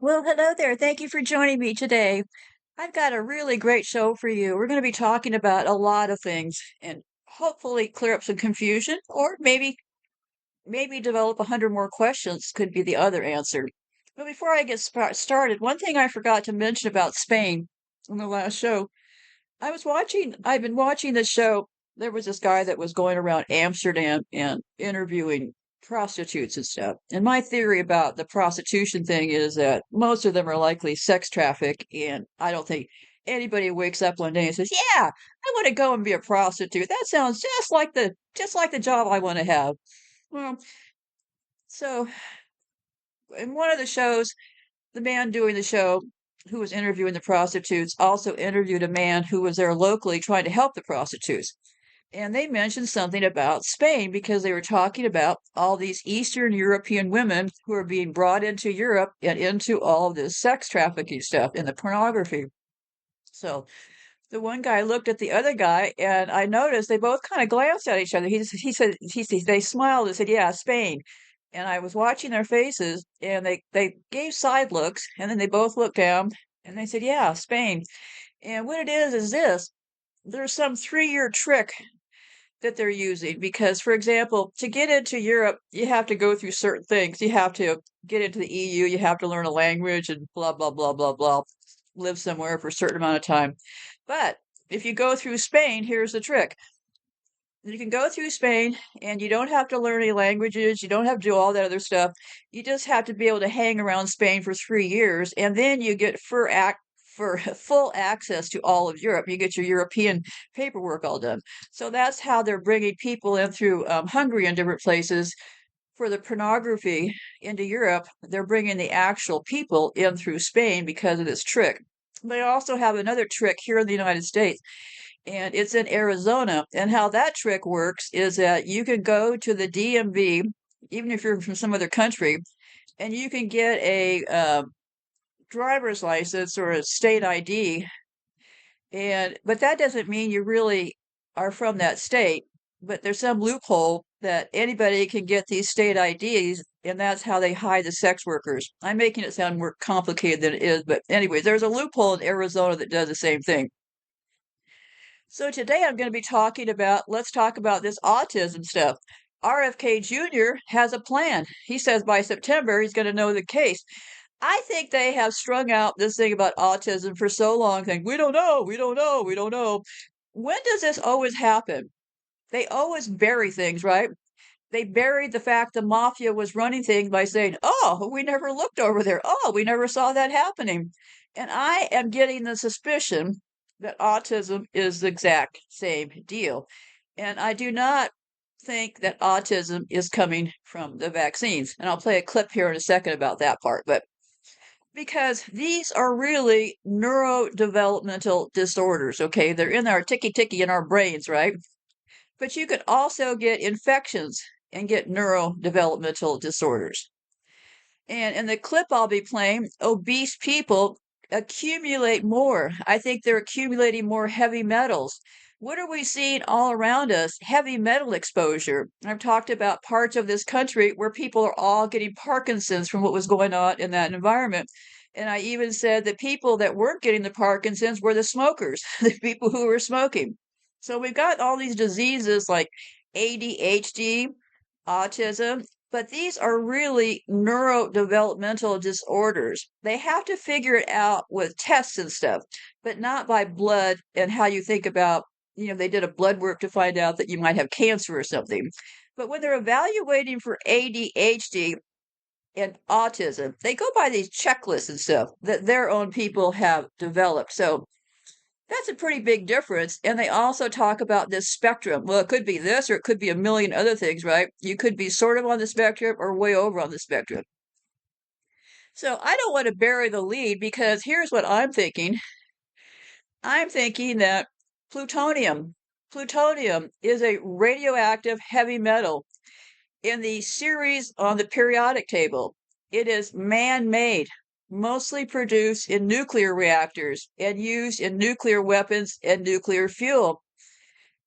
Well, hello there. Thank you for joining me today. I've got a really great show for you. We're going to be talking about a lot of things and hopefully clear up some confusion or maybe develop 100 more questions could be the other answer. But before I get started, one thing I forgot to mention about Spain in the last show, I've been watching this show. There was this guy that was going around Amsterdam and interviewing prostitutes and stuff. And my theory about the prostitution thing is that most of them are likely sex trafficked. And I don't think anybody wakes up one day and says, "Yeah, I want to go and be a prostitute. That sounds just like the job I want to have." Well, so in one of the shows, the man doing the show who was interviewing the prostitutes also interviewed a man who was there locally trying to help the prostitutes. And they mentioned something about Spain because they were talking about all these Eastern European women who are being brought into Europe and into all of this sex trafficking stuff and the pornography. So the one guy looked at the other guy, and I noticed they both kind of glanced at each other. He said they smiled and said, "Yeah, Spain." And I was watching their faces, and they gave side looks, and then they both looked down, and they said, "Yeah, Spain." And what it is this: there's some 3-year trick that they're using because, for example, to get into Europe, you have to go through certain things. You have to get into the EU, you have to learn a language and blah, blah, blah, blah, blah, live somewhere for a certain amount of time. But if you go through Spain, here's the trick. You can go through Spain and you don't have to learn any languages. You don't have to do all that other stuff. You just have to be able to hang around Spain for 3 years, and then you get for full access to all of Europe. You get your European paperwork all done. So that's how they're bringing people in through Hungary and different places for the pornography into Europe. They're bringing the actual people in through Spain because of this trick. They also have another trick here in the United States, and it's in Arizona. And how that trick works is that you can go to the DMV, even if you're from some other country, and you can get a driver's license or a state ID. But that doesn't mean you really are from that state. But there's some loophole that anybody can get these state IDs, and that's how they hide the sex workers. I'm making it sound more complicated than it is, but anyway, there's a loophole in Arizona that does the same thing. So today I'm going to be let's talk about this autism stuff. RFK Jr. has a plan. He says by September he's going to know the case. I think they have strung out this thing about autism for so long, saying, "We don't know, we don't know, we don't know." When does this always happen? They always bury things, right? They buried the fact the mafia was running things by saying, "Oh, we never looked over there. Oh, we never saw that happening." And I am getting the suspicion that autism is the exact same deal. And I do not think that autism is coming from the vaccines. And I'll play a clip here in a second about that part. But because these are really neurodevelopmental disorders, okay? They're in our ticky in our brains, right? But you could also get infections and get neurodevelopmental disorders. And in the clip I'll be playing, obese people accumulate more. I think they're accumulating more heavy metals. What are we seeing all around us? Heavy metal exposure. I've talked about parts of this country where people are all getting Parkinson's from what was going on in that environment. And I even said that people that weren't getting the Parkinson's were the smokers, the people who were smoking. So we've got all these diseases like ADHD, autism, but these are really neurodevelopmental disorders. They have to figure it out with tests and stuff, but not by blood and how you think about, they did a blood work to find out that you might have cancer or something. But when they're evaluating for ADHD and autism, they go by these checklists and stuff that their own people have developed. So that's a pretty big difference. And they also talk about this spectrum. Well, it could be this or it could be a million other things, right? You could be sort of on the spectrum or way over on the spectrum. So I don't want to bury the lead because here's what I'm thinking. I'm thinking that plutonium is a radioactive heavy metal in the series on the periodic table. It is man-made, mostly produced in nuclear reactors and used in nuclear weapons and nuclear fuel.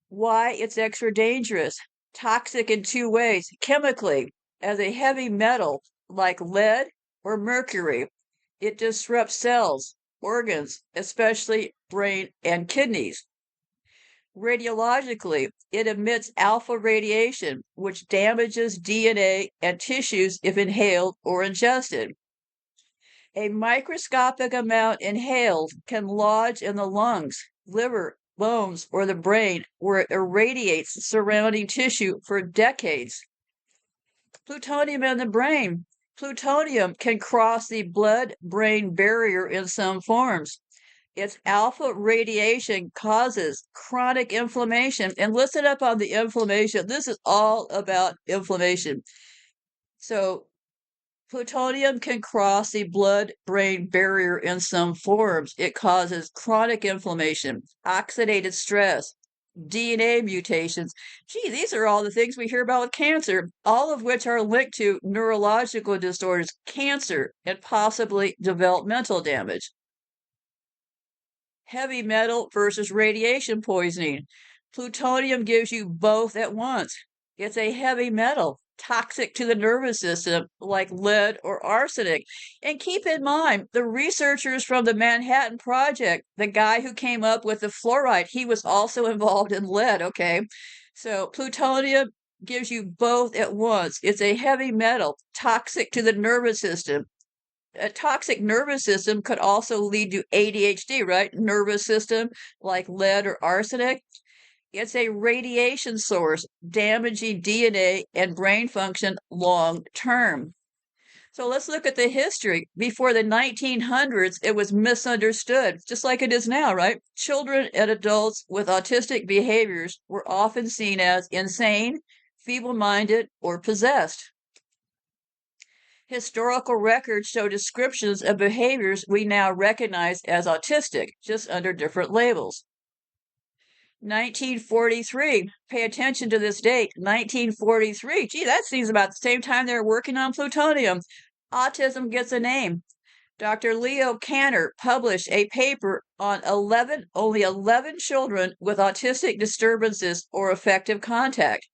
Why it's extra dangerous, toxic in 2 ways: chemically, as a heavy metal like lead or mercury, It disrupts cells, organs, especially brain and kidneys. Radiologically, it emits alpha radiation, which damages DNA and tissues if inhaled or ingested. A microscopic amount inhaled can lodge in the lungs, liver, bones, or the brain, where it irradiates surrounding tissue for decades. Plutonium in the brain. Plutonium can cross the blood-brain barrier in some forms. Its alpha radiation causes chronic inflammation. And listen up on the inflammation. This is all about inflammation. So, plutonium can cross the blood-brain barrier in some forms. It causes chronic inflammation, oxidative stress, DNA mutations. Gee, these are all the things we hear about with cancer, all of which are linked to neurological disorders, cancer, and possibly developmental damage. Heavy metal versus radiation poisoning. Plutonium gives you both at once. It's a heavy metal, toxic to the nervous system, like lead or arsenic. And keep in mind, the researchers from the Manhattan Project, the guy who came up with the fluoride, he was also involved in lead, okay? So plutonium gives you both at once. It's a heavy metal, toxic to the nervous system. A toxic nervous system could also lead to ADHD, right? Nervous system like lead or arsenic. It's a radiation source, damaging DNA and brain function long term. So let's look at the history. Before the 1900s, it was misunderstood, just like it is now, right? Children and adults with autistic behaviors were often seen as insane, feeble-minded, or possessed. Historical records show descriptions of behaviors we now recognize as autistic, just under different labels. 1943, pay attention to this date, 1943. Gee, that seems about the same time they were working on plutonium. Autism gets a name. Dr. Leo Kanner published a paper on only 11 children with autistic disturbances or affective contact.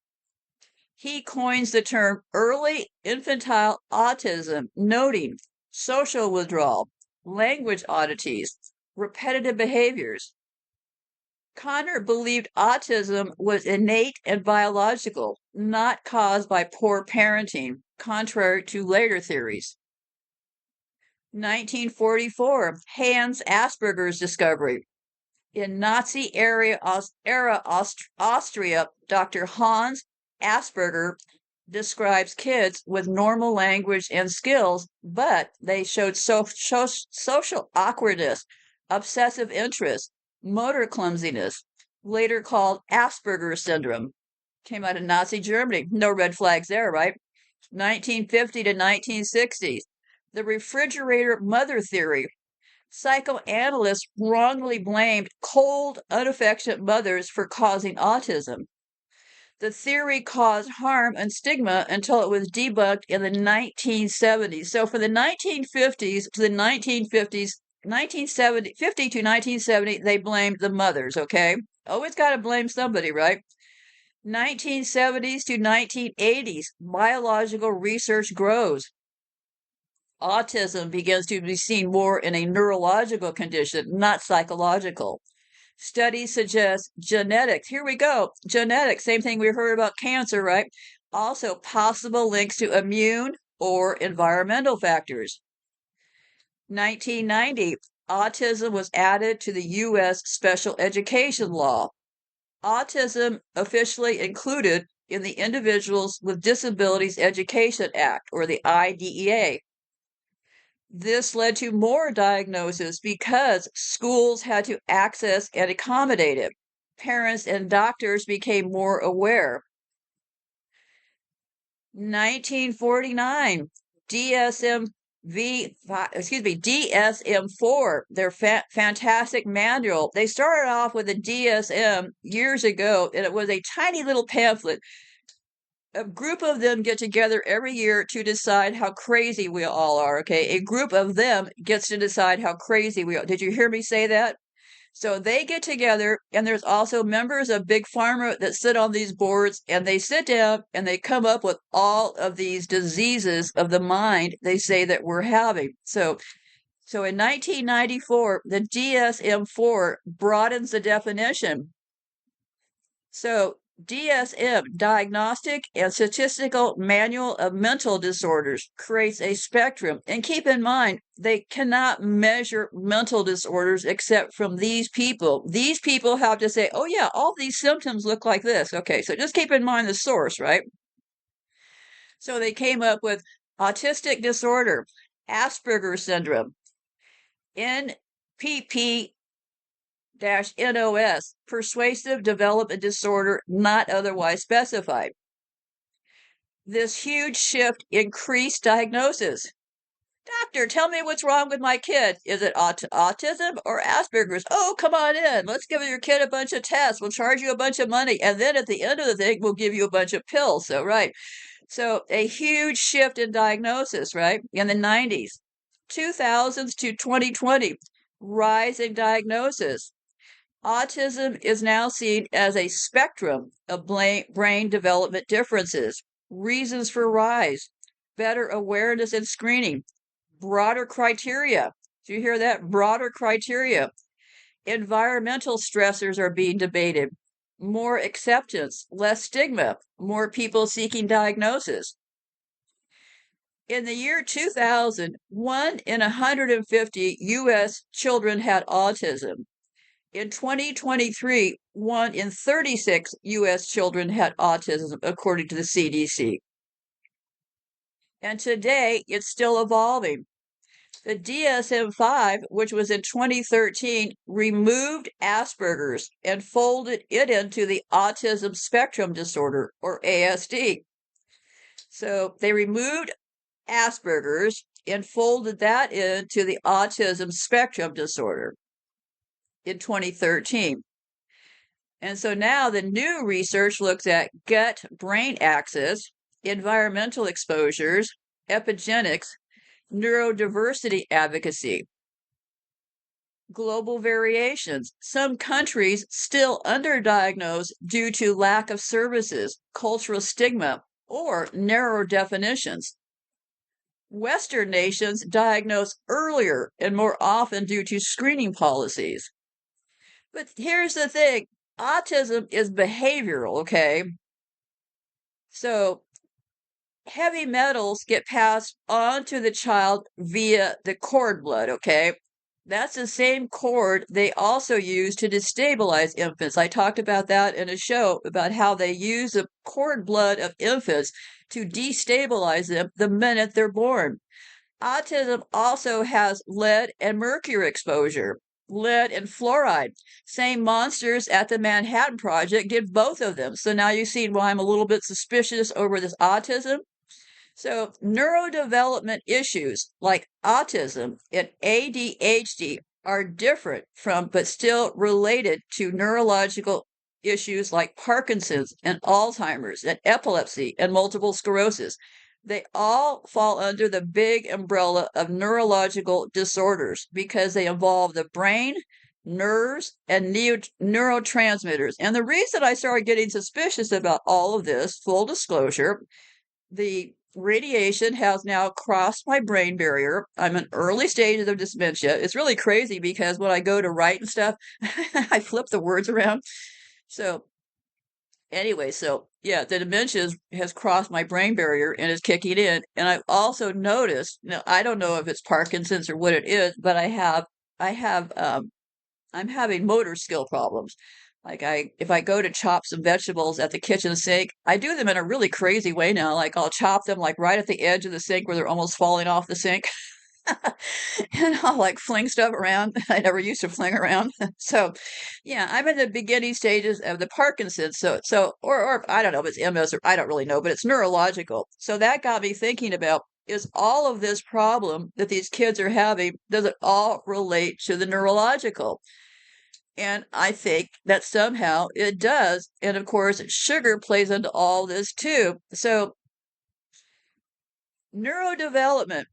He coins the term early infantile autism, noting social withdrawal, language oddities, repetitive behaviors. Connor believed autism was innate and biological, not caused by poor parenting, contrary to later theories. 1944, Hans Asperger's discovery. In Nazi era Austria, Dr. Hans Asperger describes kids with normal language and skills, but they showed social awkwardness, obsessive interest, motor clumsiness, later called Asperger's syndrome. Came out of Nazi Germany. No red flags there, right? 1950 to 1960s. The refrigerator mother theory. Psychoanalysts wrongly blamed cold, unaffectionate mothers for causing autism. The theory caused harm and stigma until it was debunked in the 1970s. So from the 1950s to the 1950s, 1950 to 1970, they blamed the mothers, okay? Always got to blame somebody, right? 1970s to 1980s, biological research grows. Autism begins to be seen more in a neurological condition, not psychological. Studies suggest genetics. Here we go. Genetics, same thing we heard about cancer, right? Also, possible links to immune or environmental factors. 1990, autism was added to the U.S. special education law. Autism officially included in the Individuals with Disabilities Education Act, or the IDEA. This led to more diagnoses because schools had to access and accommodate it. Parents and doctors became more aware. 1949, DSM-4, their fantastic manual. They started off with a DSM years ago, and it was a tiny little pamphlet. A group of them get together every year to decide how crazy we all are, okay? A group of them gets to decide how crazy we are. Did you hear me say that? So they get together, and there's also members of Big Pharma that sit on these boards, and they sit down and they come up with all of these diseases of the mind they say that we're having. So So in 1994, the DSM-4 broadens the definition. So DSM, Diagnostic and Statistical Manual of Mental Disorders, creates a spectrum. And keep in mind, they cannot measure mental disorders except from these people. These people have to say, oh yeah, all these symptoms look like this. Okay, so just keep in mind the source, right? So they came up with autistic disorder, Asperger's syndrome, NPP NOS, persuasive development disorder not otherwise specified. This huge shift increased diagnosis. Doctor, tell me what's wrong with my kid. Is it autism or Asperger's? Oh, come on in. Let's give your kid a bunch of tests. We'll charge you a bunch of money. And then at the end of the thing, we'll give you a bunch of pills. So, right. So, a huge shift in diagnosis, right? In the 90s, 2000s to 2020, rise in diagnosis. Autism is now seen as a spectrum of brain development differences, reasons for rise, better awareness and screening, broader criteria. Do you hear that? Broader criteria. Environmental stressors are being debated, more acceptance, less stigma, more people seeking diagnosis. In the year 2000, 1 in 150 U.S. children had autism. In 2023, 1 in 36 U.S. children had autism, according to the CDC. And today, it's still evolving. The DSM-5, which was in 2013, removed Asperger's and folded it into the autism spectrum disorder, or ASD. So they removed Asperger's and folded that into the autism spectrum disorder in 2013. And so now the new research looks at gut-brain axis, environmental exposures, epigenetics, neurodiversity advocacy, global variations. Some countries still underdiagnose due to lack of services, cultural stigma, or narrow definitions. Western nations diagnose earlier and more often due to screening policies. But here's the thing, autism is behavioral, okay? So heavy metals get passed on to the child via the cord blood, okay? That's the same cord they also use to destabilize infants. I talked about that in a show about how they use the cord blood of infants to destabilize them the minute they're born. Autism also has lead and mercury exposure. Lead and fluoride. Same monsters at the Manhattan Project did both of them. So now you've seen why I'm a little bit suspicious over this autism. So neurodevelopment issues like autism and ADHD are different from, but still related to neurological issues like Parkinson's and Alzheimer's and epilepsy and multiple sclerosis. They all fall under the big umbrella of neurological disorders because they involve the brain, nerves, and neurotransmitters. And the reason I started getting suspicious about all of this, full disclosure, the radiation has now crossed my brain barrier. I'm in early stages of dementia. It's really crazy because when I go to write and stuff, I flip the words around. So anyway, so yeah, the dementia has crossed my brain barrier and is kicking in. And I've also noticed, now I don't know if it's Parkinson's or what it is, but I'm having motor skill problems. Like if I go to chop some vegetables at the kitchen sink, I do them in a really crazy way now. Like I'll chop them like right at the edge of the sink where they're almost falling off the sink. And I'll like fling stuff around I never used to fling around. So yeah, I'm in the beginning stages of the Parkinson's. Or I don't know if it's MS or I don't really know, but it's neurological. So that got me thinking about, is all of this problem that these kids are having, does it all relate to the neurological? And I think that somehow it does. And of course, sugar plays into all this too. So neurodevelopment,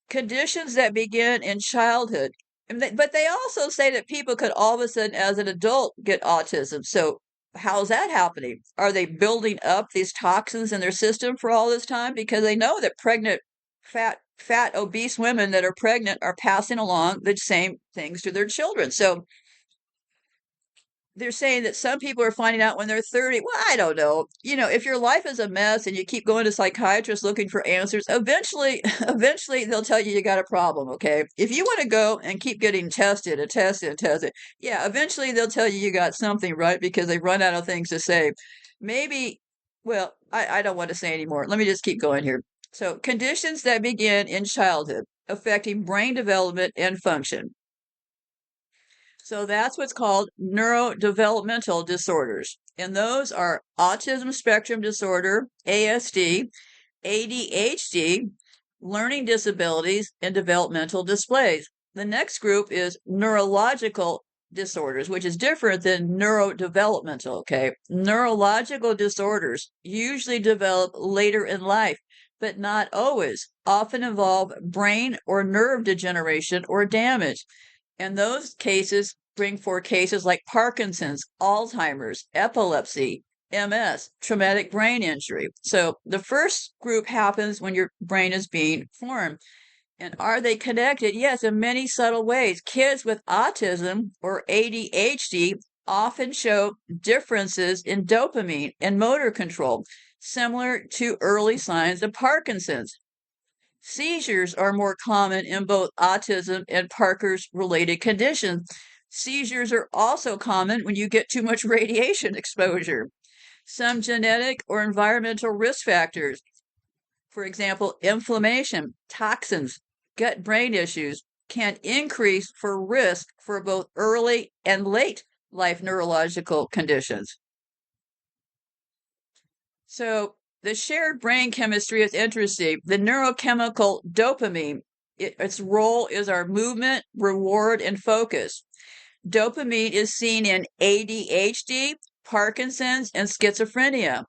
conditions that begin in childhood. But they also say that people could all of a sudden, as an adult, get autism. So how's that happening? Are they building up these toxins in their system for all this time? Because they know that pregnant fat fat, obese women that are pregnant are passing along the same things to their children. So they're saying that some people are finding out when they're 30. Well, I don't know. If your life is a mess and you keep going to psychiatrists looking for answers, eventually, eventually they'll tell you got a problem, okay? If you want to go and keep getting tested and tested and tested, yeah, eventually they'll tell you got something, right? Because they run out of things to say. Maybe, well, I don't want to say anymore. Let me just keep going here. So, conditions that begin in childhood affecting brain development and function. So that's what's called neurodevelopmental disorders. And those are autism spectrum disorder, ASD, ADHD, learning disabilities, and developmental displays. The next group is neurological disorders, which is different than neurodevelopmental, okay? Neurological disorders usually develop later in life, but not always, often involve brain or nerve degeneration or damage. And those cases bring forth cases like Parkinson's, Alzheimer's, epilepsy, MS, traumatic brain injury. So the first group happens when your brain is being formed. And are they connected? Yes, in many subtle ways. Kids with autism or ADHD often show differences in dopamine and motor control, similar to early signs of Parkinson's. Seizures are more common in both autism and Parker's related conditions. Seizures are also common when you get too much radiation exposure. Some genetic or environmental risk factors, for example, inflammation, toxins, gut brain issues, can increase for risk for both early and late life neurological conditions. So, the shared brain chemistry is interesting. The neurochemical dopamine, its role is our movement, reward, and focus. Dopamine is seen in ADHD, Parkinson's, and schizophrenia.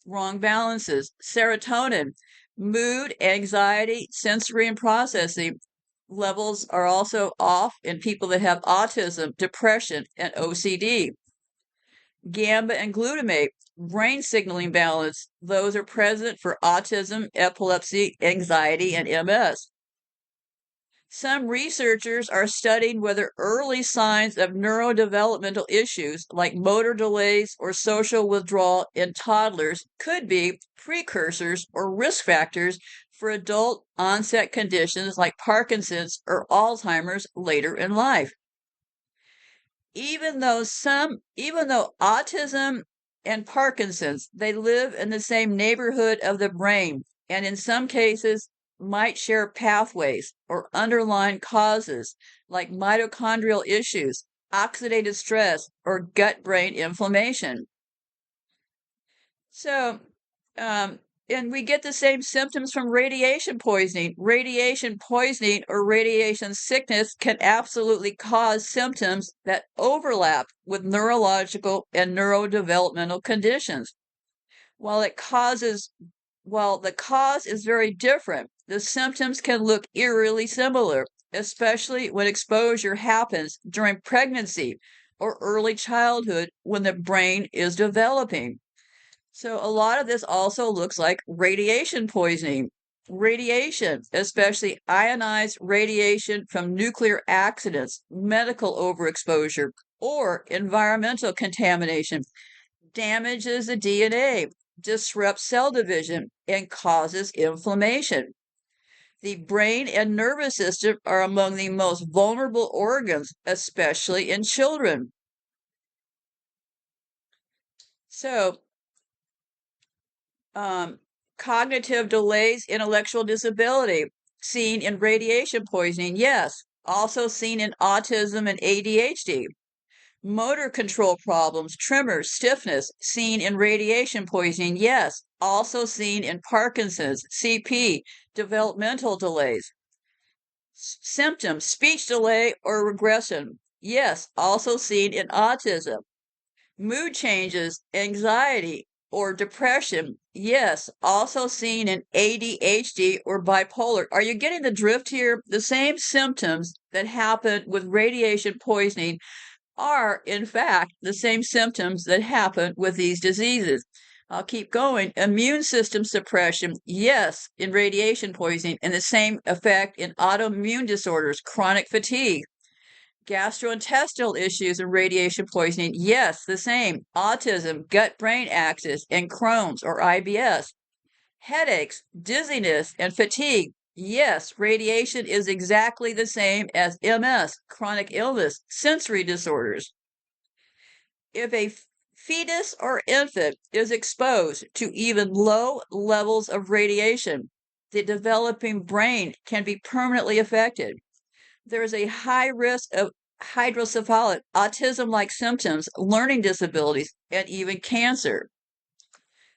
Wrong balances. Serotonin, mood, anxiety, sensory, and processing levels are also off in people that have autism, depression, and OCD. GABA and glutamate, brain signaling balance, those are present for autism, epilepsy, anxiety, and MS. Some researchers are studying whether early signs of neurodevelopmental issues like motor delays or social withdrawal in toddlers could be precursors or risk factors for adult onset conditions like Parkinson's or Alzheimer's later in life. Even though autism and Parkinson's, they live in the same neighborhood of the brain, and in some cases might share pathways or underlying causes like mitochondrial issues, oxidative stress, or gut-brain inflammation. So, and we get the same symptoms from radiation poisoning. Radiation poisoning or radiation sickness can absolutely cause symptoms that overlap with neurological and neurodevelopmental conditions. While the cause is very different, the symptoms can look eerily similar, especially when exposure happens during pregnancy or early childhood when the brain is developing. So a lot of this also looks like radiation poisoning. Radiation, especially ionized radiation from nuclear accidents, medical overexposure, or environmental contamination, damages the DNA, disrupts cell division, and causes inflammation. The brain and nervous system are among the most vulnerable organs, especially in children. So, cognitive delays, intellectual disability, seen in radiation poisoning, yes, also seen in autism and ADHD. Motor control problems, tremors, stiffness, seen in radiation poisoning, yes, also seen in Parkinson's, CP, developmental delays. Symptoms, speech delay or regression, yes, also seen in autism. Mood changes, anxiety, or depression, yes, also seen in ADHD or bipolar. Are you getting the drift here? The same symptoms that happen with radiation poisoning are, in fact, the same symptoms that happen with these diseases. I'll keep going. Immune system suppression, yes, in radiation poisoning, and the same effect in autoimmune disorders, chronic fatigue. Gastrointestinal issues and radiation poisoning, yes, the same. Autism, gut-brain axis, and Crohn's or IBS. Headaches, dizziness, and fatigue, yes, radiation is exactly the same as MS, chronic illness, sensory disorders. If a fetus or infant is exposed to even low levels of radiation, the developing brain can be permanently affected. There is a high risk of hydrocephalic, autism-like symptoms, learning disabilities, and even cancer.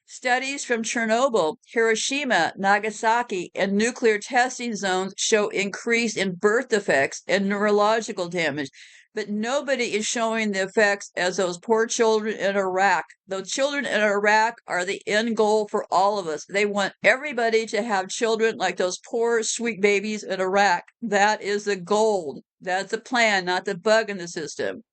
Studies from Chernobyl, Hiroshima, Nagasaki, and nuclear testing zones show increase in birth defects and neurological damage, but nobody is showing the effects as those poor children in Iraq. Those children in Iraq are the end goal for all of us. They want everybody to have children like those poor, sweet babies in Iraq. That is the goal. That's the plan, not the bug in the system.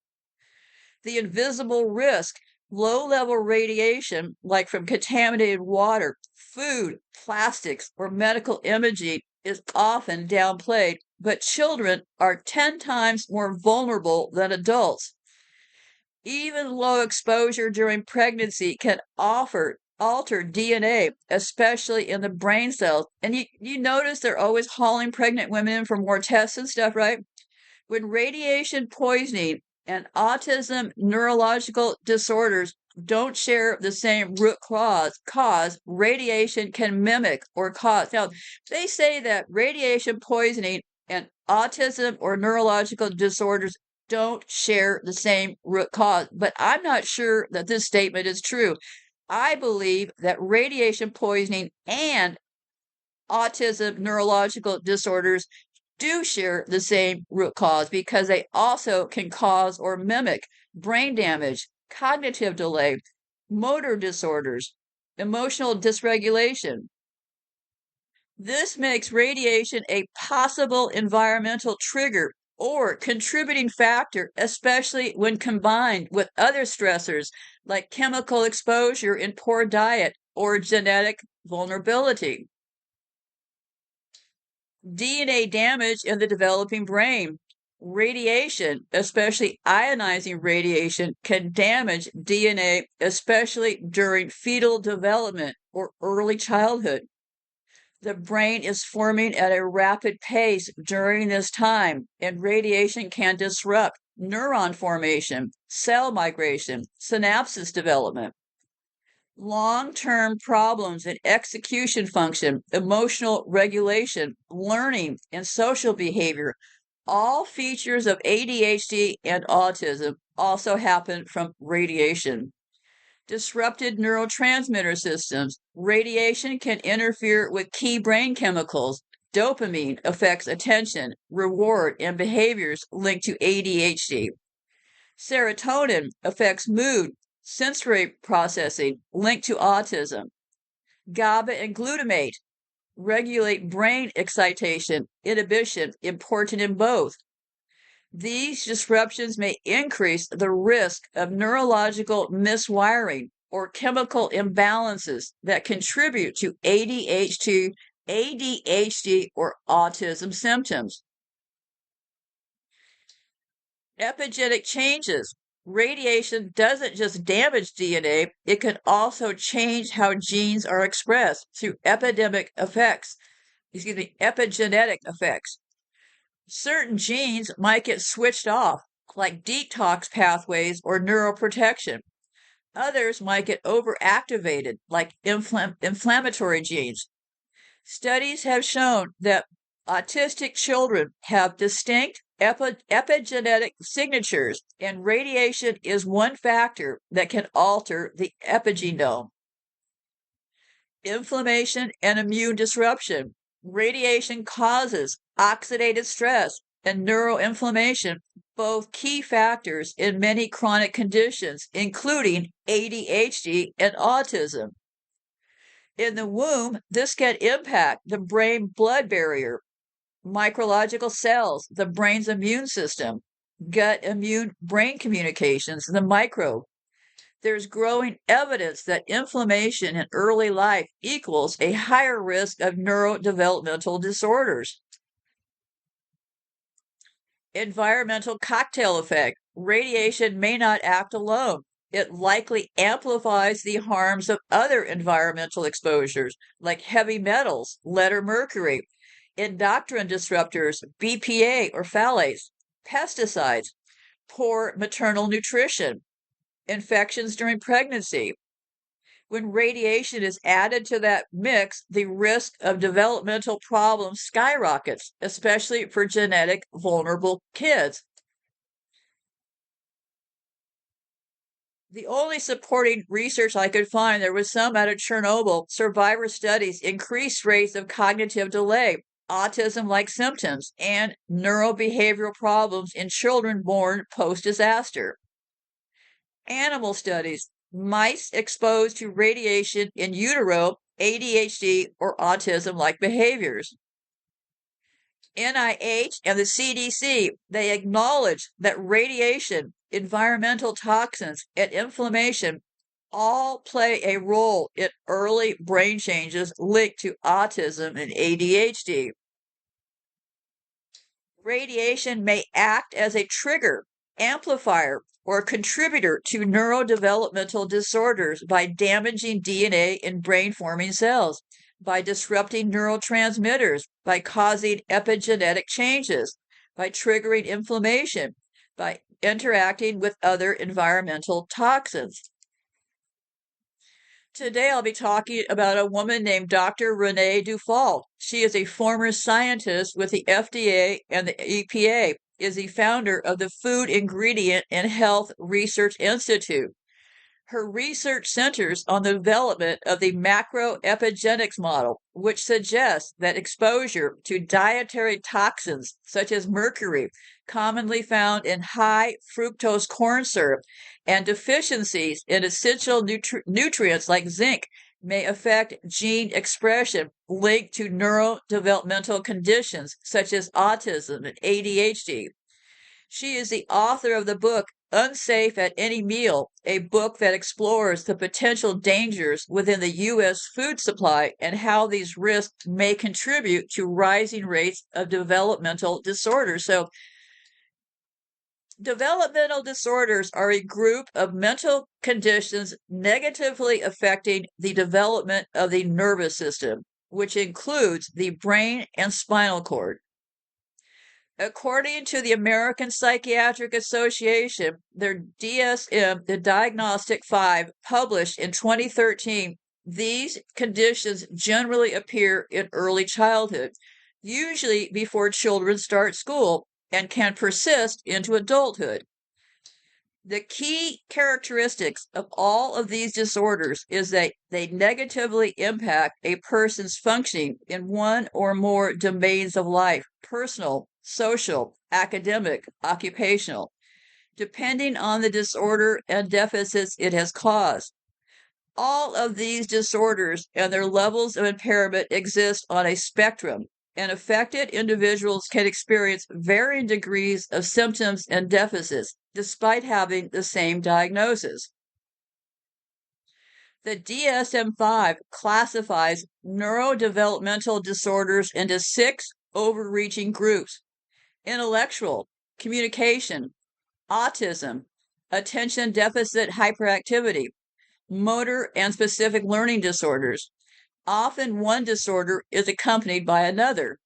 The invisible risk, low-level radiation, like from contaminated water, food, plastics, or medical imaging, is often downplayed, but children are 10 times more vulnerable than adults. Even low exposure during pregnancy can alter DNA, especially in the brain cells. And you notice they're always hauling pregnant women in for more tests and stuff, right? When radiation poisoning and autism neurological disorders don't share the same root cause, radiation can mimic or cause. Now, they say that radiation poisoning and autism or neurological disorders don't share the same root cause, but I'm not sure that this statement is true. I believe that radiation poisoning and autism neurological disorders do share the same root cause because they also can cause or mimic brain damage, cognitive delay, motor disorders, emotional dysregulation. This makes radiation a possible environmental trigger or contributing factor, especially when combined with other stressors like chemical exposure in poor diet or genetic vulnerability. DNA damage in the developing brain. Radiation, especially ionizing radiation, can damage DNA, especially during fetal development or early childhood. The brain is forming at a rapid pace during this time, and radiation can disrupt neuron formation, cell migration, synapses development. Long-term problems in execution function, emotional regulation, learning, and social behavior, all features of ADHD and autism also happen from radiation. Disrupted neurotransmitter systems. Radiation can interfere with key brain chemicals. Dopamine affects attention, reward, and behaviors linked to ADHD. Serotonin affects mood, sensory processing linked to autism. GABA and glutamate regulate brain excitation, inhibition, important in both. These disruptions may increase the risk of neurological miswiring or chemical imbalances that contribute to ADHD or autism symptoms. Epigenetic changes. Radiation doesn't just damage DNA, it can also change how genes are expressed through epigenetic effects. Certain genes might get switched off, like detox pathways or neuroprotection. Others might get overactivated, like inflammatory genes. Studies have shown that autistic children have distinct epigenetic signatures, and radiation is one factor that can alter the epigenome. Inflammation and immune disruption. Radiation causes oxidative stress and neuroinflammation, both key factors in many chronic conditions, including ADHD and autism. In the womb, this can impact the brain-blood barrier, micrological cells, the brain's immune system, gut immune brain communications, the microbe. There's growing evidence that inflammation in early life equals a higher risk of neurodevelopmental disorders. Environmental cocktail effect. Radiation may not act alone. It likely amplifies the harms of other environmental exposures, like heavy metals, lead or mercury, endocrine disruptors, BPA or phthalates, pesticides, poor maternal nutrition, infections during pregnancy. When radiation is added to that mix, the risk of developmental problems skyrockets, especially for genetic vulnerable kids. The only supporting research I could find, there was some out of Chernobyl, survivor studies increased rates of cognitive delay, autism-like symptoms, and neurobehavioral problems in children born post-disaster. Animal studies, mice exposed to radiation in utero, ADHD, or autism-like behaviors. NIH and the CDC, they acknowledge that radiation, environmental toxins, and inflammation all play a role in early brain changes linked to autism and ADHD. Radiation may act as a trigger, amplifier, or contributor to neurodevelopmental disorders by damaging DNA in brain-forming cells, by disrupting neurotransmitters, by causing epigenetic changes, by triggering inflammation, by interacting with other environmental toxins. Today, I'll be talking about a woman named Dr. Renee Dufald. She is a former scientist with the FDA and the EPA, is the founder of the Food Ingredient and Health Research Institute. Her research centers on the development of the macroepigenetics model, which suggests that exposure to dietary toxins such as mercury, commonly found in high fructose corn syrup, and deficiencies in essential nutrients like zinc may affect gene expression linked to neurodevelopmental conditions such as autism and ADHD. She is the author of the book Unsafe at Any Meal, a book that explores the potential dangers within the U.S. food supply and how these risks may contribute to rising rates of developmental disorders. So, developmental disorders are a group of mental conditions negatively affecting the development of the nervous system, which includes the brain and spinal cord. According to the American Psychiatric Association, their DSM, the Diagnostic 5, published in 2013, these conditions generally appear in early childhood, usually before children start school, and can persist into adulthood. The key characteristics of all of these disorders is that they negatively impact a person's functioning in one or more domains of life: personal, social, academic, occupational, depending on the disorder and deficits it has caused. All of these disorders and their levels of impairment exist on a spectrum, and affected individuals can experience varying degrees of symptoms and deficits despite having the same diagnosis. The DSM-5 classifies neurodevelopmental disorders into 6 overreaching groups: intellectual, communication, autism, attention deficit hyperactivity, motor and specific learning disorders. Often one disorder is accompanied by another.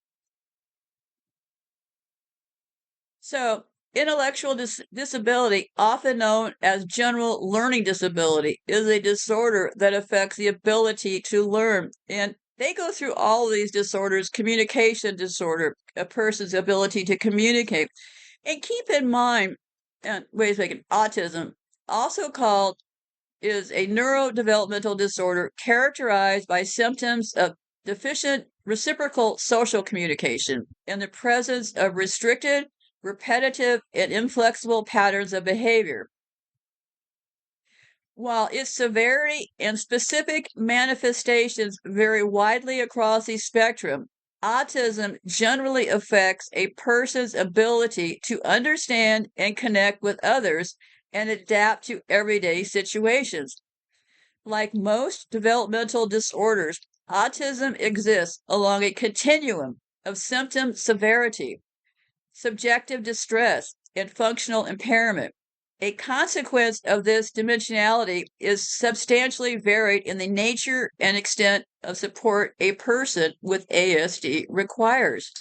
So, intellectual disability, often known as general learning disability, is a disorder that affects the ability to learn. And they go through all of these disorders: communication disorder, a person's ability to communicate. And keep in mind, and wait a second, autism, also called, is a neurodevelopmental disorder characterized by symptoms of deficient reciprocal social communication and the presence of restricted, repetitive, and inflexible patterns of behavior. While its severity and specific manifestations vary widely across the spectrum, autism generally affects a person's ability to understand and connect with others and adapt to everyday situations. Like most developmental disorders, autism exists along a continuum of symptom severity, subjective distress, and functional impairment. A consequence of this dimensionality is substantially varied in the nature and extent of support a person with ASD requires.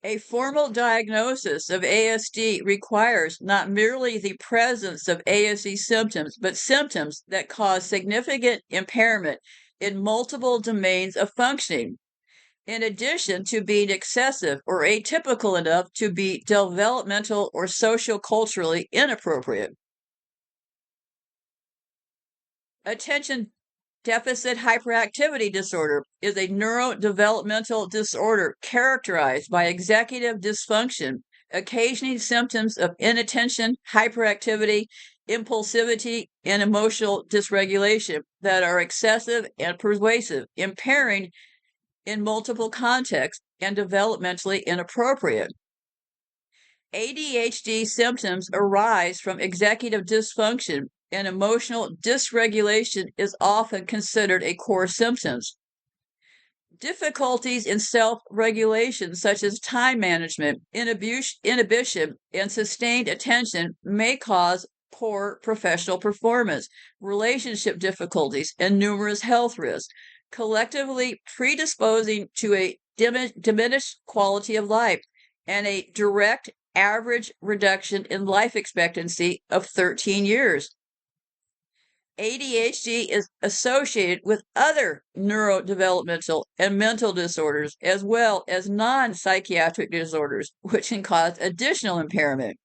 A formal diagnosis of ASD requires not merely the presence of ASD symptoms, but symptoms that cause significant impairment in multiple domains of functioning, in addition to being excessive or atypical enough to be developmental or socioculturally inappropriate. Attention deficit hyperactivity disorder is a neurodevelopmental disorder characterized by executive dysfunction, occasioning symptoms of inattention, hyperactivity, impulsivity, and emotional dysregulation that are excessive and pervasive, impairing in multiple contexts and developmentally inappropriate. ADHD symptoms arise from executive dysfunction, and emotional dysregulation is often considered a core symptom. Difficulties in self-regulation, such as time management, inhibition, and sustained attention, may cause poor professional performance, relationship difficulties, and numerous health risks, collectively predisposing to a diminished quality of life and a direct average reduction in life expectancy of 13 years. ADHD is associated with other neurodevelopmental and mental disorders, as well as non-psychiatric disorders, which can cause additional impairment.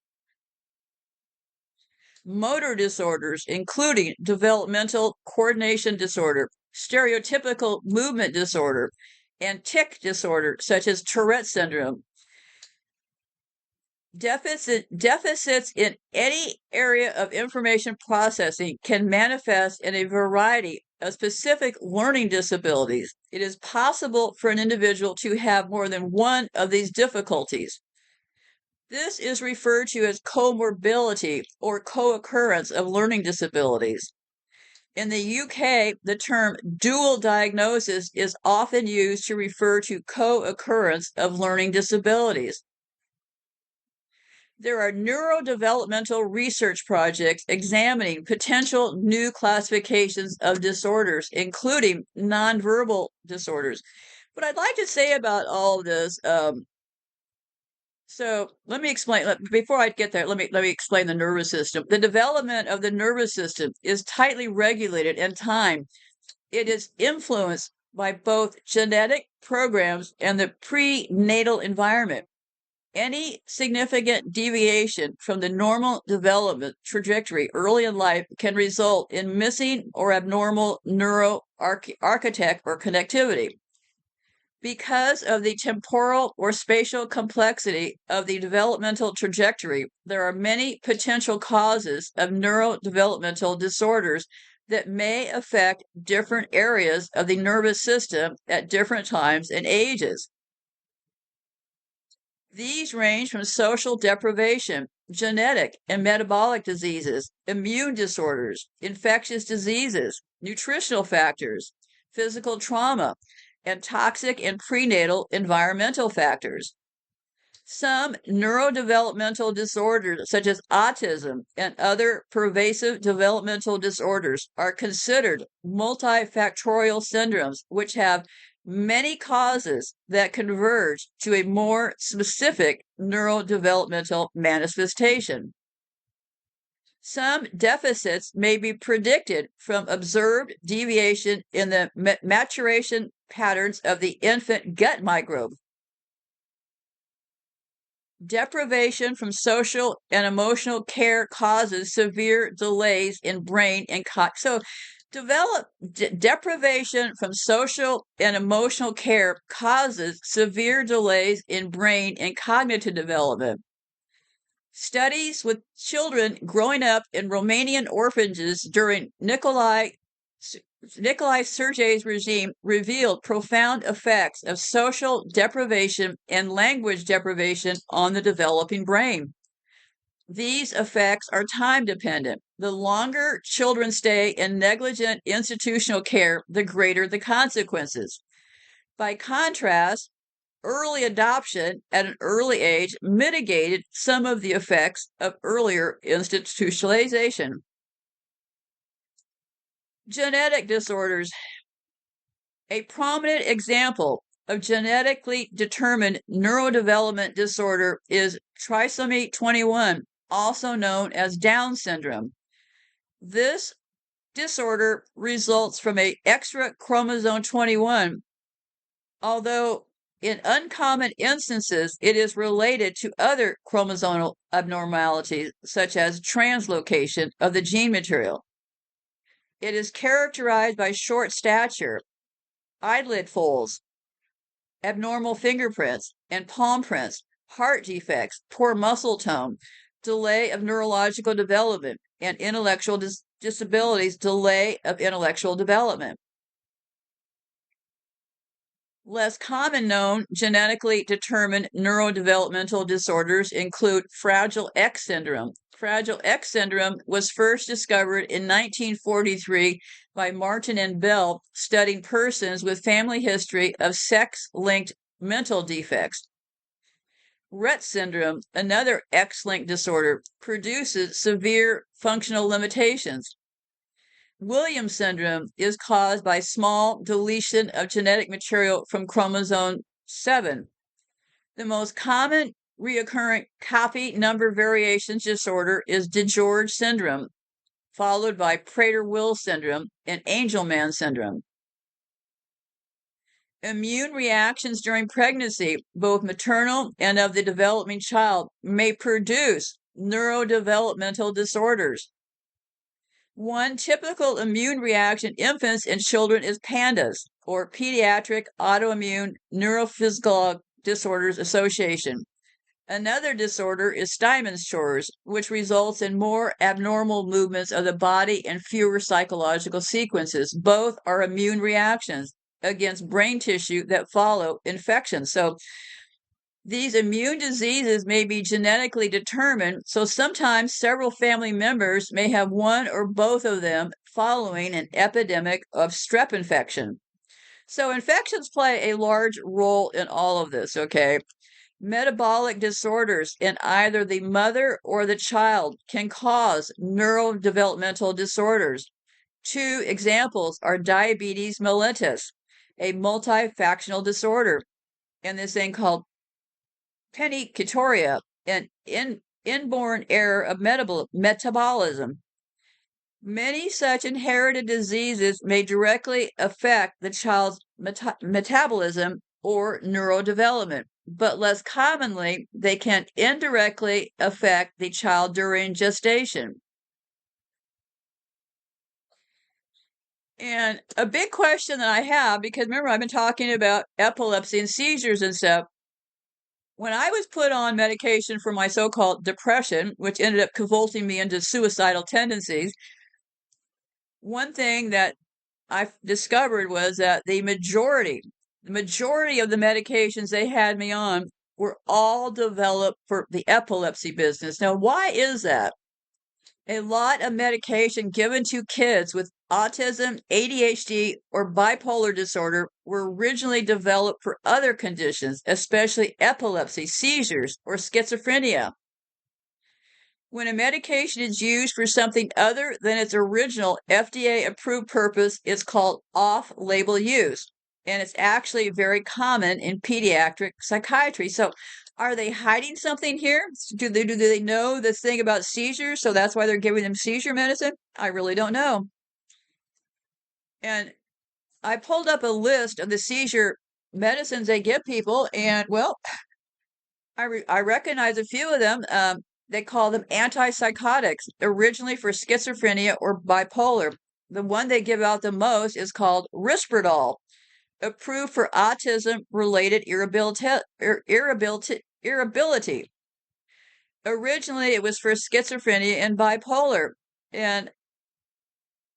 Motor disorders, including developmental coordination disorder, stereotypical movement disorder, and tic disorder, such as Tourette syndrome. Deficits in any area of information processing can manifest in a variety of specific learning disabilities. It is possible for an individual to have more than one of these difficulties. This is referred to as comorbidity or co-occurrence of learning disabilities. In the UK, the term dual diagnosis is often used to refer to co-occurrence of learning disabilities. There are neurodevelopmental research projects examining potential new classifications of disorders, including nonverbal disorders. What I'd like to say about all of this, so let me explain. Before I get there, let me explain the nervous system. The development of the nervous system is tightly regulated in time. It is influenced by both genetic programs and the prenatal environment. Any significant deviation from the normal development trajectory early in life can result in missing or abnormal neuroarchitect or connectivity. Because of the temporal or spatial complexity of the developmental trajectory, there are many potential causes of neurodevelopmental disorders that may affect different areas of the nervous system at different times and ages. These range from social deprivation, genetic and metabolic diseases, immune disorders, infectious diseases, nutritional factors, physical trauma, and toxic and prenatal environmental factors. Some neurodevelopmental disorders, such as autism and other pervasive developmental disorders, are considered multifactorial syndromes, which have many causes that converge to a more specific neurodevelopmental manifestation. Some deficits may be predicted from observed deviation in the maturation patterns of the infant gut microbe. Deprivation from social and emotional care causes severe delays in brain and deprivation from social and emotional care causes severe delays in brain and cognitive development. Studies with children growing up in Romanian orphanages during Nicolae Sergei's regime revealed profound effects of social deprivation and language deprivation on the developing brain. These effects are time dependent. The longer children stay in negligent institutional care, the greater the consequences. By contrast, early adoption at an early age mitigated some of the effects of earlier institutionalization. Genetic disorders. A prominent example of genetically determined neurodevelopment disorder is trisomy 21, also known as Down syndrome. This disorder results from an extra chromosome 21, although in uncommon instances, it is related to other chromosomal abnormalities, such as translocation of the gene material. It is characterized by short stature, eyelid folds, abnormal fingerprints and palm prints, heart defects, poor muscle tone, delay of neurological development, and intellectual disabilities, delay of intellectual development. Less common known genetically determined neurodevelopmental disorders include Fragile X syndrome. Fragile X syndrome was first discovered in 1943 by Martin and Bell, studying persons with family history of sex-linked mental defects. Rett syndrome, another X-linked disorder, produces severe functional limitations. Williams syndrome is caused by small deletion of genetic material from chromosome 7. The most common recurrent copy number variations disorder is DeGeorge syndrome, followed by Prader-Wills syndrome and Angelman syndrome. Immune reactions during pregnancy, both maternal and of the developing child, may produce neurodevelopmental disorders. One typical immune reaction in infants and children is PANDAS, or Pediatric Autoimmune Neurophysiological Disorders Association. Another disorder is Steinman's which results in more abnormal movements of the body and fewer psychological sequences. Both are immune reactions against brain tissue that follow infection. So these immune diseases may be genetically determined, so sometimes several family members may have one or both of them following an epidemic of strep infection. So infections play a large role in all of this, okay? Metabolic disorders in either the mother or the child can cause neurodevelopmental disorders. Two examples are diabetes mellitus, a multifactional disorder, and this thing called panicuria, an inborn error of metabolism. Many such inherited diseases may directly affect the child's metabolism or neurodevelopment, but less commonly, they can indirectly affect the child during gestation. And a big question that I have, because remember, I've been talking about epilepsy and seizures and stuff. When I was put on medication for my so-called depression, which ended up convulsing me into suicidal tendencies, one thing that I discovered was that the majority of the medications they had me on were all developed for the epilepsy business. Now, why is that? A lot of medication given to kids with autism, ADHD, or bipolar disorder were originally developed for other conditions, especially epilepsy, seizures, or schizophrenia. When a medication is used for something other than its original FDA-approved purpose, it's called off-label use, and it's actually very common in pediatric psychiatry. So are they hiding something here? Do they know this thing about seizures, so that's why they're giving them seizure medicine? I really don't know. And I pulled up a list of the seizure medicines they give people, and well, I recognize a few of them. They call them antipsychotics, originally for schizophrenia or bipolar. The one they give out the most is called Risperdal, approved for autism-related irritability. Originally, it was for schizophrenia and bipolar. And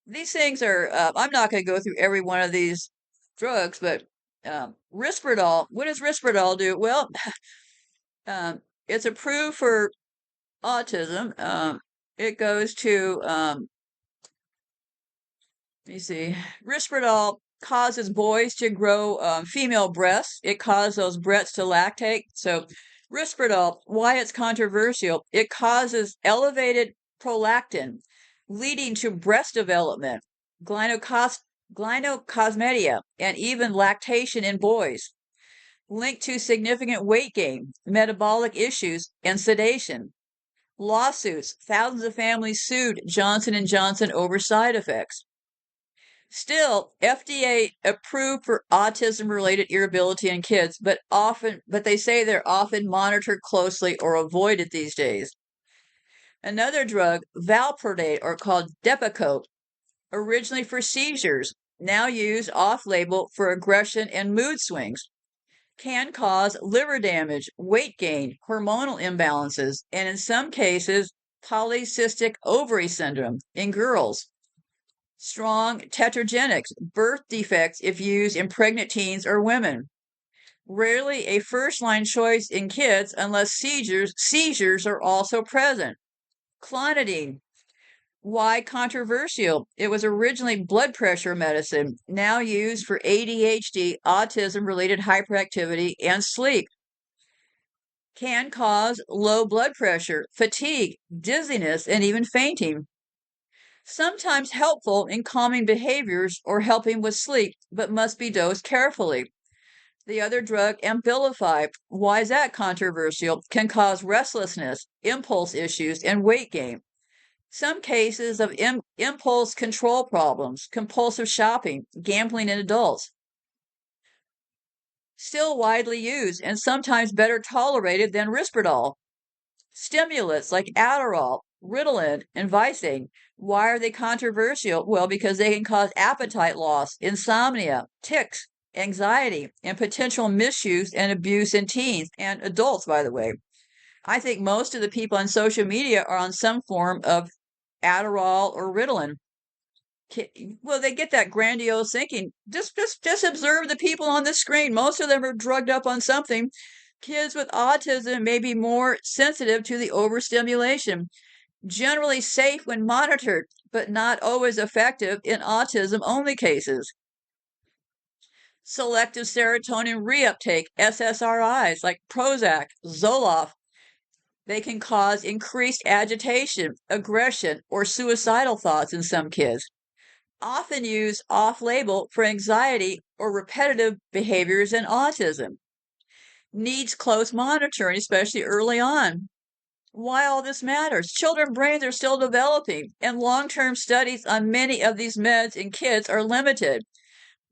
these things are, I'm not going to go through every one of these drugs, but Risperdal, what does Risperdal do? Well, it's approved for autism, it goes to, let me see, Risperdal causes boys to grow female breasts. It causes those breasts to lactate. So, Risperdal, why it's controversial, it causes elevated prolactin, leading to breast development, gynocos- gynocosmedia, and even lactation in boys, linked to significant weight gain, metabolic issues, and sedation. Lawsuits, thousands of families sued Johnson & Johnson over side effects. Still, FDA approved for autism-related irritability in kids, but they say they're often monitored closely or avoided these days. Another drug, valproate, or called Depakote, originally for seizures, now used off-label for aggression and mood swings, can cause liver damage, weight gain, hormonal imbalances, and in some cases, polycystic ovary syndrome in girls. Strong tetragenics, birth defects if used in pregnant teens or women. Rarely a first-line choice in kids unless seizures are also present. Clonidine. Why controversial? It was originally blood pressure medicine, now used for ADHD, autism-related hyperactivity, and sleep. Can cause low blood pressure, fatigue, dizziness, and even fainting. Sometimes helpful in calming behaviors or helping with sleep, but must be dosed carefully. The other drug, Abilify, why is that controversial? Can cause restlessness, impulse issues, and weight gain. Some cases of impulse control problems, compulsive shopping, gambling in adults. Still widely used and sometimes better tolerated than Risperdal. Stimulants like Adderall, Ritalin, and Visine. Why are they controversial? Well, because they can cause appetite loss, insomnia, tics, anxiety, and potential misuse and abuse in teens and adults, by the way. I think most of the people on social media are on some form of Adderall or Ritalin. Well, they get that grandiose thinking. Just observe the people on the screen. Most of them are drugged up on something. Kids with autism may be more sensitive to the overstimulation, generally safe when monitored, but not always effective in autism-only cases. Selective serotonin reuptake, SSRIs like Prozac, Zoloft, they can cause increased agitation, aggression, or suicidal thoughts in some kids. Often used off-label for anxiety or repetitive behaviors in autism. Needs close monitoring, especially early on. Why all this matters? Children's brains are still developing, and long-term studies on many of these meds in kids are limited.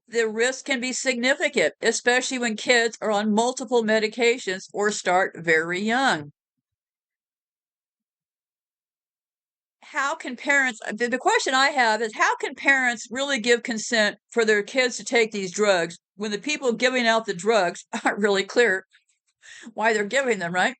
The risk can be significant, especially when kids are on multiple medications or start very young. How can parents, the question I have is, how can parents really give consent for their kids to take these drugs when the people giving out the drugs aren't really clear why they're giving them, right?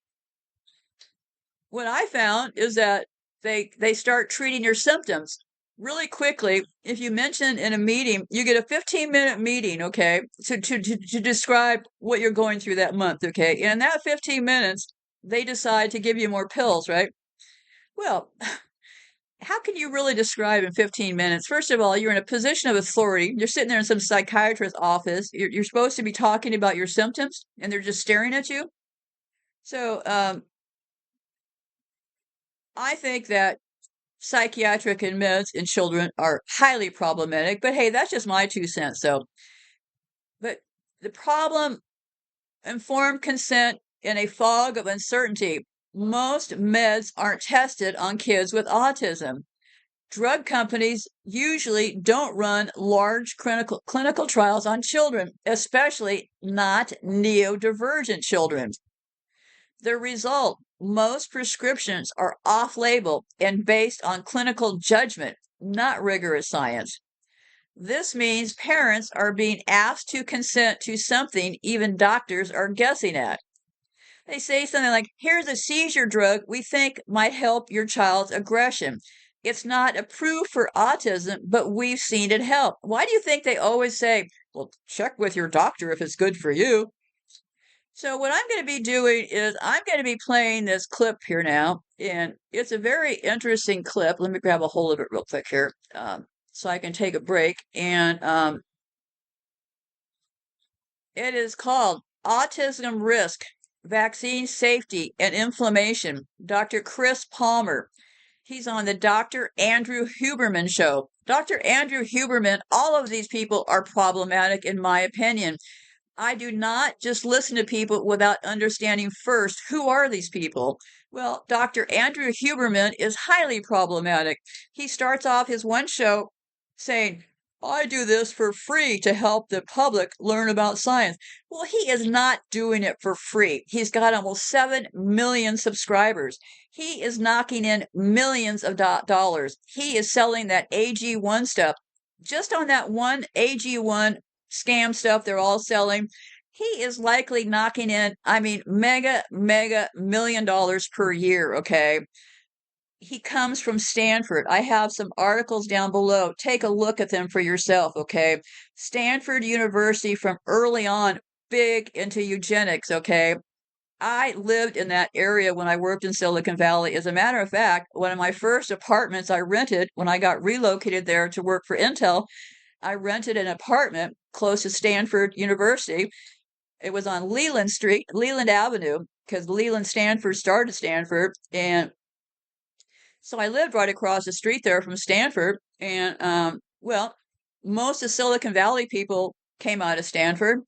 What I found is that they start treating your symptoms really quickly. If you mention in a meeting, you get a 15-minute meeting, okay, to describe what you're going through that month, okay? And in that 15 minutes, they decide to give you more pills, right? Well, how can you really describe in 15 minutes? First of all, you're in a position of authority. You're sitting there in some psychiatrist's office. You're supposed to be talking about your symptoms, and they're just staring at you. So I think that psychiatric and meds in children are highly problematic. But hey, that's just my 2 cents. But the problem, informed consent in a fog of uncertainty. Most meds aren't tested on kids with autism. Drug companies usually don't run large clinical trials on children, especially not neurodivergent children. The result, most prescriptions are off-label and based on clinical judgment, not rigorous science. This means parents are being asked to consent to something even doctors are guessing at. They say something like, here's a seizure drug we think might help your child's aggression. It's not approved for autism, but we've seen it help. Why do you think they always say, well, check with your doctor if it's good for you? So what I'm going to be doing is I'm going to be playing this clip here now, and it's a very interesting clip. Let me grab a hold of it real quick here, so I can take a break. And it is called Autism Risk, Vaccine Safety and Inflammation. Dr. Chris Palmer. He's on the Dr. Andrew Huberman show. Dr. Andrew Huberman, all of these people are problematic in my opinion. I do not just listen to people without understanding first who are these people. Well, Dr. Andrew Huberman is highly problematic. He starts off his one show saying, I do this for free to help the public learn about science. Well, he is not doing it for free. He's got almost 7 million subscribers. He is knocking in millions of dollars. He is selling that AG1 stuff. Just on that one AG1 scam stuff they're all selling, he is likely knocking in, I mean, mega $1 million per year, okay? He comes from Stanford. I have some articles down below. Take a look at them for yourself, okay? Stanford University from early on, big into eugenics, okay? I lived in that area when I worked in Silicon Valley. As a matter of fact, one of my first apartments I rented when I got relocated there to work for Intel, I rented an apartment close to Stanford University. It was on Leland Street, Leland Avenue, because Leland Stanford started Stanford. And so I lived right across the street there from Stanford. And, well, most of Silicon Valley people came out of Stanford.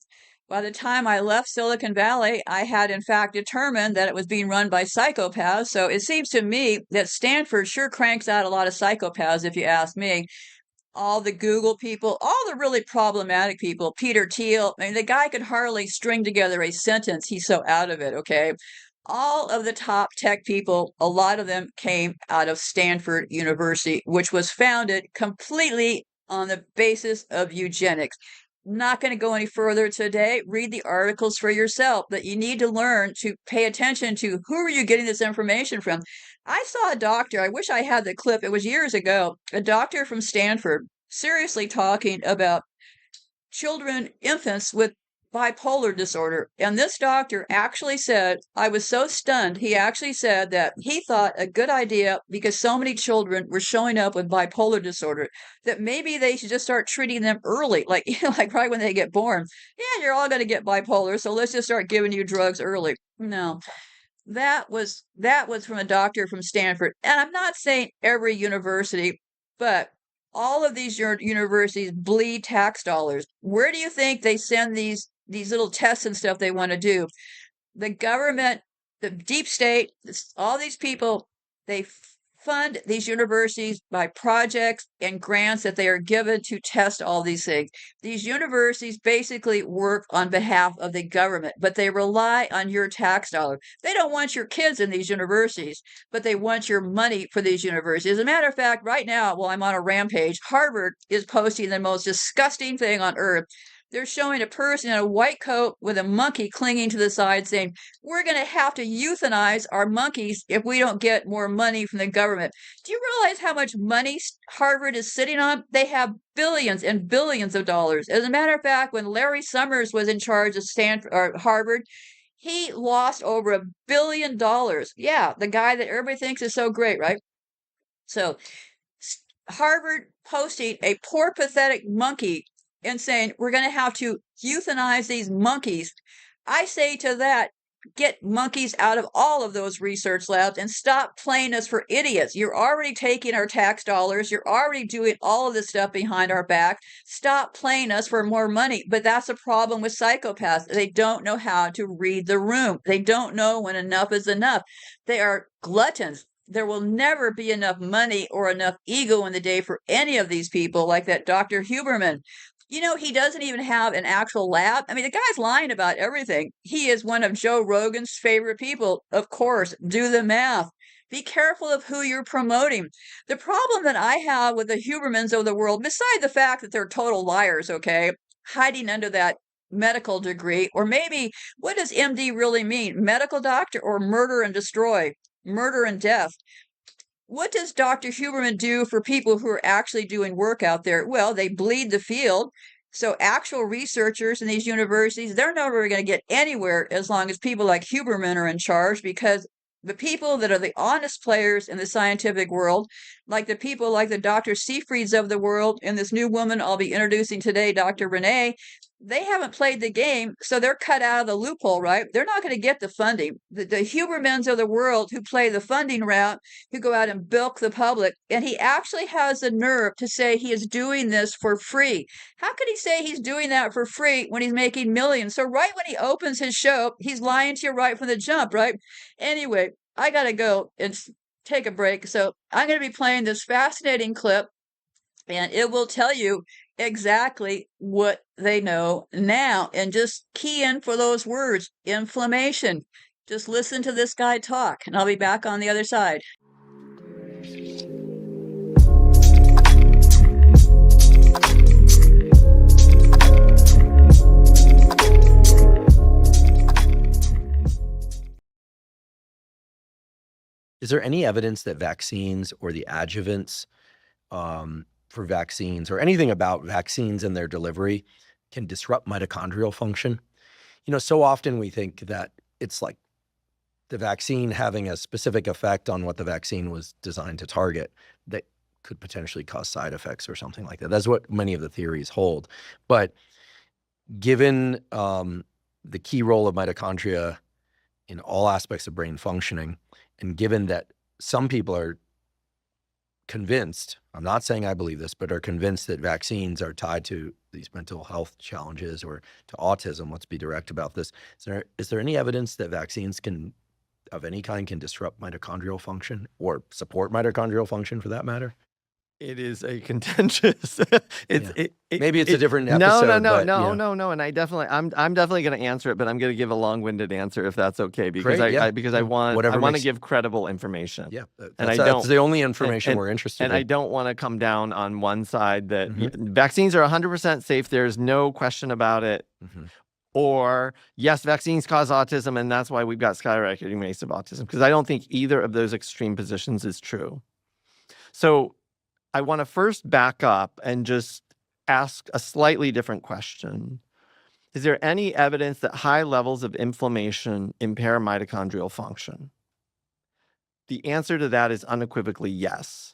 By the time I left Silicon Valley, I had in fact determined that it was being run by psychopaths. So it seems to me that Stanford sure cranks out a lot of psychopaths, if you ask me. All the Google people, all the really problematic people, Peter Thiel. I mean, the guy could hardly string together a sentence. He's so out of it, okay? All of the top tech people, a lot of them came out of Stanford University, which was founded completely on the basis of eugenics. Not going to go any further today. Read the articles for yourself, but you need to learn to pay attention to who are you getting this information from. I saw a doctor, I wish I had the clip, it was years ago, a doctor from Stanford seriously talking about children, infants with bipolar disorder. And this doctor actually said, I was so stunned, he actually said that he thought a good idea, because so many children were showing up with bipolar disorder, that maybe they should just start treating them early, like, like right when they get born. Yeah, you're all going to get bipolar, so let's just start giving you drugs early. No, that was from a doctor from Stanford. And I'm not saying every university, but all of these universities bleed tax dollars. Where do you think they send these little tests and stuff they want to do? The government, the deep state, all these people, they fund these universities by projects and grants that they are given to test all these things. These universities basically work on behalf of the government, but they rely on your tax dollar. They don't want your kids in these universities, but they want your money for these universities. As a matter of fact, right now, while I'm on a rampage, Harvard is posting the most disgusting thing on earth. They're showing a person in a white coat with a monkey clinging to the side saying, we're going to have to euthanize our monkeys if we don't get more money from the government. Do you realize how much money Harvard is sitting on? They have billions and billions of dollars. As a matter of fact, when Larry Summers was in charge of Stanford or Harvard, he lost over $1 billion. Yeah, the guy that everybody thinks is so great, right? So Harvard posting a poor, pathetic monkey and saying, we're going to have to euthanize these monkeys. I say to that, get monkeys out of all of those research labs and stop playing us for idiots. You're already taking our tax dollars. You're already doing all of this stuff behind our back. Stop playing us for more money. But that's a problem with psychopaths. They don't know how to read the room. They don't know when enough is enough. They are gluttons. There will never be enough money or enough ego in the day for any of these people, like that Dr. Huberman. You know, he doesn't even have an actual lab. I mean, the guy's lying about everything. He is one of Joe Rogan's favorite people. Of course, do the math. Be careful of who you're promoting. The problem that I have with the Hubermans of the world, beside the fact that they're total liars, okay, hiding under that medical degree, or maybe what does MD really mean? Medical doctor or murder and destroy, murder and death? What does Dr. Huberman do for people who are actually doing work out there? Well, they bleed the field. So actual researchers in these universities, they're never going to get anywhere as long as people like Huberman are in charge, because the people that are the honest players in the scientific world, like the people like the Dr. Seyfrieds of the world and this new woman I'll be introducing today, Dr. Renee, they haven't played the game, so they're cut out of the loophole, right? They're not going to get the funding. The Hubermans of the world who play the funding route, who go out and bilk the public, and he actually has the nerve to say he is doing this for free. How could he say he's doing that for free when he's making millions? So right when he opens his show, he's lying to you right from the jump, right? Anyway, I got to go and take a break. So I'm going to be playing this fascinating clip, and it will tell you exactly what they know now. And just key in for those words, inflammation. Just listen to this guy talk, and I'll be back on the other side. Is there any evidence that vaccines or the adjuvants for vaccines or anything about vaccines and their delivery can disrupt mitochondrial function? You know, so often we think that it's like the vaccine having a specific effect on what the vaccine was designed to target that could potentially cause side effects or something like that. That's what many of the theories hold. But given the key role of mitochondria in all aspects of brain functioning, and given that some people are convinced, I'm not saying I believe this, but are convinced that vaccines are tied to these mental health challenges or to autism, let's be direct about this. Is there any evidence that vaccines of any kind can disrupt mitochondrial function or support mitochondrial function for that matter? It is a contentious. Maybe it's a different episode. No. And I'm definitely going to answer it, but I'm going to give a long-winded answer if that's okay, because I want to give credible information. Yeah, that's the only information we're interested in. And I don't want to come down on one side that vaccines are 100% safe. There's no question about it. Or yes, vaccines cause autism, and that's why we've got skyrocketing rates of autism. Because I don't think either of those extreme positions is true. So I want to first back up and just ask a slightly different question. Is there any evidence that high levels of inflammation impair mitochondrial function? The answer to that is unequivocally yes.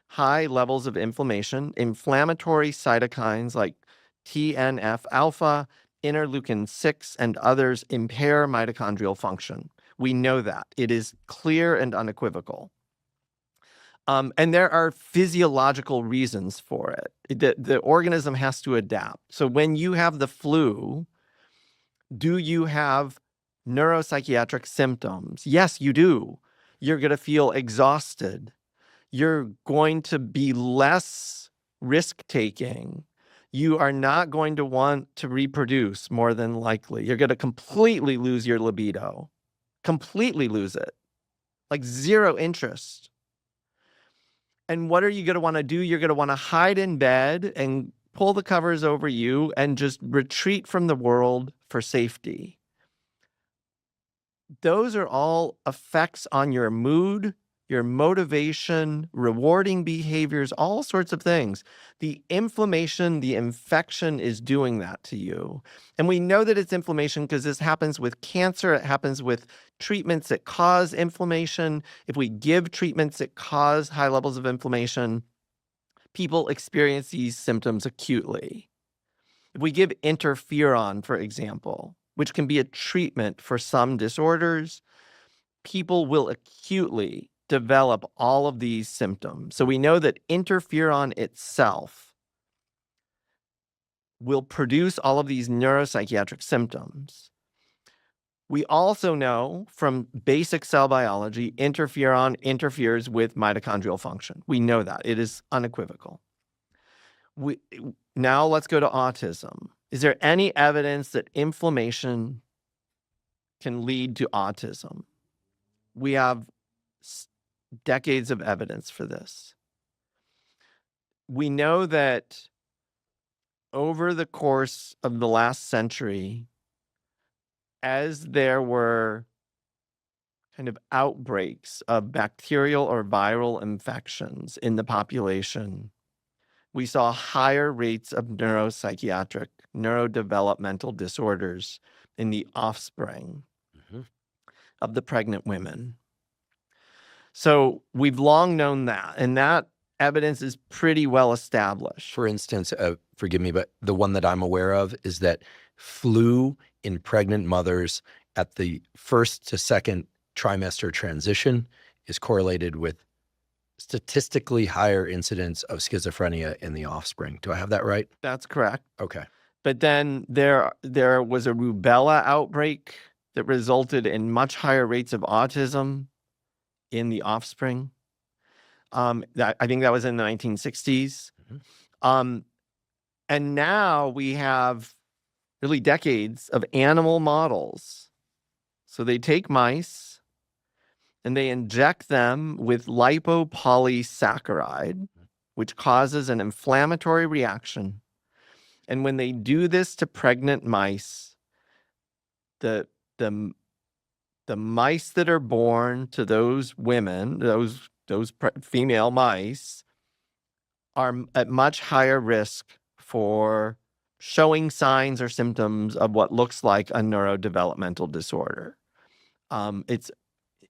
High levels of inflammation, inflammatory cytokines like TNF alpha, interleukin 6, and others impair mitochondrial function. We know that. It is clear and unequivocal. And there are physiological reasons for it. The organism has to adapt. So when you have the flu, do you have neuropsychiatric symptoms? Yes, you do. You're going to feel exhausted. You're going to be less risk-taking. You are not going to want to reproduce, more than likely. You're going to completely lose your libido. Completely lose it. Like zero interest. And what are you going to want to do? You're going to want to hide in bed and pull the covers over you and just retreat from the world for safety. Those are all effects on your mood, your motivation, rewarding behaviors, all sorts of things. The inflammation, the infection is doing that to you. And we know that it's inflammation because this happens with cancer. It happens with treatments that cause inflammation. If we give treatments that cause high levels of inflammation, people experience these symptoms acutely. If we give interferon, for example, which can be a treatment for some disorders, people will acutely develop all of these symptoms. So we know that interferon itself will produce all of these neuropsychiatric symptoms. We also know from basic cell biology, interferon interferes with mitochondrial function. We know that. It is unequivocal. Now let's go to autism. Is there any evidence that inflammation can lead to autism? We have decades of evidence for this. We know that over the course of the last century, as there were kind of outbreaks of bacterial or viral infections in the population, we saw higher rates of neuropsychiatric, neurodevelopmental disorders in the offspring of the pregnant women. So we've long known that, and that evidence is pretty well established. For instance, forgive me, but the one that I'm aware of is that flu in pregnant mothers at the first to second trimester transition is correlated with statistically higher incidence of schizophrenia in the offspring. Do I have that right? That's correct. Okay. But then there was a rubella outbreak that resulted in much higher rates of autism in the offspring. I think that was in the 1960s. And now we have really decades of animal models. So they take mice and they inject them with lipopolysaccharide, which causes an inflammatory reaction. And when they do this to pregnant mice, the mice that are born to those women, those female mice, are at much higher risk for showing signs or symptoms of what looks like a neurodevelopmental disorder.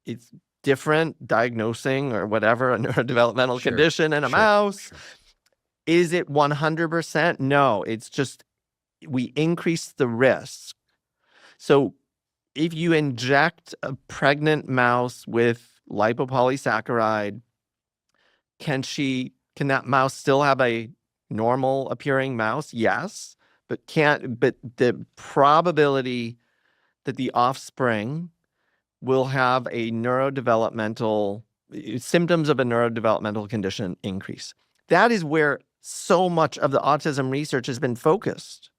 It's different diagnosing or whatever a neurodevelopmental condition in a mouse. Is it 100%? No, it's just we increase the risk. So if you inject a pregnant mouse with lipopolysaccharide, can that mouse still have a normal appearing mouse? Yes, but the probability that the offspring will have a neurodevelopmental symptoms of a neurodevelopmental condition increase. That is where so much of the autism research has been focused.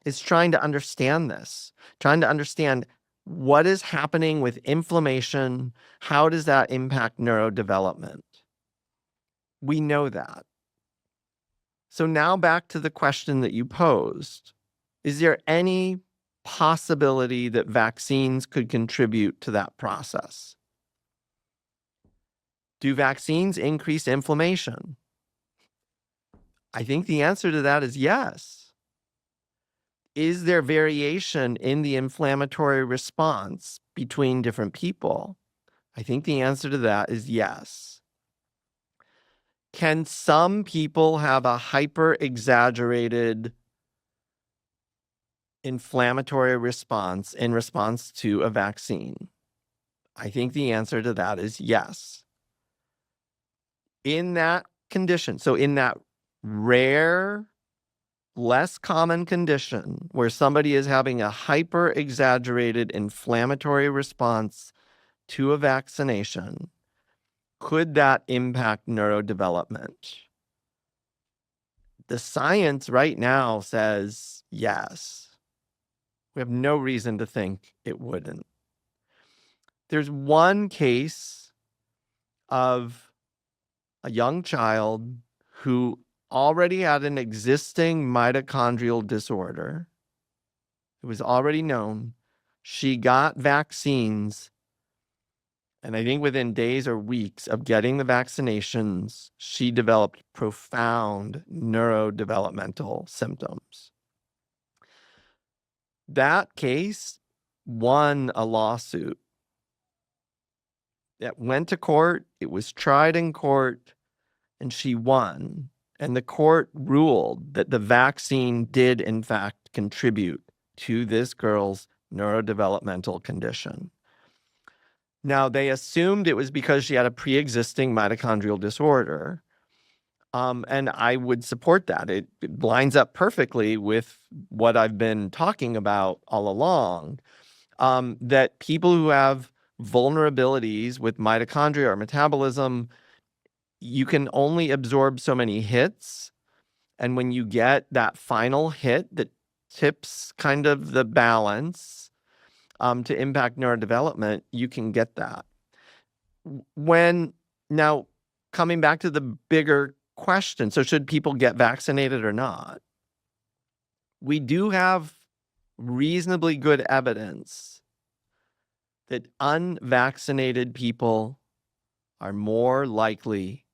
It's trying to understand this, trying to understand what is happening with inflammation. How does that impact neurodevelopment? We know that. So now back to the question that you posed. Is there any possibility that vaccines could contribute to that process? Do vaccines increase inflammation? I think the answer to that is yes. Is there variation in the inflammatory response between different people? I think the answer to that is yes. Can some people have a hyper-exaggerated inflammatory response in response to a vaccine? I think the answer to that is yes. In that condition, so in that rare, less common condition where somebody is having a hyper-exaggerated inflammatory response to a vaccination, could that impact neurodevelopment? The science right now says yes. We have no reason to think it wouldn't. There's one case of a young child who already had an existing mitochondrial disorder. It was already known. She got vaccines, and I think within days or weeks of getting the vaccinations, she developed profound neurodevelopmental symptoms. That case won a lawsuit. It went to court, it was tried in court, and she won. And the court ruled that the vaccine did, in fact, contribute to this girl's neurodevelopmental condition. Now, they assumed it was because she had a pre-existing mitochondrial disorder. And I would support that. It lines up perfectly with what I've been talking about all along, that people who have vulnerabilities with mitochondria or metabolism, you can only absorb so many hits. And when you get that final hit that tips kind of the balance to impact neurodevelopment, you can get that. Now, coming back to the bigger question, so should people get vaccinated or not? We do have reasonably good evidence that unvaccinated people are more likely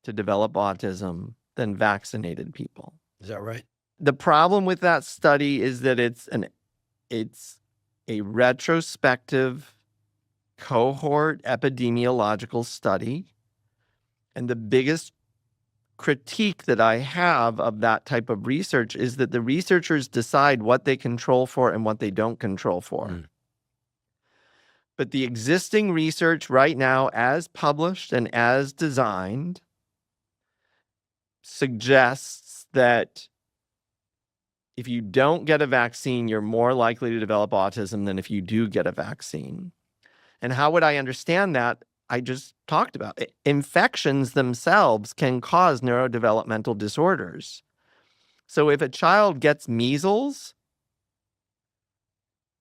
to develop autism than vaccinated people. Is that right? The problem with that study is that it's a retrospective cohort epidemiological study. And the biggest critique that I have of that type of research is that the researchers decide what they control for and what they don't control for. Mm. But the existing research right now, as published and as designed, suggests that if you don't get a vaccine, you're more likely to develop autism than if you do get a vaccine. And how would I understand that? I just talked about it. Infections themselves can cause neurodevelopmental disorders. So if a child gets measles,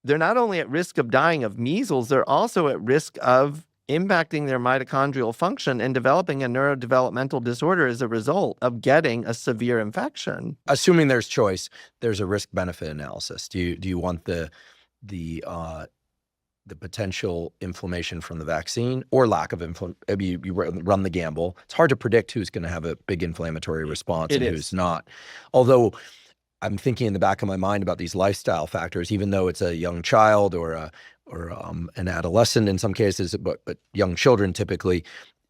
they're not only at risk of dying of measles, they're also at risk of impacting their mitochondrial function and developing a neurodevelopmental disorder as a result of getting a severe infection. Assuming there's choice, there's a risk-benefit analysis. Do you want the potential inflammation from the vaccine or lack of inflammation? You run the gamble. It's hard to predict who's going to have a big inflammatory response and who's not. Although I'm thinking in the back of my mind about these lifestyle factors, even though it's a young child or an adolescent in some cases, but young children typically,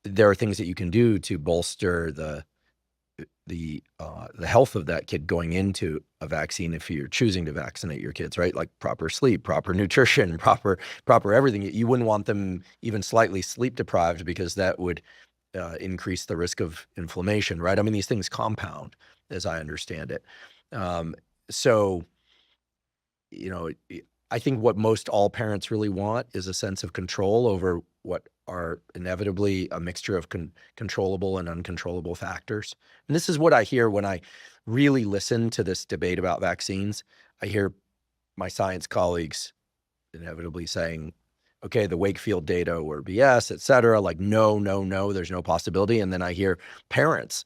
there are things that you can do to bolster the health of that kid going into a vaccine if you're choosing to vaccinate your kids, right? Like proper sleep, proper nutrition, proper everything. You wouldn't want them even slightly sleep deprived because that would increase the risk of inflammation, right? I mean, these things compound, as I understand it. So, I think what most all parents really want is a sense of control over what are inevitably a mixture of controllable and uncontrollable factors. And this is what I hear when I really listen to this debate about vaccines. I hear my science colleagues inevitably saying, okay, the Wakefield data were BS, et cetera, like, no, there's no possibility. And then I hear parents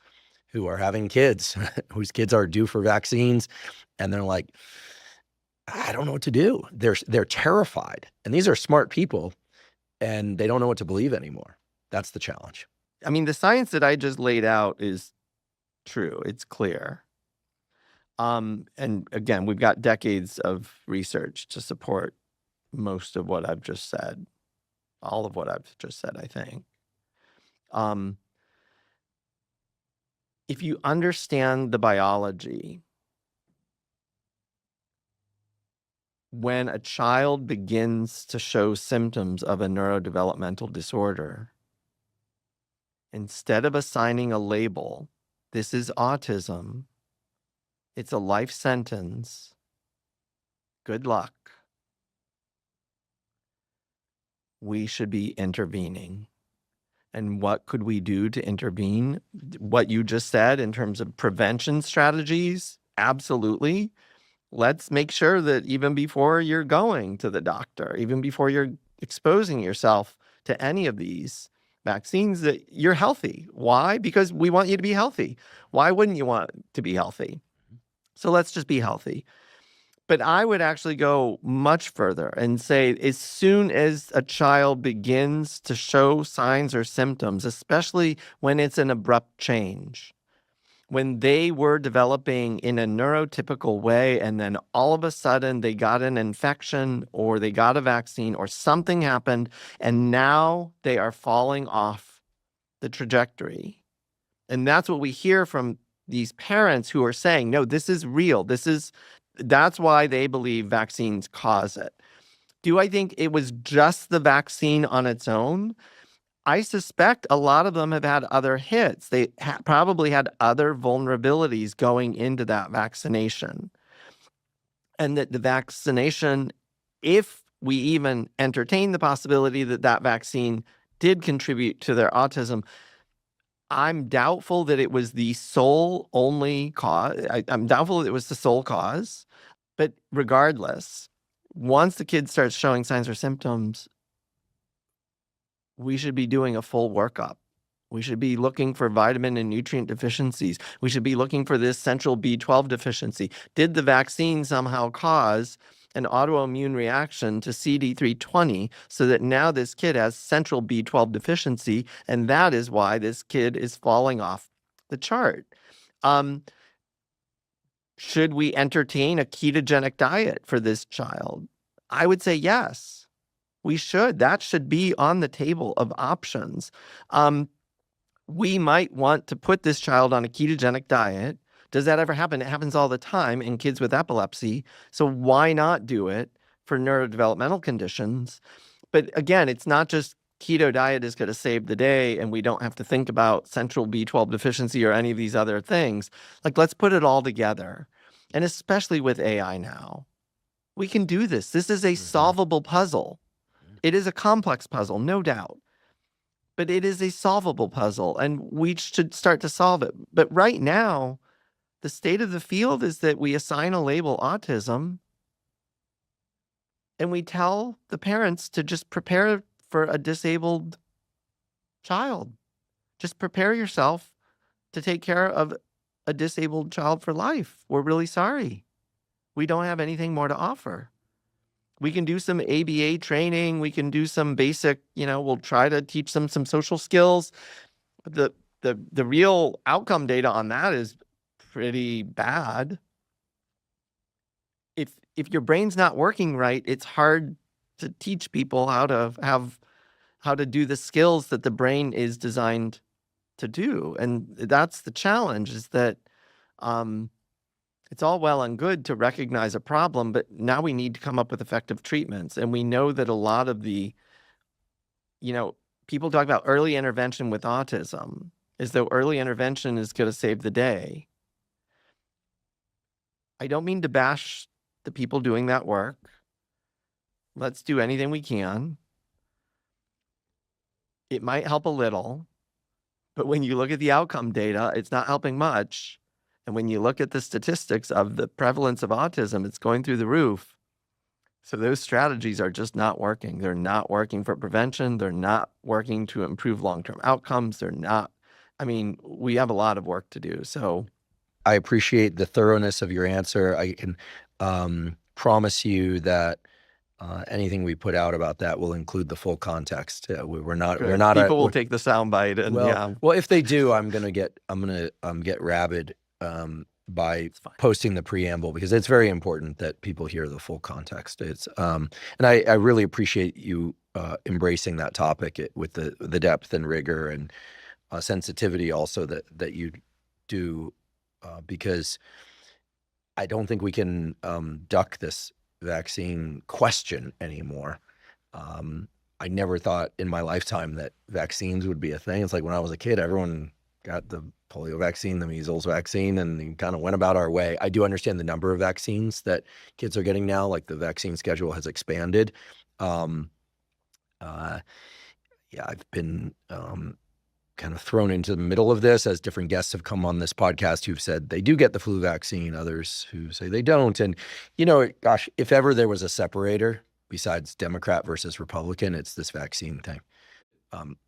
who are having kids, whose kids are due for vaccines, and they're like, I don't know what to do. They're terrified. And these are smart people, and they don't know what to believe anymore. That's the challenge. I mean, the science that I just laid out is true. It's clear. And again, we've got decades of research to support most of what I've just said. All of what I've just said, I think. If you understand the biology, when a child begins to show symptoms of a neurodevelopmental disorder, instead of assigning a label, this is autism, it's a life sentence, good luck, we should be intervening. And what could we do to intervene? What you just said in terms of prevention strategies, absolutely. Let's make sure that even before you're going to the doctor, even before you're exposing yourself to any of these vaccines, that you're healthy. Why? Because we want you to be healthy. Why wouldn't you want to be healthy? So let's just be healthy. But I would actually go much further and say as soon as a child begins to show signs or symptoms, especially when it's an abrupt change, when they were developing in a neurotypical way and then all of a sudden they got an infection or they got a vaccine or something happened and now they are falling off the trajectory. And that's what we hear from these parents who are saying, no, this is real. That's why they believe vaccines cause it. Do I think it was just the vaccine on its own? I suspect a lot of them have had other hits. They probably had other vulnerabilities going into that vaccination. And that the vaccination, if we even entertain the possibility that that vaccine did contribute to their autism, I'm doubtful that it was the sole only cause. I'm doubtful that it was the sole cause. But regardless, once the kid starts showing signs or symptoms, we should be doing a full workup. We should be looking for vitamin and nutrient deficiencies. We should be looking for this central B12 deficiency. Did the vaccine somehow cause an autoimmune reaction to CD320 so that now this kid has central B12 deficiency, and that is why this kid is falling off the chart? Should we entertain a ketogenic diet for this child? I would say yes, we should. That should be on the table of options. We might want to put this child on a ketogenic diet. Does that ever happen? It happens all the time in kids with epilepsy. So why not do it for neurodevelopmental conditions? But again, it's not just keto diet is going to save the day and we don't have to think about central B12 deficiency or any of these other things. Like, let's put it all together. And especially with AI now, we can do this. This is a solvable puzzle. It is a complex puzzle, no doubt. But it is a solvable puzzle, and we should start to solve it. But right now, the state of the field is that we assign a label autism, and we tell the parents to just prepare for a disabled child. Just prepare yourself to take care of a disabled child for life. We're really sorry. We don't have anything more to offer. We can do some ABA training. We can do some basic, we'll try to teach them some social skills. The real outcome data on that is pretty bad. If your brain's not working right, it's hard to teach people how to do the skills that the brain is designed to do. And that's the challenge, is that it's all well and good to recognize a problem, but now we need to come up with effective treatments. And we know that a lot of the, people talk about early intervention with autism as though early intervention is going to save the day. I don't mean to bash the people doing that work. Let's do anything we can. It might help a little, but when you look at the outcome data, it's not helping much. And when you look at the statistics of the prevalence of autism, it's going through the roof. So those strategies are just not working. They're not working for prevention. They're not working to improve long-term outcomes. We have a lot of work to do. So I appreciate the thoroughness of your answer. I can promise you that anything we put out about that will include the full context. We're not. People will take the soundbite, and well, if they do, I'm gonna get rabid by posting the preamble, because it's very important that people hear the full context. It's and I really appreciate you embracing that topic with the depth and rigor and sensitivity also that you do, because I don't think we can duck this vaccine question anymore. I never thought in my lifetime that vaccines would be a thing. It's like when I was a kid, everyone got the polio vaccine, the measles vaccine, and we kind of went about our way. I do understand the number of vaccines that kids are getting now, like the vaccine schedule has expanded. I've been kind of thrown into the middle of this as different guests have come on this podcast who've said they do get the flu vaccine, others who say they don't. And, gosh, if ever there was a separator besides Democrat versus Republican, it's this vaccine thing.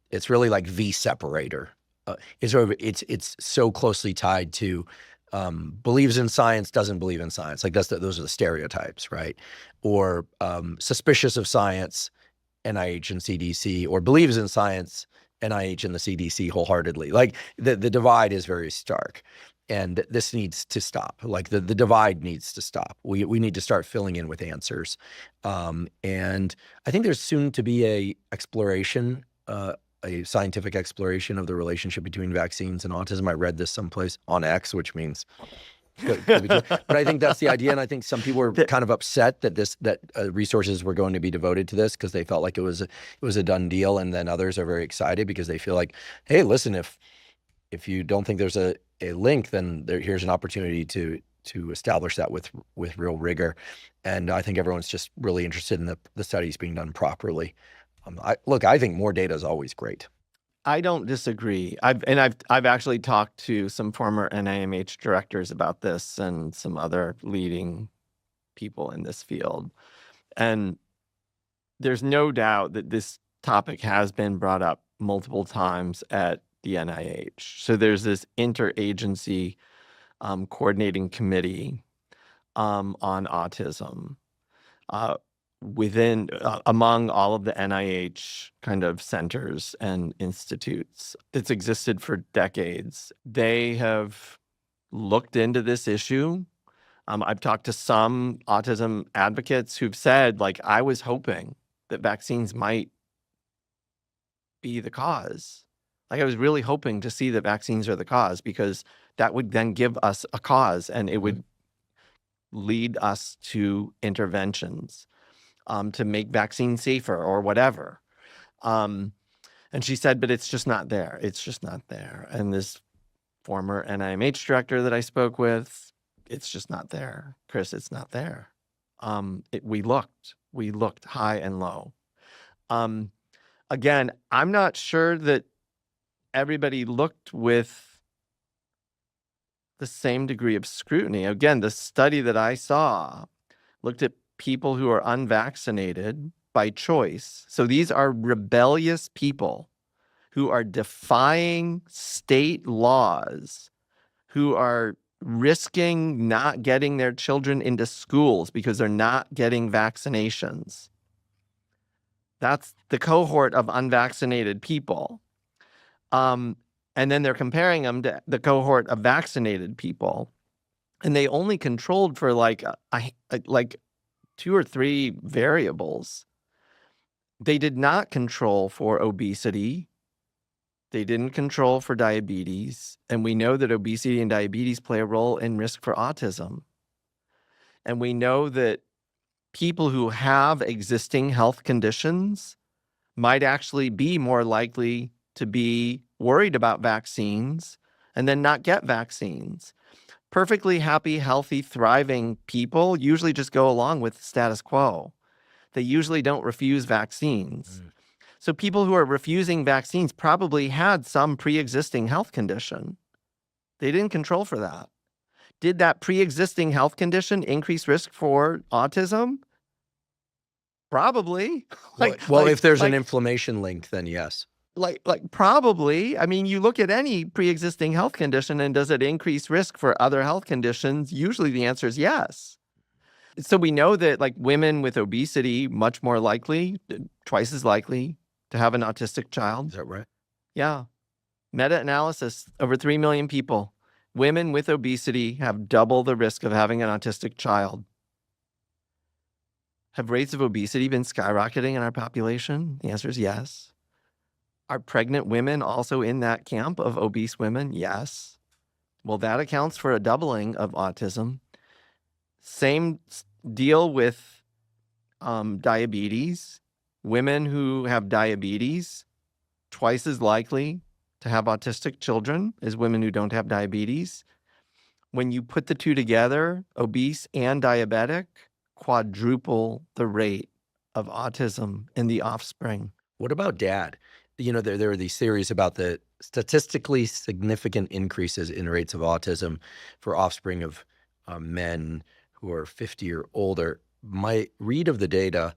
It's really like the separator. It's so closely tied to believes in science, doesn't believe in science. Like those are the stereotypes, right? Or suspicious of science, NIH and CDC, or believes in science, NIH and the CDC wholeheartedly. Like the divide is very stark, and this needs to stop. Like the divide needs to stop. We need to start filling in with answers. And I think there's soon to be a scientific exploration of the relationship between vaccines and autism. I read this someplace on X, which means but I think that's the idea. And I think some people were kind of upset that resources were going to be devoted to this because they felt like it was a done deal. And then others are very excited because they feel like, hey, listen, if you don't think there's a link, then here's an opportunity to establish that with real rigor. And I think everyone's just really interested in the studies being done properly. I think more data is always great. I don't disagree. I've actually talked to some former NIMH directors about this and some other leading people in this field. And there's no doubt that this topic has been brought up multiple times at the NIH. So there's this interagency coordinating committee on autism among all of the NIH kind of centers and institutes. It's existed for decades. They have looked into this issue. I've talked to some autism advocates who've said, like, I was hoping that vaccines might be the cause. Like, I was really hoping to see that vaccines are the cause, because that would then give us a cause, and it would lead us to interventions to make vaccines safer or whatever. And she said, but it's just not there. It's just not there. And this former NIMH director that I spoke with, it's just not there. Chris, it's not there. We looked high and low. Again, I'm not sure that everybody looked with the same degree of scrutiny. Again, the study that I saw looked at people who are unvaccinated by choice. So these are rebellious people who are defying state laws, who are risking not getting their children into schools because they're not getting vaccinations. That's the cohort of unvaccinated people. And then they're comparing them to the cohort of vaccinated people. And they only controlled for like 2 or 3 variables. They did not control for obesity. They didn't control for diabetes. And we know that obesity and diabetes play a role in risk for autism. And we know that people who have existing health conditions might actually be more likely to be worried about vaccines and then not get vaccines. Perfectly happy, healthy, thriving people usually just go along with the status quo. They usually don't refuse vaccines. So people who are refusing vaccines probably had some pre-existing health condition. They didn't control for that. Did that pre-existing health condition increase risk for autism? Probably. If there's an inflammation link, then yes. Probably. I mean, you look at any pre-existing health condition, and does it increase risk for other health conditions? Usually the answer is yes. So we know that like women with obesity, much more likely, twice as likely to have an autistic child. Is that right? Yeah. Meta-analysis, over 3 million people. Women with obesity have double the risk of having an autistic child. Have rates of obesity been skyrocketing in our population? The answer is yes. Are pregnant women also in that camp of obese women? Yes. Well, that accounts for a doubling of autism. Same deal with diabetes. Women who have diabetes, twice as likely to have autistic children as women who don't have diabetes. When you put the two together, obese and diabetic, quadruple the rate of autism in the offspring. What about dad? You know, there are these theories about the statistically significant increases in rates of autism for offspring of men who are 50 or older. My read of the data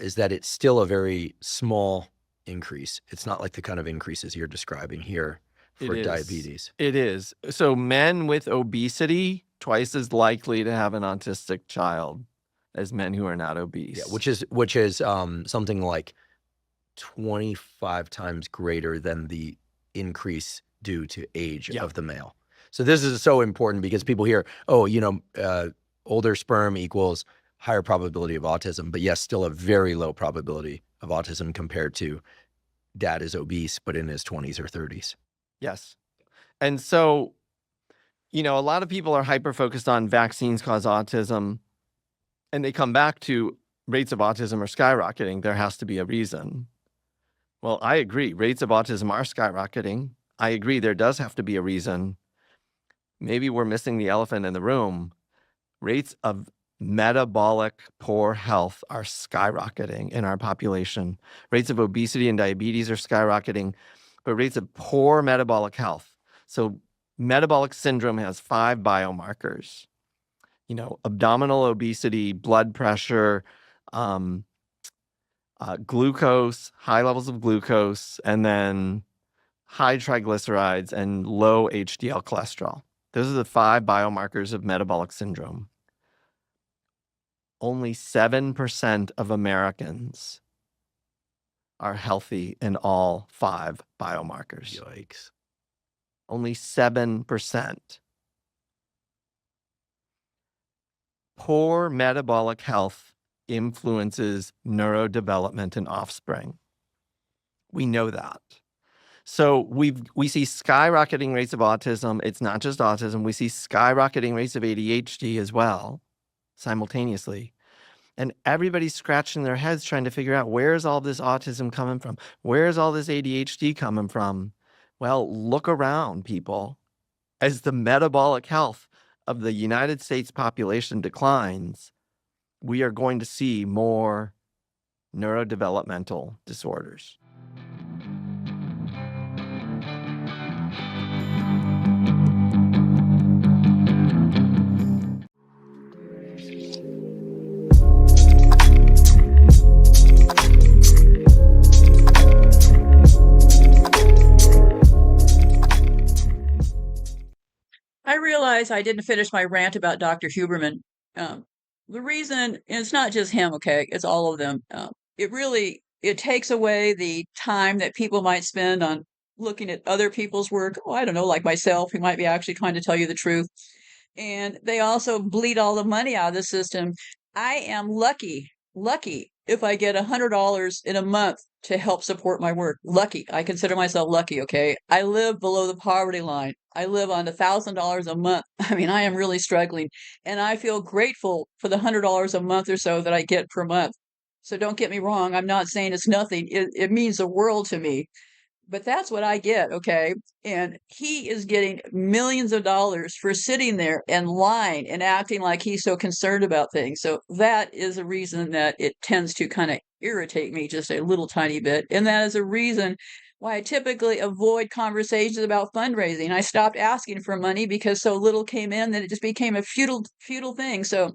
is that it's still a very small increase. It's not like the kind of increases you're describing here for diabetes. It is. So men with obesity, twice as likely to have an autistic child as men who are not obese. Yeah, which is something like 25 times greater than the increase due to age of the male. So this is so important because people hear, oh, you know, older sperm equals higher probability of autism, but yes, still a very low probability of autism compared to dad is obese, but in his 20s or 30s. Yes. And so, you know, a lot of people are hyper-focused on vaccines cause autism, and they come back to rates of autism are skyrocketing. There has to be a reason. Well, I agree. Rates of autism are skyrocketing. I agree there does have to be a reason. Maybe we're missing the elephant in the room. Rates of metabolic poor health are skyrocketing in our population. Rates of obesity and diabetes are skyrocketing, but rates of poor metabolic health. So metabolic syndrome has 5 biomarkers. You know, abdominal obesity, blood pressure, glucose, high levels of glucose, and then high triglycerides and low HDL cholesterol. Those are the 5 biomarkers of metabolic syndrome. Only 7% of Americans are healthy in all 5 biomarkers. Yikes. Only 7%. poor metabolic health influences neurodevelopment in offspring. We know that. So we see skyrocketing rates of autism. It's not just autism. We see skyrocketing rates of ADHD as well, simultaneously. And everybody's scratching their heads trying to figure out, where's all this autism coming from? Where's all this ADHD coming from? Well, look around, people. As the metabolic health of the United States population declines, we are going to see more neurodevelopmental disorders. I realize I didn't finish my rant about Dr. Huberman. The reason, and it's not just him, okay, it's all of them. It takes away the time that people might spend on looking at other people's work. Oh, I don't know, like myself, who might be actually trying to tell you the truth. And they also bleed all the money out of the system. I am lucky if I get $100 in a month to help support my work. Lucky. I consider myself lucky, okay? I live below the poverty line. I live on $1,000 a month. I mean, I am really struggling. And I feel grateful for the $100 a month or so that I get per month. So don't get me wrong. I'm not saying it's nothing. It means the world to me. But that's what I get, okay? And he is getting millions of dollars for sitting there and lying and acting like he's so concerned about things. So that is a reason that it tends to kind of irritate me just a little tiny bit. And that is a reason why I typically avoid conversations about fundraising. I stopped asking for money because so little came in that it just became a futile thing. So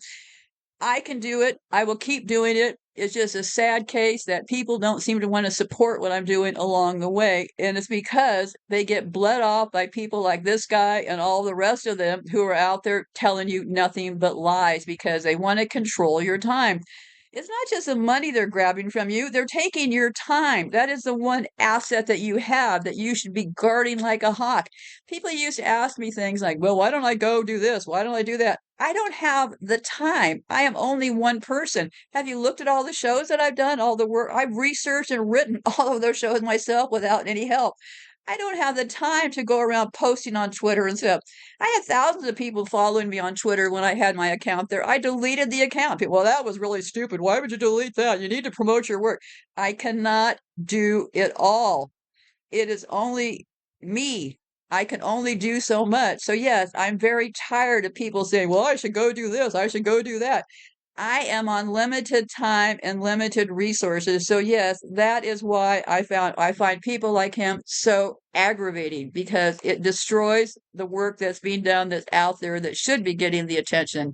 I can do it. I will keep doing it. It's just a sad case that people don't seem to want to support what I'm doing along the way. And it's because they get bled off by people like this guy and all the rest of them who are out there telling you nothing but lies because they want to control your time. It's not just the money they're grabbing from you, they're taking your time. That is the one asset that you have that you should be guarding like a hawk. People used to ask me things like, well, why don't I go do this? Why don't I do that? I don't have the time. I am only one person. Have you looked at all the shows that I've done, all the work I've researched and written all of those shows myself without any help? I don't have the time to go around posting on Twitter and stuff. I had thousands of people following me on Twitter when I had my account there. I deleted the account. Well, that was really stupid. Why would you delete that? You need to promote your work. I cannot do it all. It is only me. I can only do so much. So yes, I'm very tired of people saying, well, I should go do this. I should go do that. I am on limited time and limited resources. So yes, that is why I find people like him so aggravating because it destroys the work that's being done that's out there that should be getting the attention.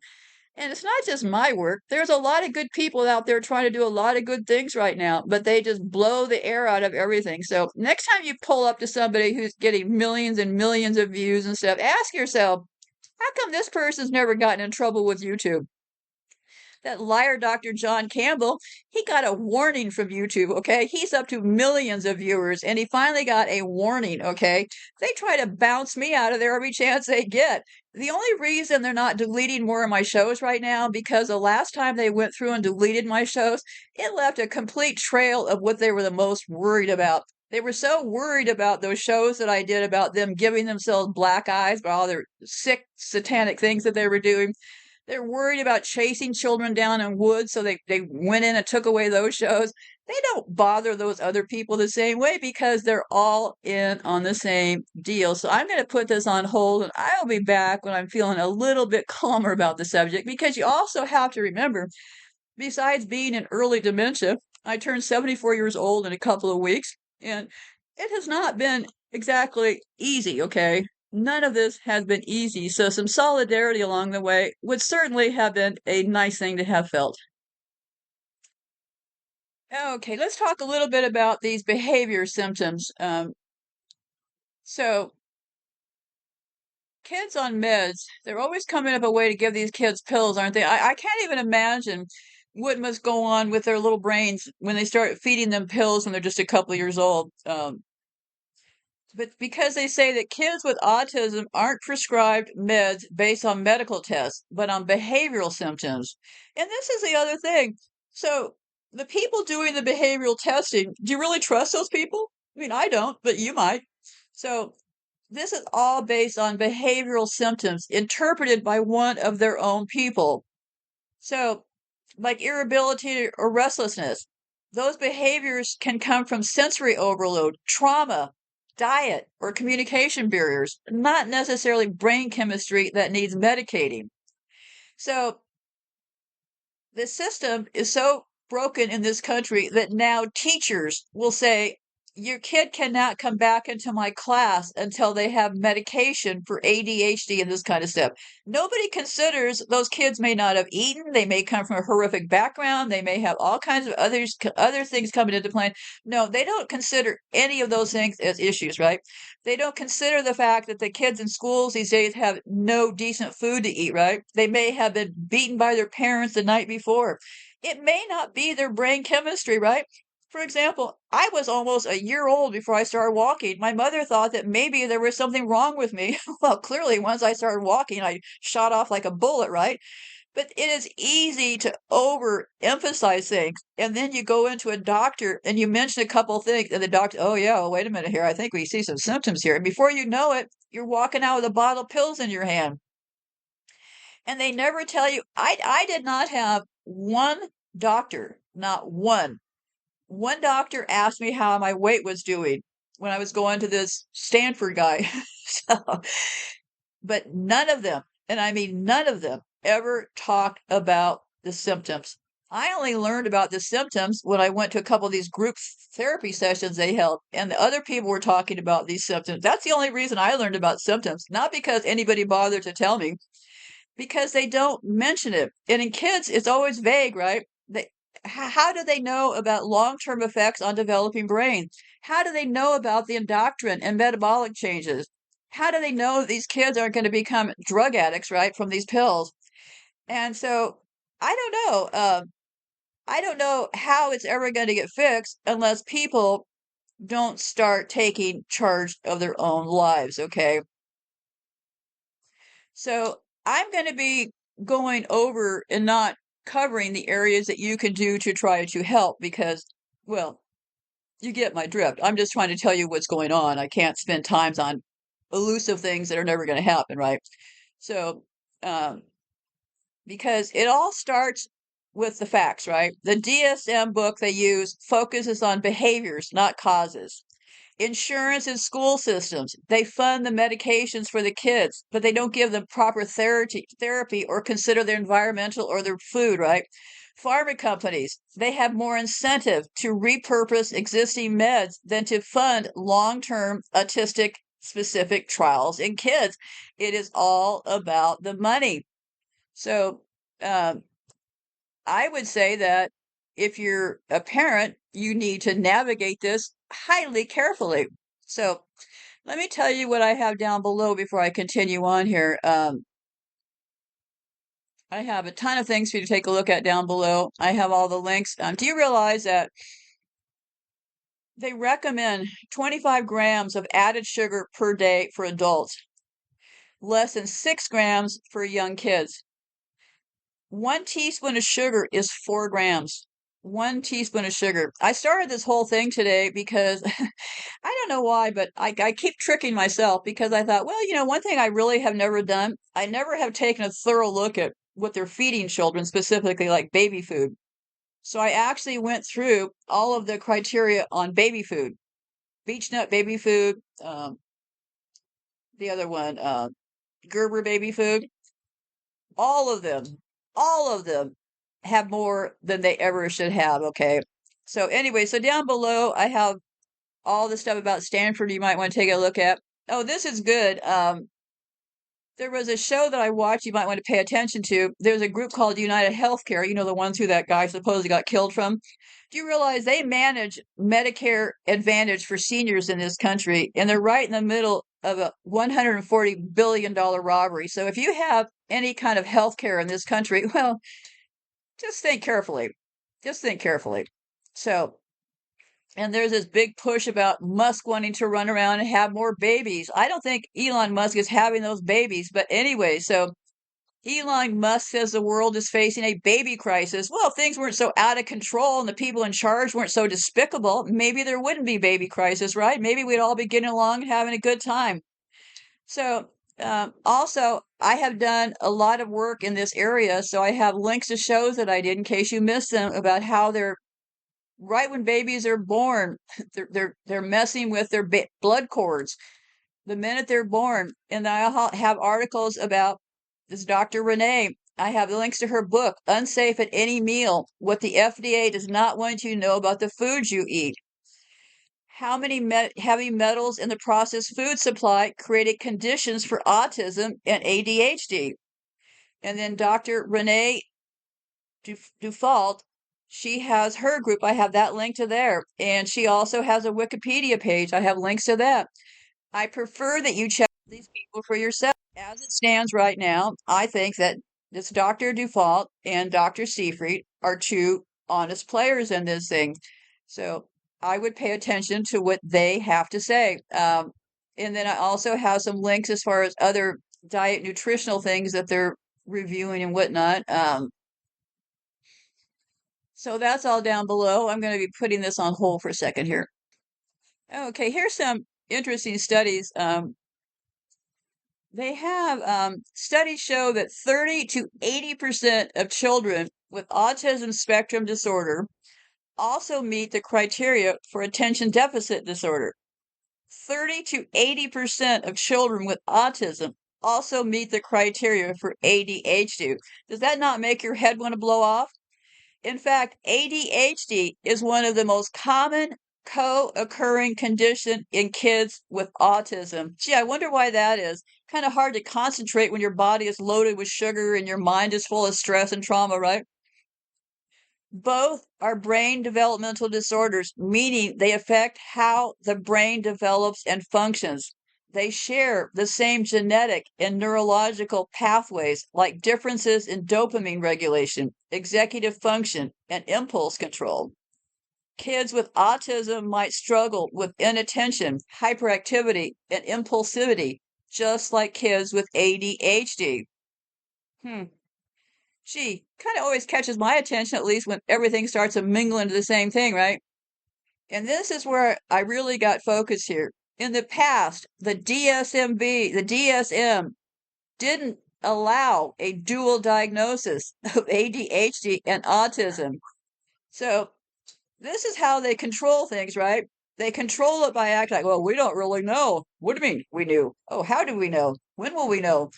And it's not just my work. There's a lot of good people out there trying to do a lot of good things right now, but they just blow the air out of everything. So next time you pull up to somebody who's getting millions and millions of views and stuff, ask yourself, how come this person's never gotten in trouble with YouTube? That liar Dr. John Campbell, he got a warning from YouTube, okay? He's up to millions of viewers, and he finally got a warning, okay? They try to bounce me out of there every chance they get. The only reason they're not deleting more of my shows right now, because the last time they went through and deleted my shows, it left a complete trail of what they were the most worried about. They were so worried about those shows that I did about them giving themselves black eyes by all their sick, satanic things that they were doing. They're worried about chasing children down in woods, so they went in and took away those shows. They don't bother those other people the same way because they're all in on the same deal. So I'm going to put this on hold, and I'll be back when I'm feeling a little bit calmer about the subject because you also have to remember, besides being in early dementia, I turned 74 years old in a couple of weeks, and it has not been exactly easy, okay? None of this has been easy, so some solidarity along the way would certainly have been a nice thing to have felt. Okay, let's talk a little bit about these behavior symptoms. So, kids on meds, they're always coming up a way to give these kids pills, aren't they? I can't even imagine what must go on with their little brains when they start feeding them pills when they're just a couple of years old. but because they say that kids with autism aren't prescribed meds based on medical tests, but on behavioral symptoms. And this is the other thing. So the people doing the behavioral testing, do you really trust those people? I mean, I don't, but you might. So this is all based on behavioral symptoms interpreted by one of their own people. So, like irritability or restlessness, those behaviors can come from sensory overload, trauma, diet, or communication barriers, not necessarily brain chemistry that needs medicating. So, the system is so broken in this country that now teachers will say, your kid cannot come back into my class until they have medication for ADHD and this kind of stuff. Nobody considers those kids may not have eaten. They may come from a horrific background. They may have all kinds of other things coming into play. No, they don't consider any of those things as issues, right? They don't consider the fact that the kids in schools these days have no decent food to eat, right? They may have been beaten by their parents the night before. It may not be their brain chemistry, right? For example, I was almost a year old before I started walking. My mother thought that maybe there was something wrong with me. Well, clearly, once I started walking, I shot off like a bullet, right? But it is easy to overemphasize things. And then you go into a doctor and you mention a couple things, and the doctor, oh, yeah, well, wait a minute here. I think we see some symptoms here. And before you know it, you're walking out with a bottle of pills in your hand. And they never tell you. I did not have one doctor, not one. One doctor asked me how my weight was doing when I was going to this Stanford guy. So, but none of them, and I mean none of them, ever talked about the symptoms. I only learned about the symptoms when I went to a couple of these group therapy sessions they held, and the other people were talking about these symptoms. That's the only reason I learned about symptoms, not because anybody bothered to tell me, because they don't mention it. And in kids, it's always vague, right? How do they know about long-term effects on developing brain? How do they know about the endocrine and metabolic changes? How do they know these kids aren't going to become drug addicts, right, from these pills? And so I don't know. I don't know how it's ever going to get fixed unless people don't start taking charge of their own lives, okay? So I'm going to be going over and not covering the areas that you can do to try to help because, well, you get my drift. I'm just trying to tell you what's going on. I can't spend times on elusive things that are never going to happen, right? So, because it all starts with the facts, right? The DSM book they use focuses on behaviors, not causes. Insurance and school systems, they fund the medications for the kids, but they don't give them proper therapy or consider their environmental or their food, right? Pharma companies, they have more incentive to repurpose existing meds than to fund long-term autistic specific trials in kids. It is all about the money. So, um, I would say that if you're a parent, you need to navigate this highly carefully. So let me tell you what I have down below before I continue on here. I have a ton of things for you to take a look at down below. I have all the links. Do you realize that they recommend 25 grams of added sugar per day for adults, less than 6 grams for young kids? 1 teaspoon of sugar is 4 grams. 1 teaspoon of sugar. I started this whole thing today because I don't know why, but I keep tricking myself because I thought, well, one thing I really have never done, I never have taken a thorough look at what they're feeding children, specifically like baby food. So I actually went through all of the criteria on baby food, beech nut baby food, the other one, Gerber baby food. All of them, all of them have more than they ever should have. Okay. So anyway, so down below, I have all the stuff about Stanford you might want to take a look at. Oh, this is good. There was a show that I watched you might want to pay attention to. There's a group called United Healthcare, the ones who that guy supposedly got killed from. Do you realize they manage Medicare Advantage for seniors in this country, and they're right in the middle of a $140 billion robbery. So if you have any kind of health care in this country, well, just think carefully. Just think carefully. So And there's this big push about Musk wanting to run around and have more babies. I don't think Elon Musk is having those babies, but anyway, so Elon Musk says the world is facing a baby crisis. Well, if things weren't so out of control and the people in charge weren't so despicable, maybe there wouldn't be baby crisis, right? Maybe we'd all be getting along and having a good time. So, also, I have done a lot of work in this area, so I have links to shows that I did in case you missed them about how they're right when babies are born, they're messing with their blood cords the minute they're born. And I have articles about this Dr. Renee. I have links to her book, Unsafe at Any Meal: What the FDA Does Not Want You to Know About the Foods You Eat. How many heavy metals in the processed food supply created conditions for autism and ADHD. And then Dr. Renee Dufault, she has her group. I have that link to there. And she also has a Wikipedia page. I have links to that. I prefer that you check these people for yourself. As it stands right now, I think that this Dr. Dufault and Dr. Seifried are two honest players in this thing. So I would pay attention to what they have to say. And then I also have some links as far as other diet nutritional things that they're reviewing and whatnot. So that's all down below. I'm going to be putting this on hold for a second here. Okay, here's some interesting studies. They have studies show that 30 to 80% of children with autism spectrum disorder also meet the criteria for attention deficit disorder. 30 to 80% of children with autism also meet the criteria for ADHD. Does that not make your head want to blow off? In fact, ADHD is one of the most common co-occurring condition in kids with autism. Gee, I wonder why that is. Kind of hard to concentrate when your body is loaded with sugar and your mind is full of stress and trauma, right? Both are brain developmental disorders, meaning they affect how the brain develops and functions. They share the same genetic and neurological pathways, like differences in dopamine regulation, executive function, and impulse control. Kids with autism might struggle with inattention, hyperactivity, and impulsivity, just like kids with ADHD. Hmm. Gee, kind of always catches my attention, at least when everything starts to mingle into the same thing, right? And this is where I really got focused here. In the past, the DSM didn't allow a dual diagnosis of ADHD and autism. So this is how they control things, right? They control it by acting like, well, we don't really know. What do you mean we knew? Oh, how do we know? When will we know?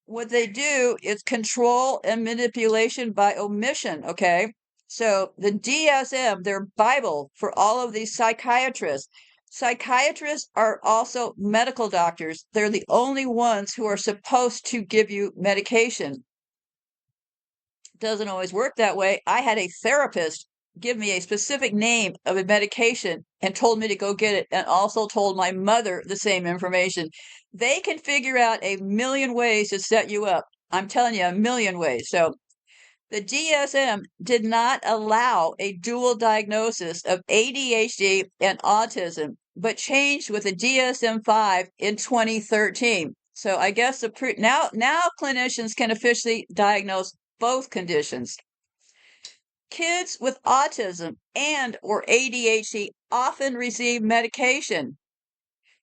What they do is control and manipulation by omission, okay? So the DSM, their Bible for all of these psychiatrists. Psychiatrists are also medical doctors. They're the only ones who are supposed to give you medication. Doesn't always work that way. I had a therapist give me a specific name of a medication and told me to go get it, and also told my mother the same information. They can figure out a million ways to set you up. I'm telling you, a million ways. So the DSM did not allow a dual diagnosis of ADHD and autism, but changed with the DSM-5 in 2013. So I guess now clinicians can officially diagnose both conditions. Kids with autism and or ADHD often receive medication.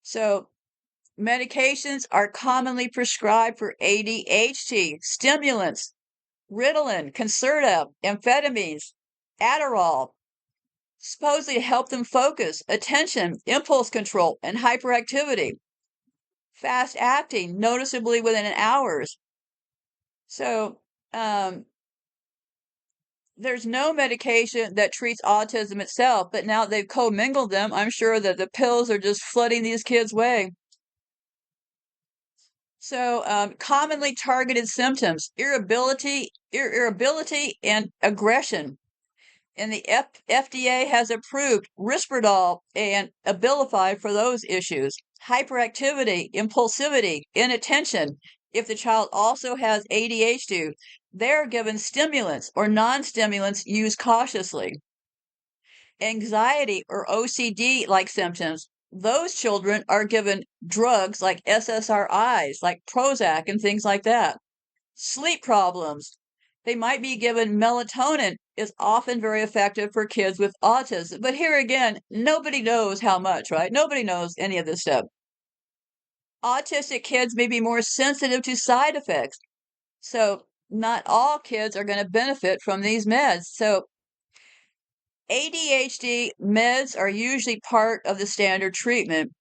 So medications are commonly prescribed for ADHD: stimulants, Ritalin, Concerta, amphetamines, Adderall, supposedly to help them focus, attention, impulse control, and hyperactivity. Fast acting, noticeably within hours. So, there's no medication that treats autism itself, but now they've commingled them. I'm sure that the pills are just flooding these kids' way. So, commonly targeted symptoms: irritability, and aggression. And the FDA has approved Risperdal and Abilify for those issues. Hyperactivity, impulsivity, inattention. If the child also has ADHD, they're given stimulants or non-stimulants used cautiously. anxiety or OCD-like symptoms, those children are given drugs like SSRIs, like Prozac and things like that. Sleep problems. They might be given melatonin is often very effective for kids with autism. But here again, nobody knows how much, right? Nobody knows any of this stuff. Autistic kids may be more sensitive to side effects. So not all kids are going to benefit from these meds. So ADHD meds are usually part of the standard treatment.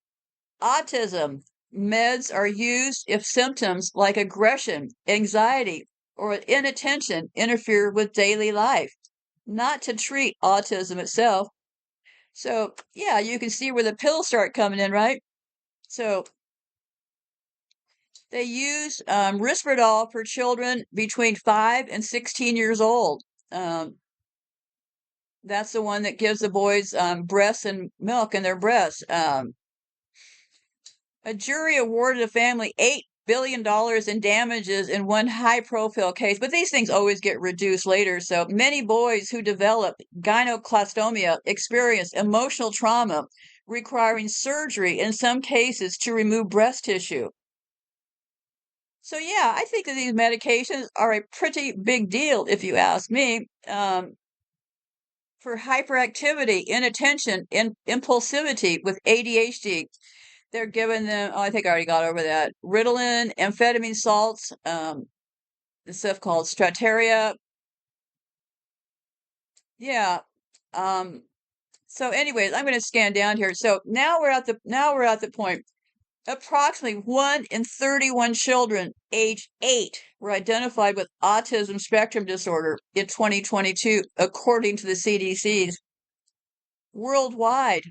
Autism meds are used if symptoms like aggression, anxiety, or inattention interfere with daily life, not to treat autism itself. So, yeah, you can see where the pills start coming in, right? So, they use Risperdal for children between 5 and 16 years old. That's the one that gives the boys breasts and milk in their breasts. A jury awarded a family $8 billion in damages in one high-profile case, but these things always get reduced later. So many boys who develop gyneclastomia experience emotional trauma, requiring surgery in some cases to remove breast tissue. So yeah, I think that these medications are a pretty big deal, if you ask me, for hyperactivity, inattention, and impulsivity with ADHD. They're giving them, oh, I think I already got over that. Ritalin, amphetamine salts, the stuff called Strateria. Yeah. So anyways, I'm going to scan down here. So now we're at the point. Approximately 1 in 31 children age 8 were identified with autism spectrum disorder in 2022, according to the CDC's. Worldwide,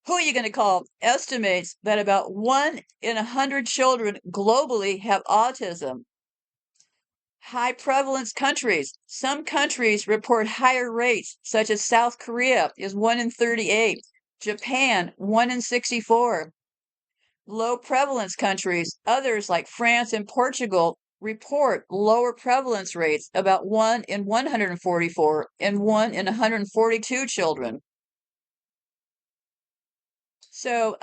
who are you going to call? Estimates that about 1 in 100 children globally have autism. High prevalence countries. Some countries report higher rates, such as South Korea is 1 in 38, Japan 1 in 64. Low prevalence countries, others like France and Portugal, report lower prevalence rates, about 1 in 144 and 1 in 142 children. So,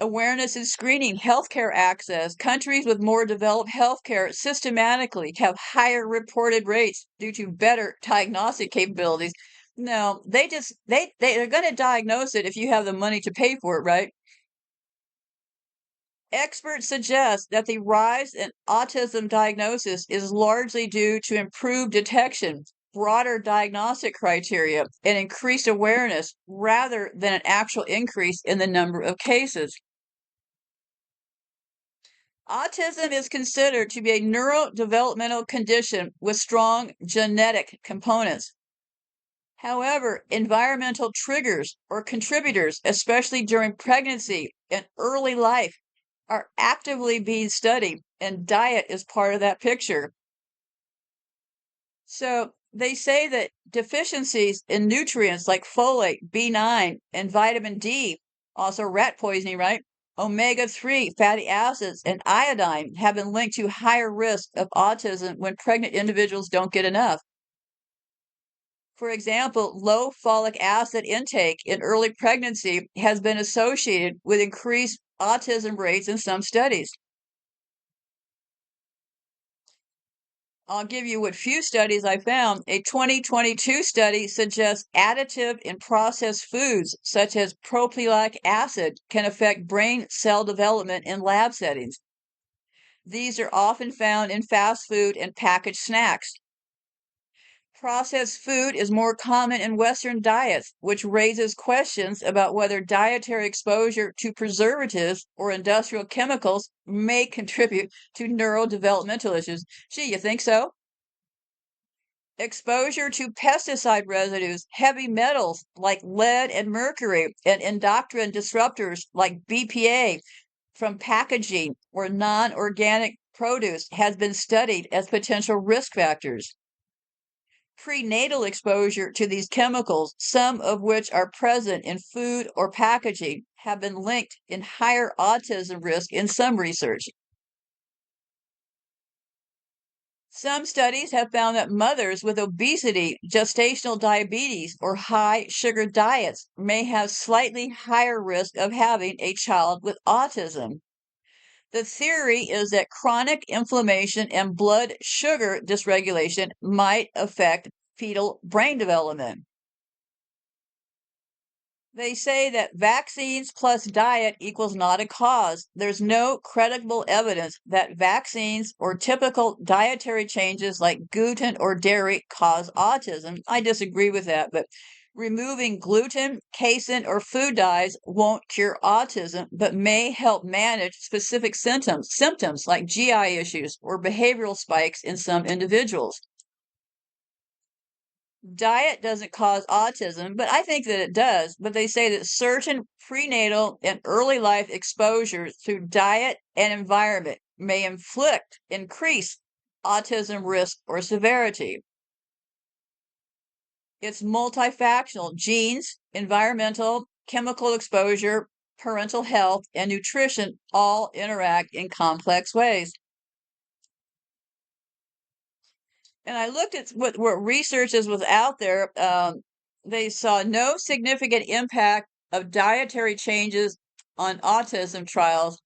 awareness and screening, healthcare access. Countries with more developed healthcare systematically have higher reported rates due to better diagnostic capabilities. No, they're going to diagnose it if you have the money to pay for it, right? Experts suggest that the rise in autism diagnosis is largely due to improved detection, broader diagnostic criteria, and increased awareness rather than an actual increase in the number of cases. Autism is considered to be a neurodevelopmental condition with strong genetic components. However, environmental triggers or contributors, especially during pregnancy and early life, are actively being studied, and diet is part of that picture. So they say that deficiencies in nutrients like folate, B9, and vitamin D, also rat poisoning, right? Omega-3 fatty acids and iodine have been linked to higher risk of autism when pregnant individuals don't get enough. For example, low folic acid intake in early pregnancy has been associated with increased autism rates in some studies. I'll give you what few studies I found. A 2022 study suggests additive in processed foods, such as propionic acid, can affect brain cell development in lab settings. These are often found in fast food and packaged snacks. Processed food is more common in Western diets, which raises questions about whether dietary exposure to preservatives or industrial chemicals may contribute to neurodevelopmental issues. Gee, you think so? Exposure to pesticide residues, heavy metals like lead and mercury, and endocrine disruptors like BPA from packaging or non-organic produce has been studied as potential risk factors. Prenatal exposure to these chemicals, some of which are present in food or packaging, have been linked in higher autism risk in some research. Some studies have found that mothers with obesity, gestational diabetes, or high sugar diets may have slightly higher risk of having a child with autism. The theory is that chronic inflammation and blood sugar dysregulation might affect fetal brain development. They say that vaccines plus diet equals not a cause. There's no credible evidence that vaccines or typical dietary changes like gluten or dairy cause autism. I disagree with that, but removing gluten, casein, or food dyes won't cure autism, but may help manage specific symptoms like GI issues or behavioral spikes in some individuals. Diet doesn't cause autism, but I think that it does. But they say that certain prenatal and early life exposures through diet and environment may increase autism risk or severity. It's multifactorial: genes, environmental, chemical exposure, parental health, and nutrition all interact in complex ways. And I looked at what researches was out there. They saw no significant impact of dietary changes on autism trials.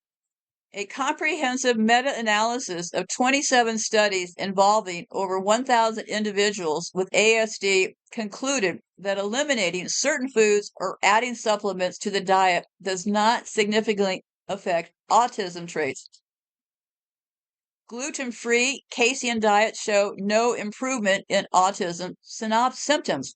A comprehensive meta-analysis of 27 studies involving over 1,000 individuals with ASD concluded that eliminating certain foods or adding supplements to the diet does not significantly affect autism traits. Gluten-free, casein diets show no improvement in autism symptoms.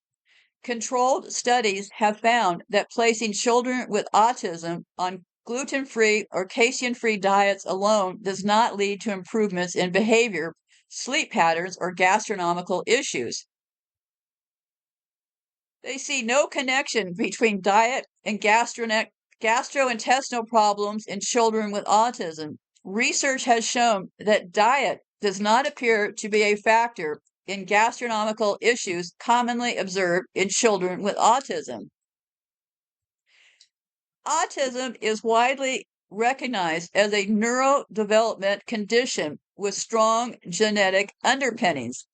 Controlled studies have found that placing children with autism on gluten-free or casein-free diets alone does not lead to improvements in behavior, sleep patterns, or gastronomical issues. They see no connection between diet and gastrointestinal problems in children with autism. Research has shown that diet does not appear to be a factor in gastronomical issues commonly observed in children with autism. Autism is widely recognized as a neurodevelopment condition with strong genetic underpinnings.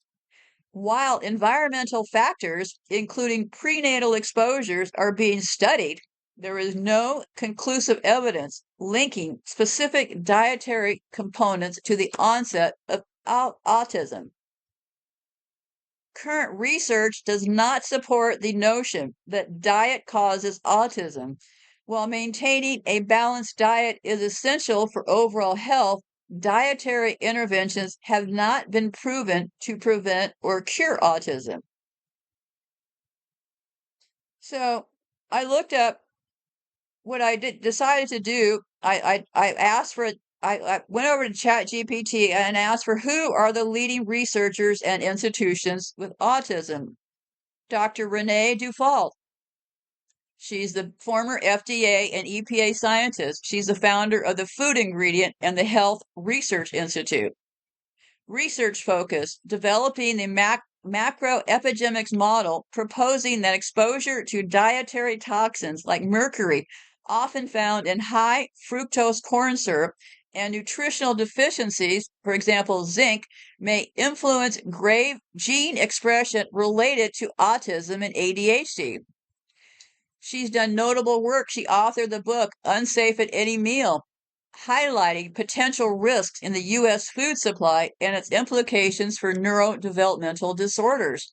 While environmental factors, including prenatal exposures, are being studied, there is no conclusive evidence linking specific dietary components to the onset of autism. Current research does not support the notion that diet causes autism. While maintaining a balanced diet is essential for overall health, dietary interventions have not been proven to prevent or cure autism. So I looked up what I decided to do. I asked for I went over to ChatGPT and asked for who are the leading researchers and institutions with autism. Dr. Renee Dufault. She's the former FDA and EPA scientist. She's the founder of the Food Ingredient and the Health Research Institute. Research focus: developing the macroepidemics model, proposing that exposure to dietary toxins like mercury, often found in high fructose corn syrup, and nutritional deficiencies, for example, zinc, may influence grave gene expression related to autism and ADHD. She's done notable work. She authored the book Unsafe at Any Meal, highlighting potential risks in the U.S. food supply and its implications for neurodevelopmental disorders.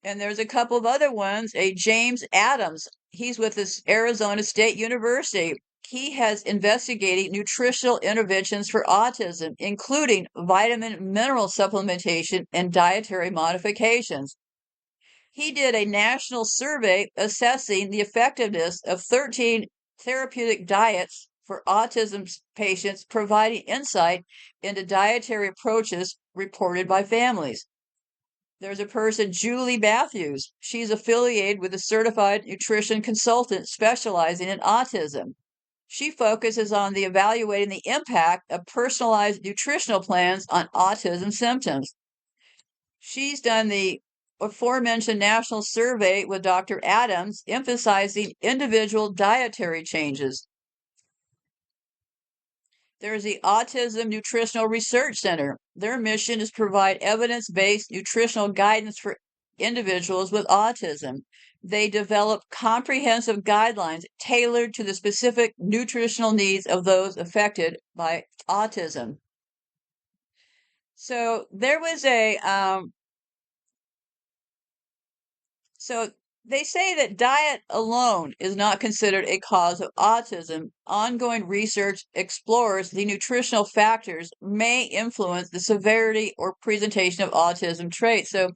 And there's a couple of other ones. James Adams, he's with this Arizona State University. He has investigated nutritional interventions for autism, including vitamin mineral supplementation and dietary modifications. He did a national survey assessing the effectiveness of 13 therapeutic diets for autism patients, providing insight into dietary approaches reported by families. There's a person, Julie Matthews. She's affiliated with a certified nutrition consultant specializing in autism. She focuses on evaluating the impact of personalized nutritional plans on autism symptoms. She's done the aforementioned national survey with Dr. Adams, emphasizing individual dietary changes. There's the Autism Nutritional Research Center. Their mission is to provide evidence-based nutritional guidance for individuals with autism. They develop comprehensive guidelines tailored to the specific nutritional needs of those affected by autism. So there was so they say that diet alone is not considered a cause of autism. Ongoing research explores the nutritional factors may influence the severity or presentation of autism traits. So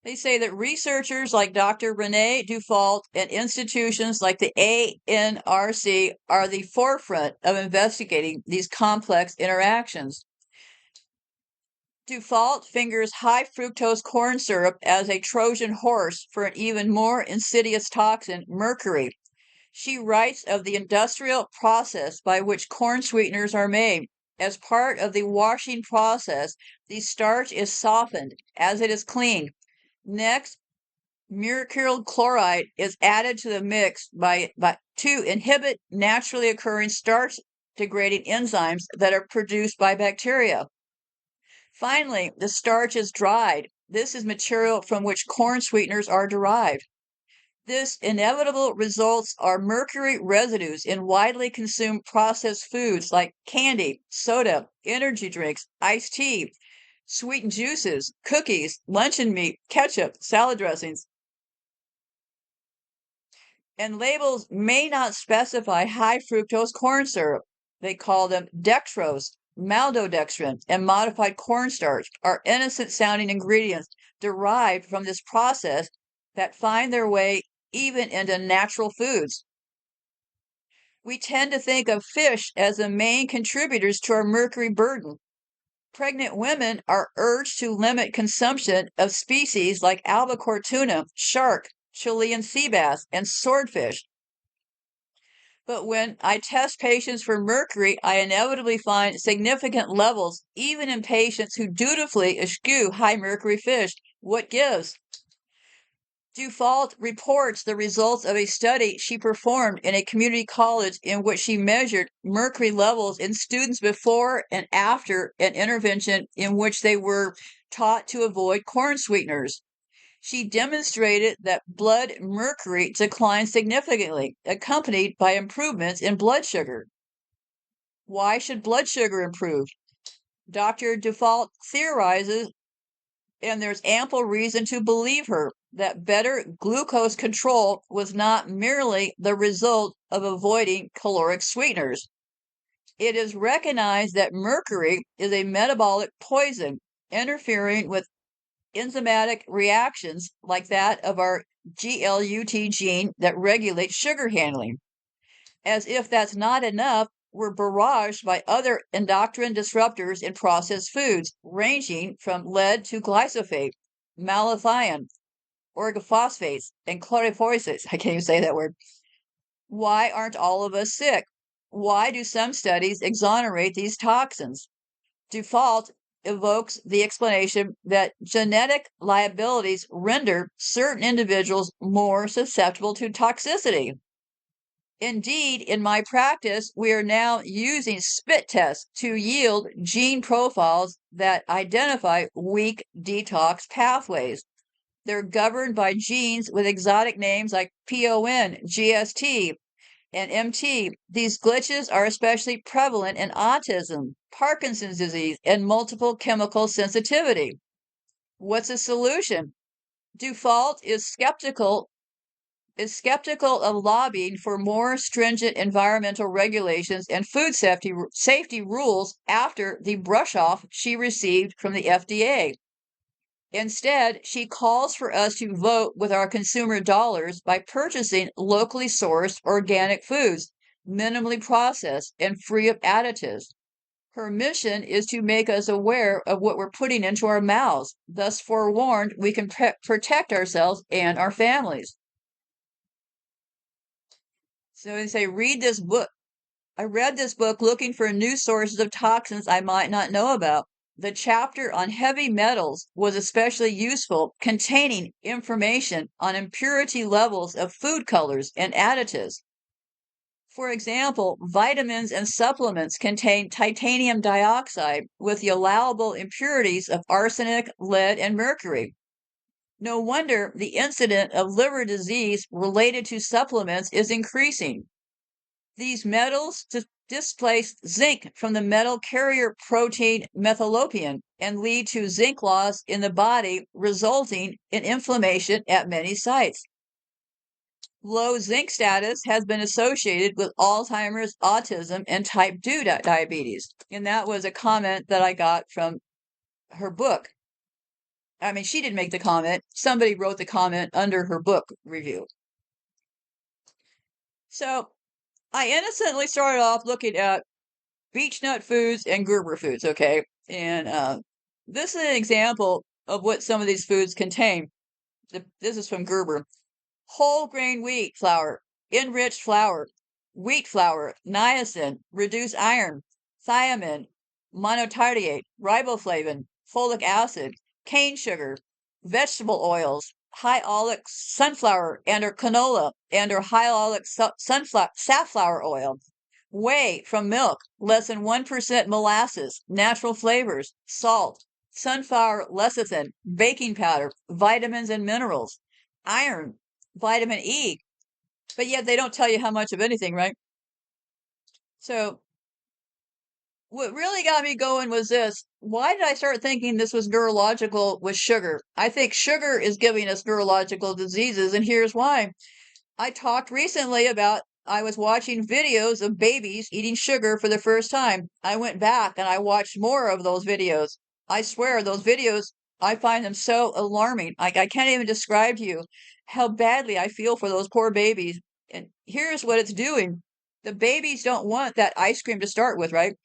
they say that researchers like Dr. Renee Dufault and institutions like the ANRC are the forefront of investigating these complex interactions. Dufault fingers high fructose corn syrup as a Trojan horse for an even more insidious toxin, mercury. She writes of the industrial process by which corn sweeteners are made. As part of the washing process, the starch is softened as it is cleaned. Next, mercurial chloride is added to the mix to inhibit naturally occurring starch degrading enzymes that are produced by bacteria. Finally, the starch is dried. This is material from which corn sweeteners are derived. This inevitable results are mercury residues in widely consumed processed foods like candy, soda, energy drinks, iced tea, sweetened juices, cookies, luncheon meat, ketchup, salad dressings. And labels may not specify high fructose corn syrup. They call them dextrose, maltodextrin, and modified cornstarch are innocent sounding ingredients derived from this process that find their way even into natural foods. We tend to think of fish as the main contributors to our mercury burden. Pregnant women are urged to limit consumption of species like albacore tuna, shark, Chilean sea bass, and swordfish. But when I test patients for mercury, I inevitably find significant levels, even in patients who dutifully eschew high mercury fish. What gives? Dufault reports the results of a study she performed in a community college in which she measured mercury levels in students before and after an intervention in which they were taught to avoid corn sweeteners. She demonstrated that blood mercury declined significantly, accompanied by improvements in blood sugar. Why should blood sugar improve? Dr. Dufault theorizes, and there's ample reason to believe her, that better glucose control was not merely the result of avoiding caloric sweeteners. It is recognized that mercury is a metabolic poison, interfering with enzymatic reactions like that of our GLUT gene that regulates sugar handling. As if that's not enough, we're barraged by other endocrine disruptors in processed foods, ranging from lead to glyphosate, malathion, orgophosphates, and chlorphosphates. I can't even say that word. Why aren't all of us sick? Why do some studies exonerate these toxins? Dufault evokes the explanation that genetic liabilities render certain individuals more susceptible to toxicity. Indeed, in my practice, we are now using spit tests to yield gene profiles that identify weak detox pathways. They're governed by genes with exotic names like PON, GST, and MT. These glitches are especially prevalent in autism, Parkinson's disease, and multiple chemical sensitivity. What's the solution? Dufault is skeptical of lobbying for more stringent environmental regulations and food safety rules after the brush off she received from the FDA. Instead, she calls for us to vote with our consumer dollars by purchasing locally sourced organic foods, minimally processed, and free of additives. Her mission is to make us aware of what we're putting into our mouths. Thus, forewarned, we can protect ourselves and our families. So they say, read this book. I read this book looking for new sources of toxins I might not know about. The chapter on heavy metals was especially useful, containing information on impurity levels of food colors and additives. For example, vitamins and supplements contain titanium dioxide with the allowable impurities of arsenic, lead, and mercury. No wonder the incidence of liver disease related to supplements is increasing. These metals displace zinc from the metal carrier protein methylopin and lead to zinc loss in the body, resulting in inflammation at many sites. Low zinc status has been associated with Alzheimer's, autism, and type 2 diabetes. And that was a comment that I got from her book. I mean, she didn't make the comment. Somebody wrote the comment under her book review. So I innocently started off looking at beech nut foods and Gerber foods, okay? And this is an example of what some of these foods contain. This is from Gerber. Whole grain wheat flour, enriched flour, wheat flour, niacin, reduced iron, thiamine, monotardiate, riboflavin, folic acid, cane sugar, vegetable oils, high oleic sunflower and or canola and or high oleic safflower oil, whey from milk, less than 1% molasses, natural flavors, salt, sunflower lecithin, baking powder, vitamins and minerals, iron, vitamin E, but yet they don't tell you how much of anything, right? So what really got me going was this. Why did I start thinking this was neurological with sugar? I think sugar is giving us neurological diseases, and here's why. I talked recently about I was watching videos of babies eating sugar for the first time. I went back and I watched more of those videos. I swear those videos, I find them so alarming. I can't even describe to you how badly I feel for those poor babies. And here's what it's doing. The babies don't want that ice cream to start with, right?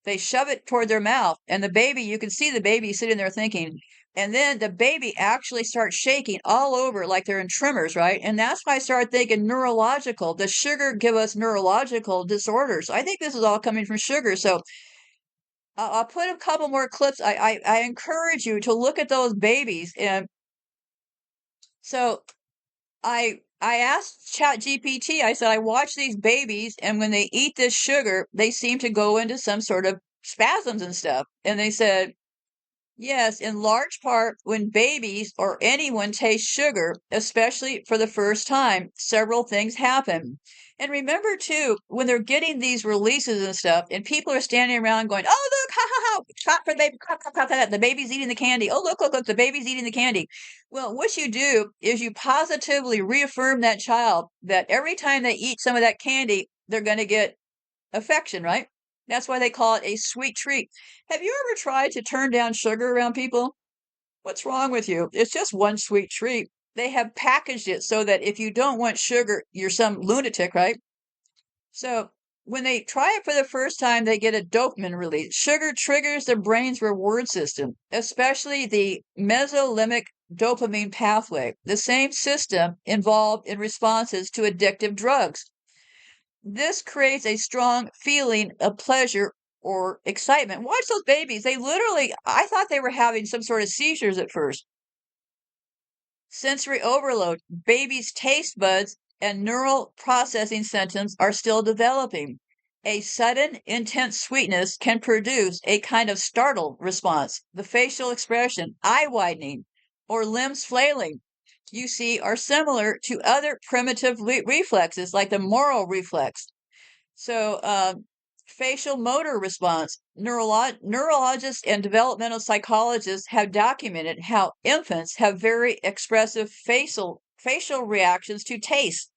They shove it toward their mouth, and the baby, you can see the baby sitting there thinking, and then the baby actually starts shaking all over like they're in tremors, right? And that's why I started thinking neurological. Does sugar give us neurological disorders? I think this is all coming from sugar. So I'll put a couple more clips. I encourage you to look at those babies. And so I asked ChatGPT, I said, I watch these babies, and when they eat this sugar, they seem to go into some sort of spasms and stuff. And they said, yes, in large part, when babies or anyone tastes sugar, especially for the first time, several things happen. And remember, too, when they're getting these releases and stuff, and people are standing around going, oh, look, ha, ha, ha, clap for the baby, clap, clap, clap, clap, the baby's eating the candy. Oh, look, the baby's eating the candy. Well, what you do is you positively reaffirm that child that every time they eat some of that candy, they're going to get affection, right? That's why they call it a sweet treat. Have you ever tried to turn down sugar around people? What's wrong with you? It's just one sweet treat. They have packaged it so that if you don't want sugar, you're some lunatic, right? So when they try it for the first time, they get a dopamine release. Sugar triggers the brain's reward system, especially the mesolimbic dopamine pathway, the same system involved in responses to addictive drugs. This creates a strong feeling of pleasure or excitement. Watch those babies. They literally, I thought they were having some sort of seizures at first. Sensory overload. Babies' taste buds and neural processing systems are still developing. A sudden, intense sweetness can produce a kind of startle response. The facial expression, eye widening, or limbs flailing, you see, are similar to other primitive reflexes like the moral reflex. So, facial motor response. Neurologists and developmental psychologists have documented how infants have very expressive facial reactions to taste.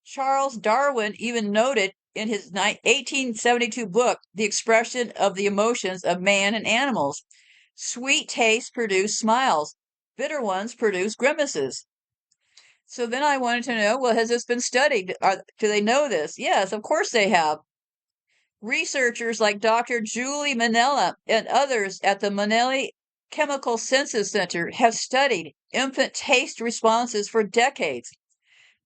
Charles Darwin even noted in his 1872 book, The Expression of the Emotions of Man and Animals. Sweet tastes produce smiles. Bitter ones produce grimaces. So then I wanted to know, well, has this been studied? Do they know this? Yes, of course they have. Researchers like Dr. Julie Manella and others at the Manelli Chemical Senses Center have studied infant taste responses for decades.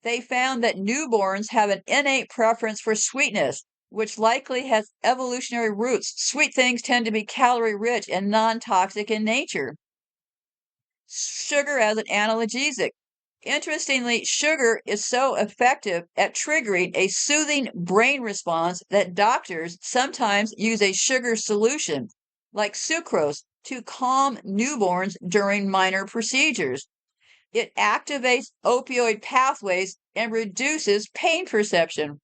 They found that newborns have an innate preference for sweetness, which likely has evolutionary roots. Sweet things tend to be calorie rich and non toxic in nature. Sugar as an analgesic. Interestingly, sugar is so effective at triggering a soothing brain response that doctors sometimes use a sugar solution, like sucrose, to calm newborns during minor procedures. It activates opioid pathways and reduces pain perception.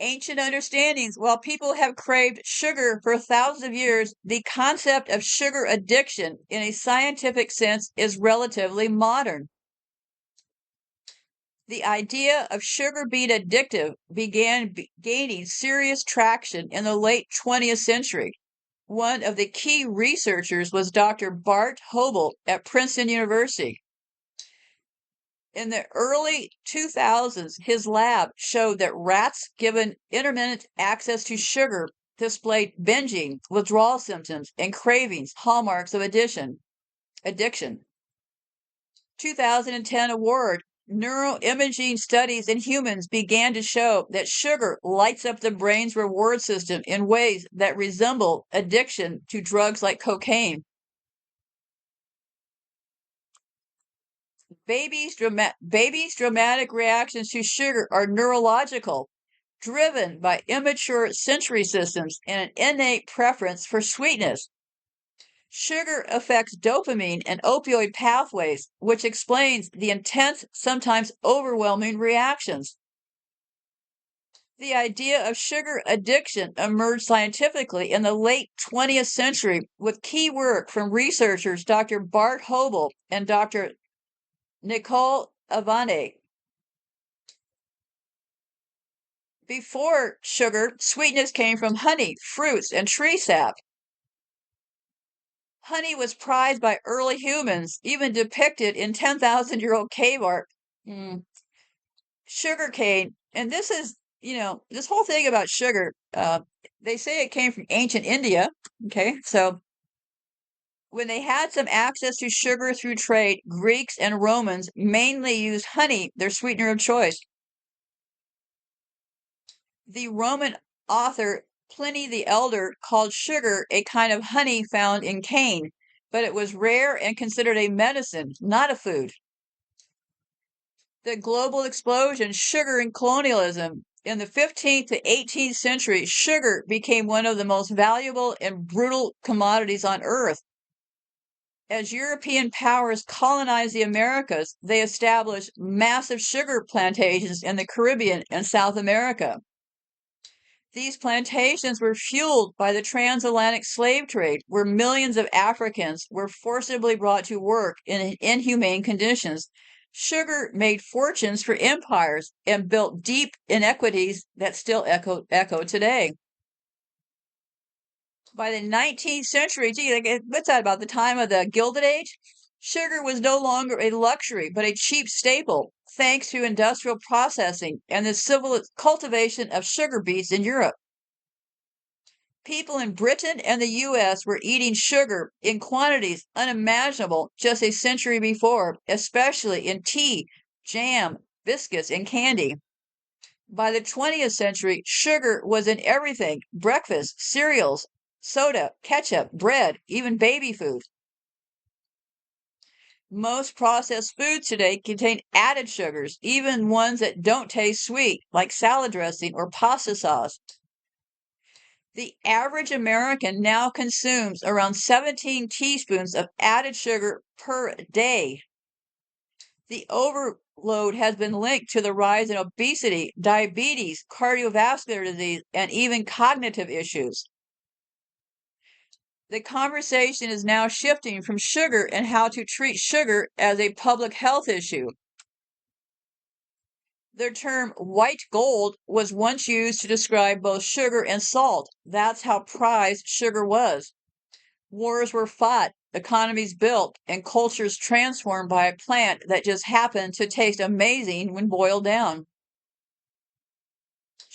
Ancient understandings. While people have craved sugar for thousands of years, the concept of sugar addiction in a scientific sense is relatively modern. The idea of sugar being addictive began gaining serious traction in the late 20th century. One of the key researchers was Dr. Bart Hobel at Princeton University. In the early 2000s, his lab showed that rats given intermittent access to sugar displayed binging, withdrawal symptoms, and cravings, hallmarks of addiction. 2010 award. Neuroimaging studies in humans began to show that sugar lights up the brain's reward system in ways that resemble addiction to drugs like cocaine. Babies' dramatic reactions to sugar are neurological, driven by immature sensory systems and an innate preference for sweetness. Sugar affects dopamine and opioid pathways, which explains the intense, sometimes overwhelming reactions. The idea of sugar addiction emerged scientifically in the late 20th century with key work from researchers Dr. Bart Hobel and Dr. Nicole Avane. Before sugar, sweetness came from honey, fruits, and tree sap. Honey was prized by early humans, even depicted in 10,000-year-old cave art. Sugarcane, and this is, this whole thing about sugar, they say it came from ancient India. Okay, so when they had some access to sugar through trade, Greeks and Romans mainly used honey, their sweetener of choice. The Roman author Pliny the Elder called sugar a kind of honey found in cane, but it was rare and considered a medicine, not a food. The global explosion, sugar and colonialism. In the 15th to 18th century, sugar became one of the most valuable and brutal commodities on earth. As European powers colonized the Americas, they established massive sugar plantations in the Caribbean and South America. These plantations were fueled by the transatlantic slave trade, where millions of Africans were forcibly brought to work in inhumane conditions. Sugar made fortunes for empires and built deep inequities that still echo today. By the 19th century, what's that, about the time of the Gilded Age? Sugar was no longer a luxury, but a cheap staple, thanks to industrial processing and the civil cultivation of sugar beets in Europe. People in Britain and the US were eating sugar in quantities unimaginable just a century before, especially in tea, jam, biscuits, and candy. By the 20th century, sugar was in everything: breakfast, cereals, soda, ketchup, bread, even baby food. Most processed foods today contain added sugars, even ones that don't taste sweet, like salad dressing or pasta sauce. The average American now consumes around 17 teaspoons of added sugar per day. The overload has been linked to the rise in obesity, diabetes, cardiovascular disease, and even cognitive issues. The conversation is now shifting from sugar and how to treat sugar as a public health issue. The term white gold was once used to describe both sugar and salt. That's how prized sugar was. Wars were fought, economies built, and cultures transformed by a plant that just happened to taste amazing when boiled down.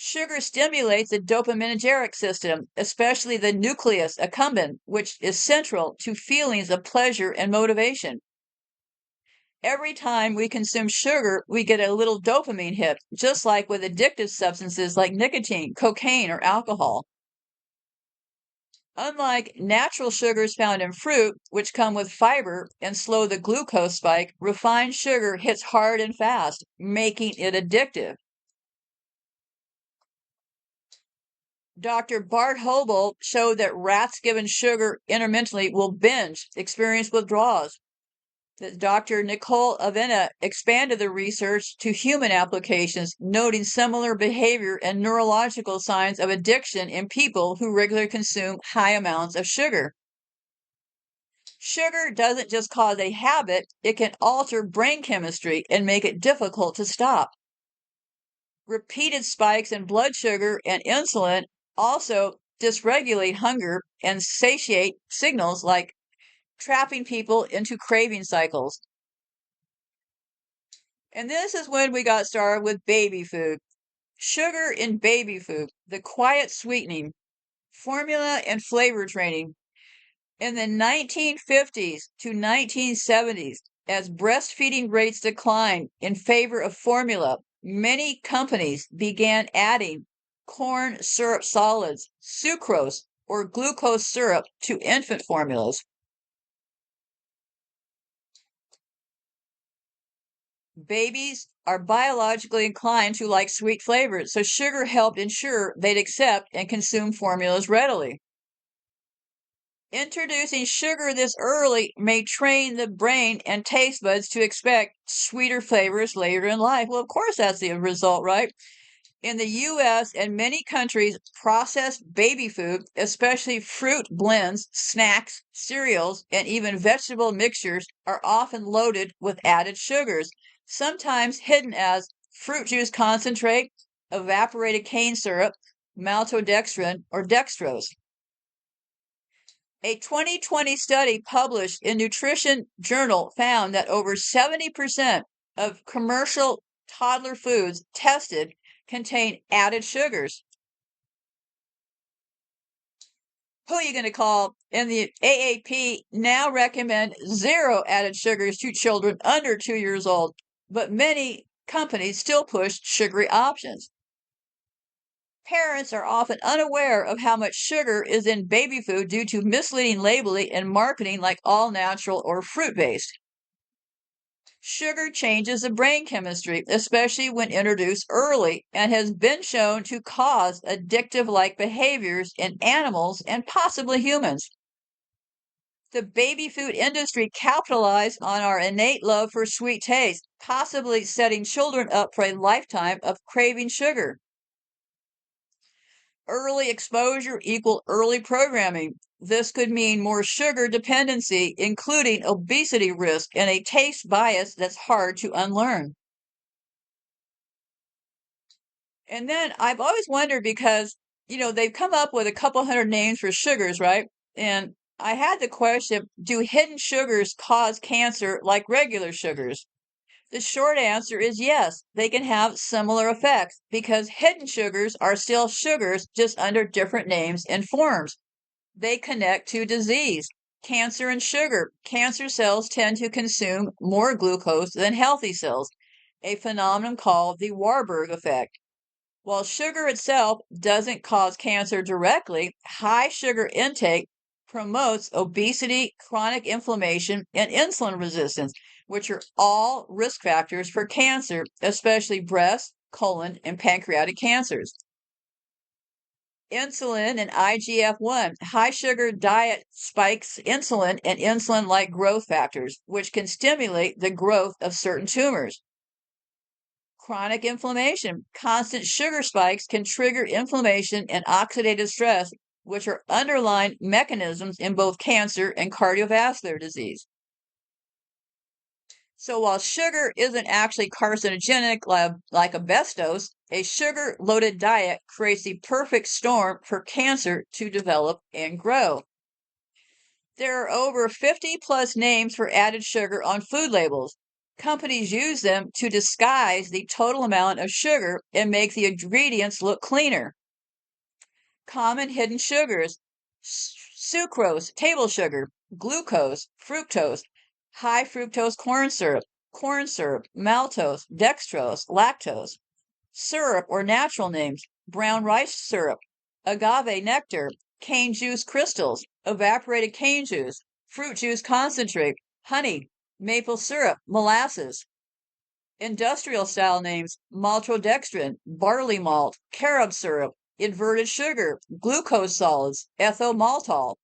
Sugar stimulates the dopaminergic system, especially the nucleus accumbens, which is central to feelings of pleasure and motivation. Every time we consume sugar, we get a little dopamine hit, just like with addictive substances like nicotine, cocaine, or alcohol. Unlike natural sugars found in fruit, which come with fiber and slow the glucose spike, refined sugar hits hard and fast, making it addictive. Dr. Bart Hobel showed that rats given sugar intermittently will binge, experience withdrawals. Dr. Nicole Avena expanded the research to human applications, noting similar behavior and neurological signs of addiction in people who regularly consume high amounts of sugar. Sugar doesn't just cause a habit, it can alter brain chemistry and make it difficult to stop. Repeated spikes in blood sugar and insulin also dysregulate hunger and satiate signals, like trapping people into craving cycles. And this is when we got started with baby food. Sugar in baby food, the quiet sweetening, formula and flavor training. In the 1950s to 1970s, as breastfeeding rates declined in favor of formula, many companies began adding corn syrup solids, sucrose, or glucose syrup to infant formulas. Babies are biologically inclined to like sweet flavors, so sugar helped ensure they'd accept and consume formulas readily. Introducing sugar this early may train the brain and taste buds to expect sweeter flavors later in life. Well, of course, that's the result, right? In the US and many countries, processed baby food, especially fruit blends, snacks, cereals, and even vegetable mixtures, are often loaded with added sugars, sometimes hidden as fruit juice concentrate, evaporated cane syrup, maltodextrin, or dextrose. A 2020 study published in Nutrition Journal found that over 70% of commercial toddler foods tested contain added sugars. Who are you going to call? And the AAP now recommend 0 added sugars to children under 2 years old, but many companies still push sugary options. Parents are often unaware of how much sugar is in baby food due to misleading labeling and marketing like all natural or fruit-based. Sugar changes the brain chemistry, especially when introduced early, and has been shown to cause addictive-like behaviors in animals and possibly humans. The baby food industry capitalized on our innate love for sweet taste, possibly setting children up for a lifetime of craving sugar. Early exposure equal early programming. This could mean more sugar dependency, including obesity risk and a taste bias that's hard to unlearn. And then I've always wondered because, they've come up with a couple hundred names for sugars, right? And I had the question, do hidden sugars cause cancer like regular sugars? The short answer is yes, they can have similar effects because hidden sugars are still sugars just under different names and forms. They connect to disease, cancer, and sugar. Cancer cells tend to consume more glucose than healthy cells, a phenomenon called the Warburg effect. While sugar itself doesn't cause cancer directly, high sugar intake promotes obesity, chronic inflammation, and insulin resistance, which are all risk factors for cancer, especially breast, colon, and pancreatic cancers. Insulin and IGF-1. High sugar diet spikes insulin and insulin-like growth factors, which can stimulate the growth of certain tumors. Chronic inflammation. Constant sugar spikes can trigger inflammation and oxidative stress, which are underlying mechanisms in both cancer and cardiovascular disease. So while sugar isn't actually carcinogenic like asbestos, a sugar-loaded diet creates the perfect storm for cancer to develop and grow. There are over 50 plus names for added sugar on food labels. Companies use them to disguise the total amount of sugar and make the ingredients look cleaner. Common hidden sugars: sucrose, table sugar, glucose, fructose, high fructose corn syrup, maltose, dextrose, lactose. Syrup or natural names: brown rice syrup, agave nectar, cane juice crystals, evaporated cane juice, fruit juice concentrate, honey, maple syrup, molasses. Industrial style names: maltodextrin, barley malt, carob syrup, inverted sugar, glucose solids, ethyl maltol.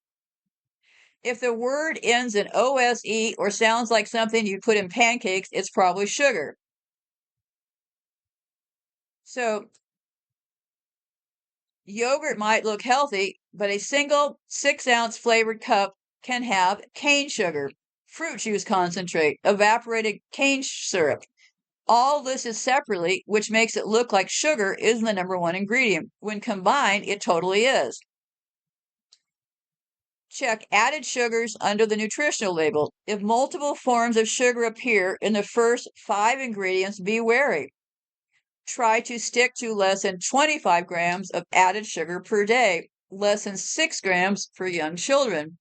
If the word ends in OSE or sounds like something you'd put in pancakes, it's probably sugar. So yogurt might look healthy, but a single 6-ounce flavored cup can have cane sugar, fruit juice concentrate, evaporated cane syrup. All listed separately, which makes it look like sugar isn't the number one ingredient. When combined, it totally is. Check added sugars under the nutritional label. If multiple forms of sugar appear in the first 5 ingredients, be wary. Try to stick to less than 25 grams of added sugar per day, less than 6 grams for young children.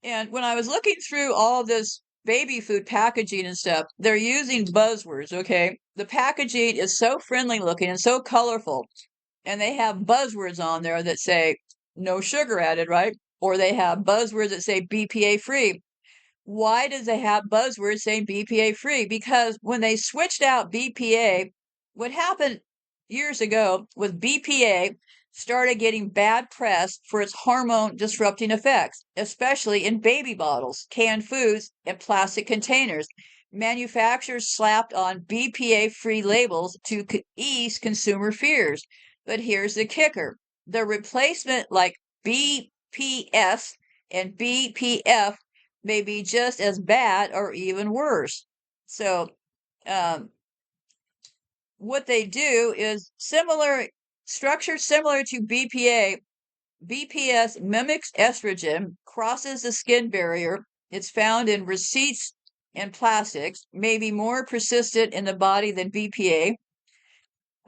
And when I was looking through all this baby food packaging and stuff, they're using buzzwords, okay? The packaging is so friendly looking and so colorful, and they have buzzwords on there that say no sugar added, right? Or they have buzzwords that say BPA free. Why does they have buzzwords saying BPA free? Because when they switched out BPA, what happened years ago was BPA started getting bad press for its hormone disrupting effects, especially in baby bottles, canned foods, and plastic containers. Manufacturers slapped on BPA free labels to ease consumer fears. But here's the kicker: the replacement, like BPS and BPF, may be just as bad or even worse. So, what they do is structured similar to BPA. BPS mimics estrogen, crosses the skin barrier. It's found in receipts and plastics, may be more persistent in the body than BPA.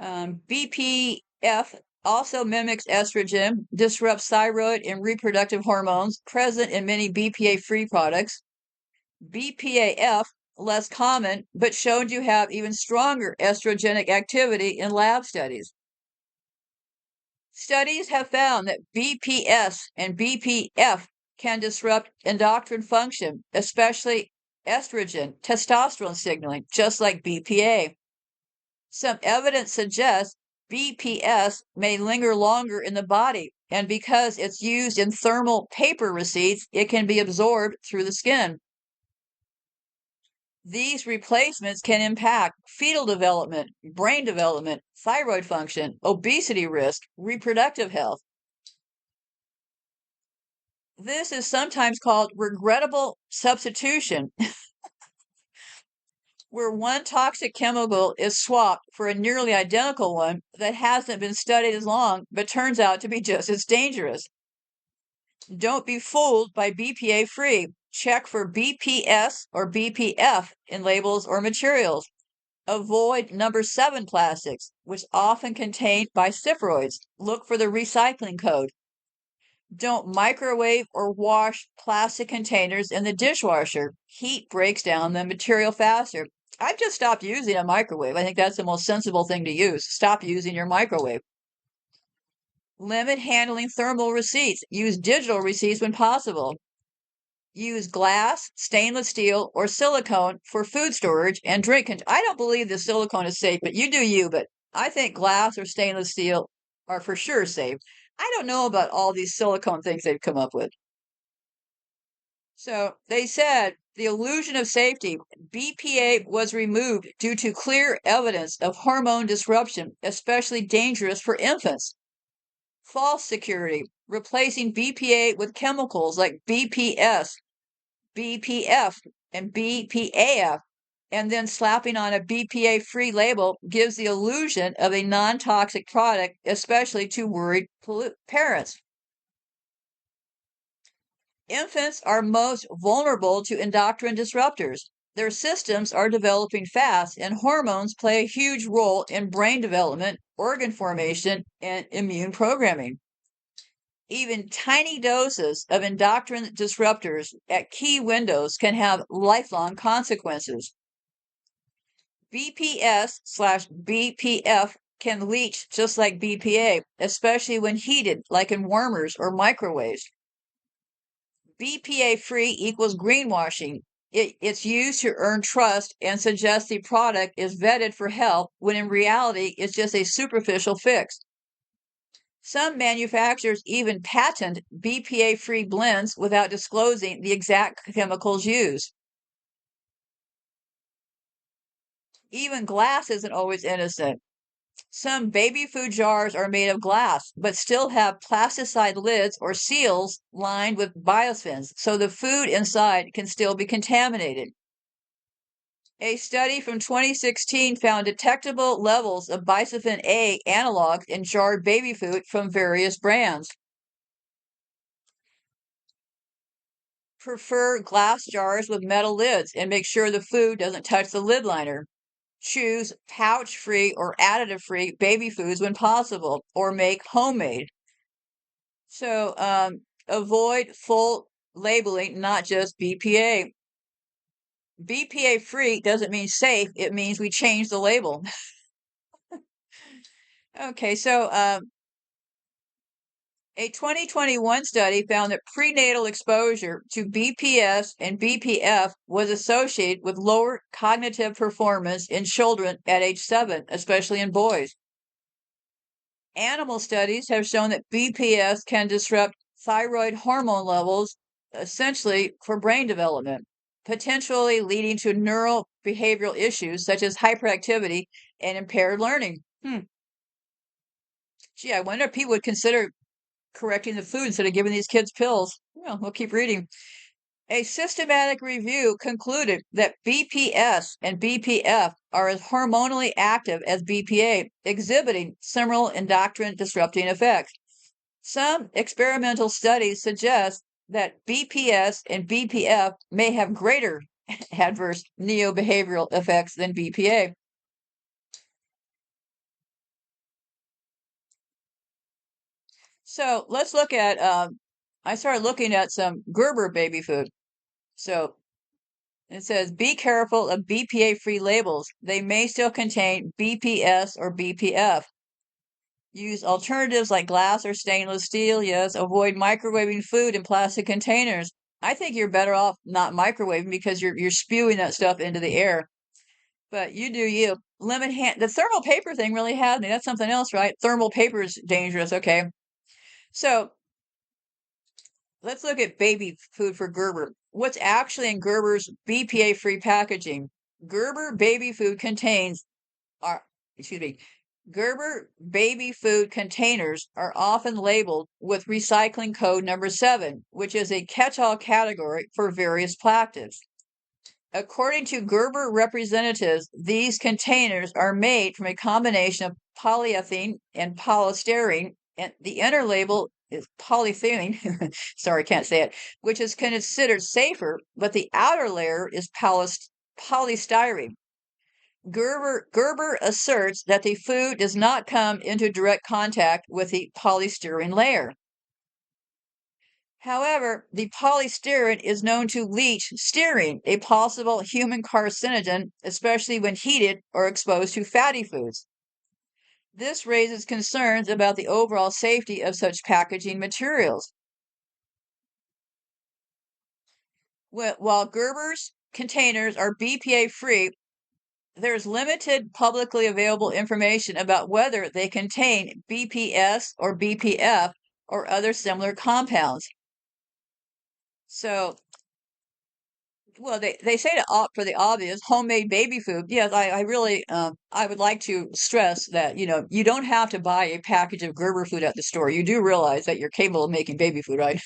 BPF also mimics estrogen, disrupts thyroid and reproductive hormones present in many BPA-free products. BPAF, less common, but shown to have even stronger estrogenic activity in lab studies. Studies have found that BPS and BPF can disrupt endocrine function, especially estrogen, testosterone signaling, just like BPA. Some evidence suggests BPS may linger longer in the body, and because it's used in thermal paper receipts, it can be absorbed through the skin. These replacements can impact fetal development, brain development, thyroid function, obesity risk, reproductive health. This is sometimes called regrettable substitution, where one toxic chemical is swapped for a nearly identical one that hasn't been studied as long but turns out to be just as dangerous. Don't be fooled by BPA free. Check for BPS or BPF in labels or materials. Avoid number 7 plastics, which often contain bispheroids. Look for the recycling code. Don't microwave or wash plastic containers in the dishwasher. Heat breaks down the material faster. I've just stopped using a microwave. I think that's the most sensible thing to use. Stop using your microwave. Limit handling thermal receipts. Use digital receipts when possible. Use glass, stainless steel, or silicone for food storage and drink. I don't believe the silicone is safe, but you do you. But I think glass or stainless steel are for sure safe. I don't know about all these silicone things they've come up with. So they said the illusion of safety. BPA was removed due to clear evidence of hormone disruption, especially dangerous for infants. False security, replacing BPA with chemicals like BPS, BPF, and BPAF, and then slapping on a BPA-free label gives the illusion of a non-toxic product, especially to worried parents. Infants are most vulnerable to endocrine disruptors. Their systems are developing fast, and hormones play a huge role in brain development, organ formation, and immune programming. Even tiny doses of endocrine disruptors at key windows can have lifelong consequences. BPS/BPF can leach just like BPA, especially when heated, like in warmers or microwaves. BPA-free equals greenwashing. It's used to earn trust and suggest the product is vetted for health, when in reality, it's just a superficial fix. Some manufacturers even patent BPA-free blends without disclosing the exact chemicals used. Even glass isn't always innocent. Some baby food jars are made of glass, but still have plasticide lids or seals lined with biofilms, so the food inside can still be contaminated. A study from 2016 found detectable levels of bisphenol A analogs in jarred baby food from various brands. Prefer glass jars with metal lids and make sure the food doesn't touch the lid liner. Choose pouch-free or additive-free baby foods when possible, or make homemade. So avoid full labeling, not just BPA. BPA-free doesn't mean safe. It means we change the label. Okay, so a 2021 study found that prenatal exposure to BPS and BPF was associated with lower cognitive performance in children at age 7, especially in boys. Animal studies have shown that BPS can disrupt thyroid hormone levels, essentially for brain development, potentially leading to neurobehavioral issues such as hyperactivity and impaired learning. Gee, I wonder if people would consider correcting the food instead of giving these kids pills. Well, we'll keep reading. A systematic review concluded that BPS and BPF are as hormonally active as BPA, exhibiting similar endocrine disrupting effects. Some experimental studies suggest that BPS and BPF may have greater adverse neurobehavioral effects than BPA. So let's look at, I started looking at some Gerber baby food. So it says, be careful of BPA-free labels. They may still contain BPS or BPF. Use alternatives like glass or stainless steel. Yes. Avoid microwaving food in plastic containers. I think you're better off not microwaving because you're spewing that stuff into the air. But you do you. Limit the thermal paper thing really had me. That's something else, right? Thermal paper is dangerous. Okay. So let's look at baby food for Gerber. What's actually in Gerber's BPA-free packaging? Gerber baby food contains, Gerber baby food containers are often labeled with recycling code number 7, which is a catch-all category for various plastics. According to Gerber representatives, these containers are made from a combination of polyethylene and polystyrene, and the inner label is polyethylene, sorry, can't say it, which is considered safer, but the outer layer is polystyrene. Gerber asserts that the food does not come into direct contact with the polystyrene layer. However, the polystyrene is known to leach styrene, a possible human carcinogen, especially when heated or exposed to fatty foods. This raises concerns about the overall safety of such packaging materials. While Gerber's containers are BPA-free, there's limited publicly available information about whether they contain BPS or BPF or other similar compounds. So, well, they say to opt for the obvious homemade baby food. Yes, I really I would like to stress that, you don't have to buy a package of Gerber food at the store. You do realize that you're capable of making baby food, right?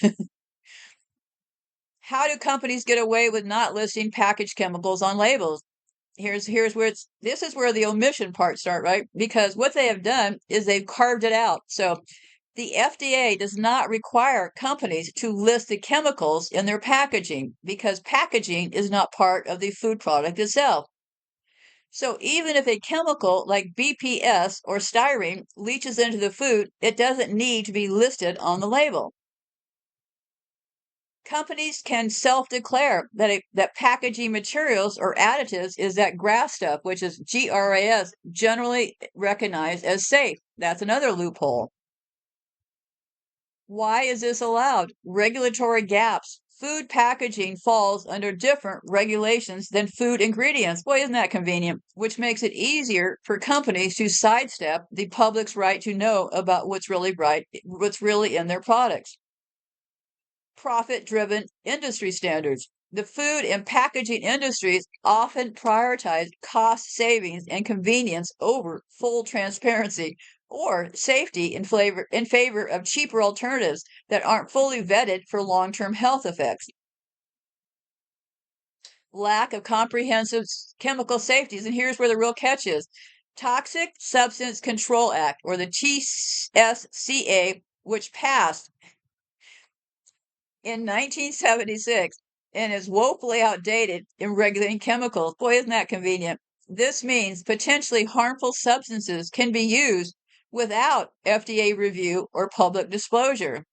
How do companies get away with not listing packaged chemicals on labels? Here's where this is where the omission parts start, right? Because what they have done is they've carved it out. So the FDA does not require companies to list the chemicals in their packaging because packaging is not part of the food product itself. So even if a chemical like BPS or styrene leaches into the food, it doesn't need to be listed on the label. Companies can self-declare that packaging materials or additives is that GRAS stuff, which is GRAS, generally recognized as safe. That's another loophole. Why is this allowed? Regulatory gaps. Food packaging falls under different regulations than food ingredients. Boy, isn't that convenient? Which makes it easier for companies to sidestep the public's right to know about what's really in their products. Profit-driven industry standards. The food and packaging industries often prioritize cost savings and convenience over full transparency or safety in favor of cheaper alternatives that aren't fully vetted for long-term health effects. Lack of comprehensive chemical safeties, and here's where the real catch is. Toxic Substance Control Act, or the TSCA, which passed in 1976 and is woefully outdated in regulating chemicals. Boy, isn't that convenient? This means potentially harmful substances can be used without FDA review or public disclosure.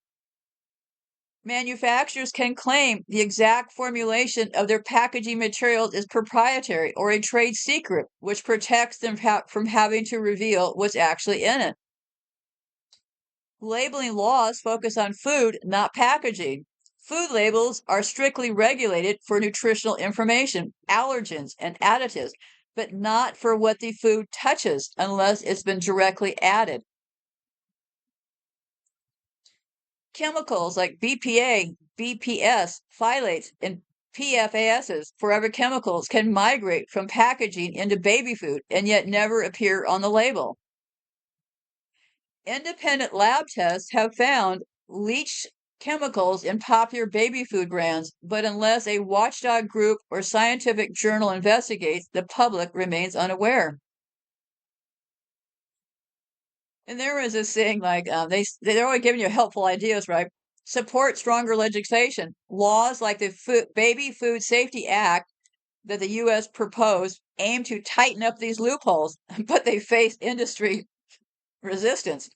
Manufacturers can claim the exact formulation of their packaging materials is proprietary or a trade secret, which protects them from having to reveal what's actually in it. Labeling laws focus on food, not packaging. Food labels are strictly regulated for nutritional information, allergens, and additives, but not for what the food touches unless it's been directly added. Chemicals like BPA, BPS, phthalates, and PFASs, forever chemicals, can migrate from packaging into baby food and yet never appear on the label. Independent lab tests have found leached chemicals in popular baby food brands, but unless a watchdog group or scientific journal investigates, the public remains unaware. And there is this thing like they're always giving you helpful ideas, right? Support stronger legislation. Laws like the Baby Food Safety Act that the U.S. proposed aim to tighten up these loopholes, but they face industry resistance.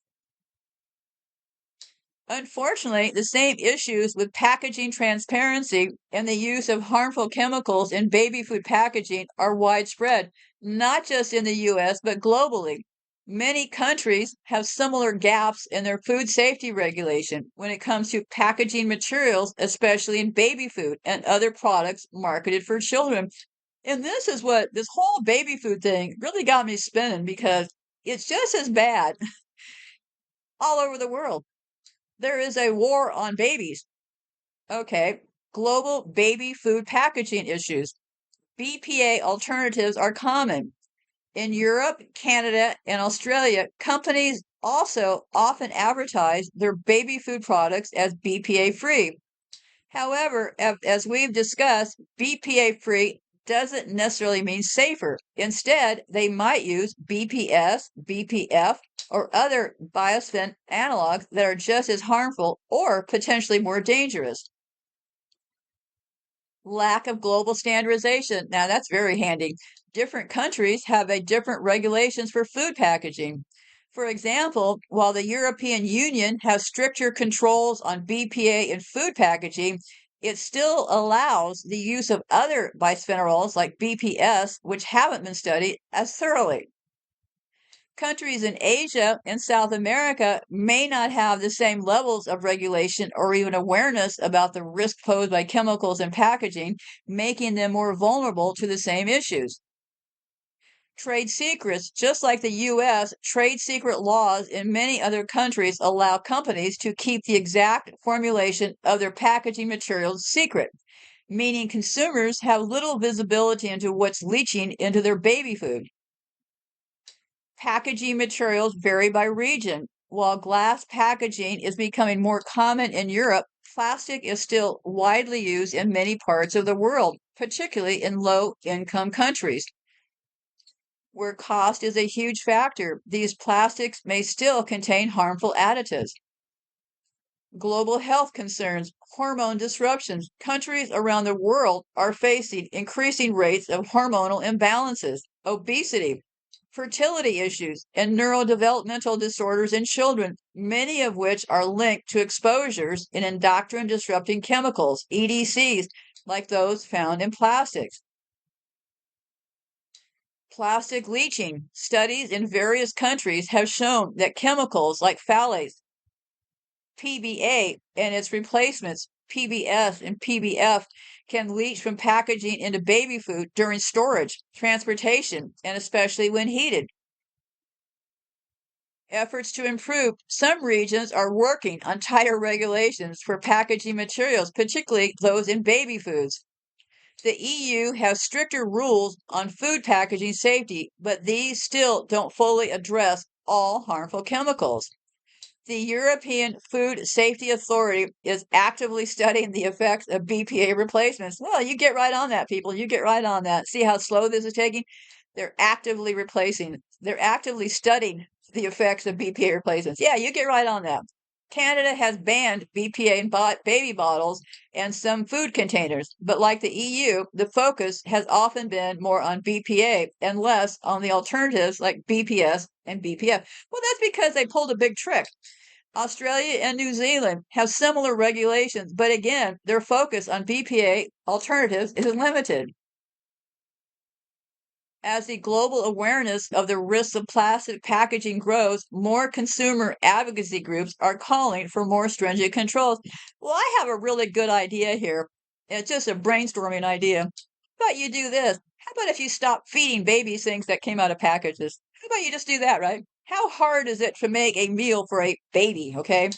Unfortunately, the same issues with packaging transparency and the use of harmful chemicals in baby food packaging are widespread, not just in the U.S., but globally. Many countries have similar gaps in their food safety regulation when it comes to packaging materials, especially in baby food and other products marketed for children. And this is what this whole baby food thing really got me spinning because it's just as bad all over the world. There is a war on babies. Okay, global baby food packaging issues. BPA alternatives are common. In Europe, Canada, and Australia, companies also often advertise their baby food products as BPA free. However, as we've discussed, BPA free doesn't necessarily mean safer. Instead, they might use BPS, BPF, or other biosphen analogs that are just as harmful or potentially more dangerous. Lack of global standardization. Now, that's very handy. Different countries have different regulations for food packaging. For example, while the European Union has stricter controls on BPA in food packaging, it still allows the use of other bisphenols like BPS, which haven't been studied as thoroughly. Countries in Asia and South America may not have the same levels of regulation or even awareness about the risk posed by chemicals in packaging, making them more vulnerable to the same issues. Trade secrets. Just like the U.S., trade secret laws in many other countries allow companies to keep the exact formulation of their packaging materials secret, meaning consumers have little visibility into what's leaching into their baby food. Packaging materials vary by region. While glass packaging is becoming more common in Europe, plastic is still widely used in many parts of the world, particularly in low-income countries, where cost is a huge factor. These plastics may still contain harmful additives. Global health concerns, hormone disruptions. Countries around the world are facing increasing rates of hormonal imbalances, obesity, fertility issues, and neurodevelopmental disorders in children, many of which are linked to exposures in endocrine disrupting chemicals, EDCs, like those found in plastics. Plastic leaching. Studies in various countries have shown that chemicals like phthalates, PBA, and its replacements, PBS and PBF, can leach from packaging into baby food during storage, transportation, and especially when heated. Efforts to improve, some regions are working on tighter regulations for packaging materials, particularly those in baby foods. The EU has stricter rules on food packaging safety, but these still don't fully address all harmful chemicals. The European Food Safety Authority is actively studying the effects of BPA replacements. Well, you get right on that, people. You get right on that. See how slow this is taking? They're actively studying the effects of BPA replacements. Yeah, you get right on that. Canada has banned BPA in baby bottles and some food containers, but like the EU, the focus has often been more on BPA and less on the alternatives like BPS and BPF. Well, that's because they pulled a big trick. Australia and New Zealand have similar regulations, but again, their focus on BPA alternatives is limited. As the global awareness of the risks of plastic packaging grows, more consumer advocacy groups are calling for more stringent controls. Well, I have a really good idea here. It's just a brainstorming idea. How about you do this? How about if you stop feeding babies things that came out of packages? How about you just do that, right? How hard is it to make a meal for a baby, okay?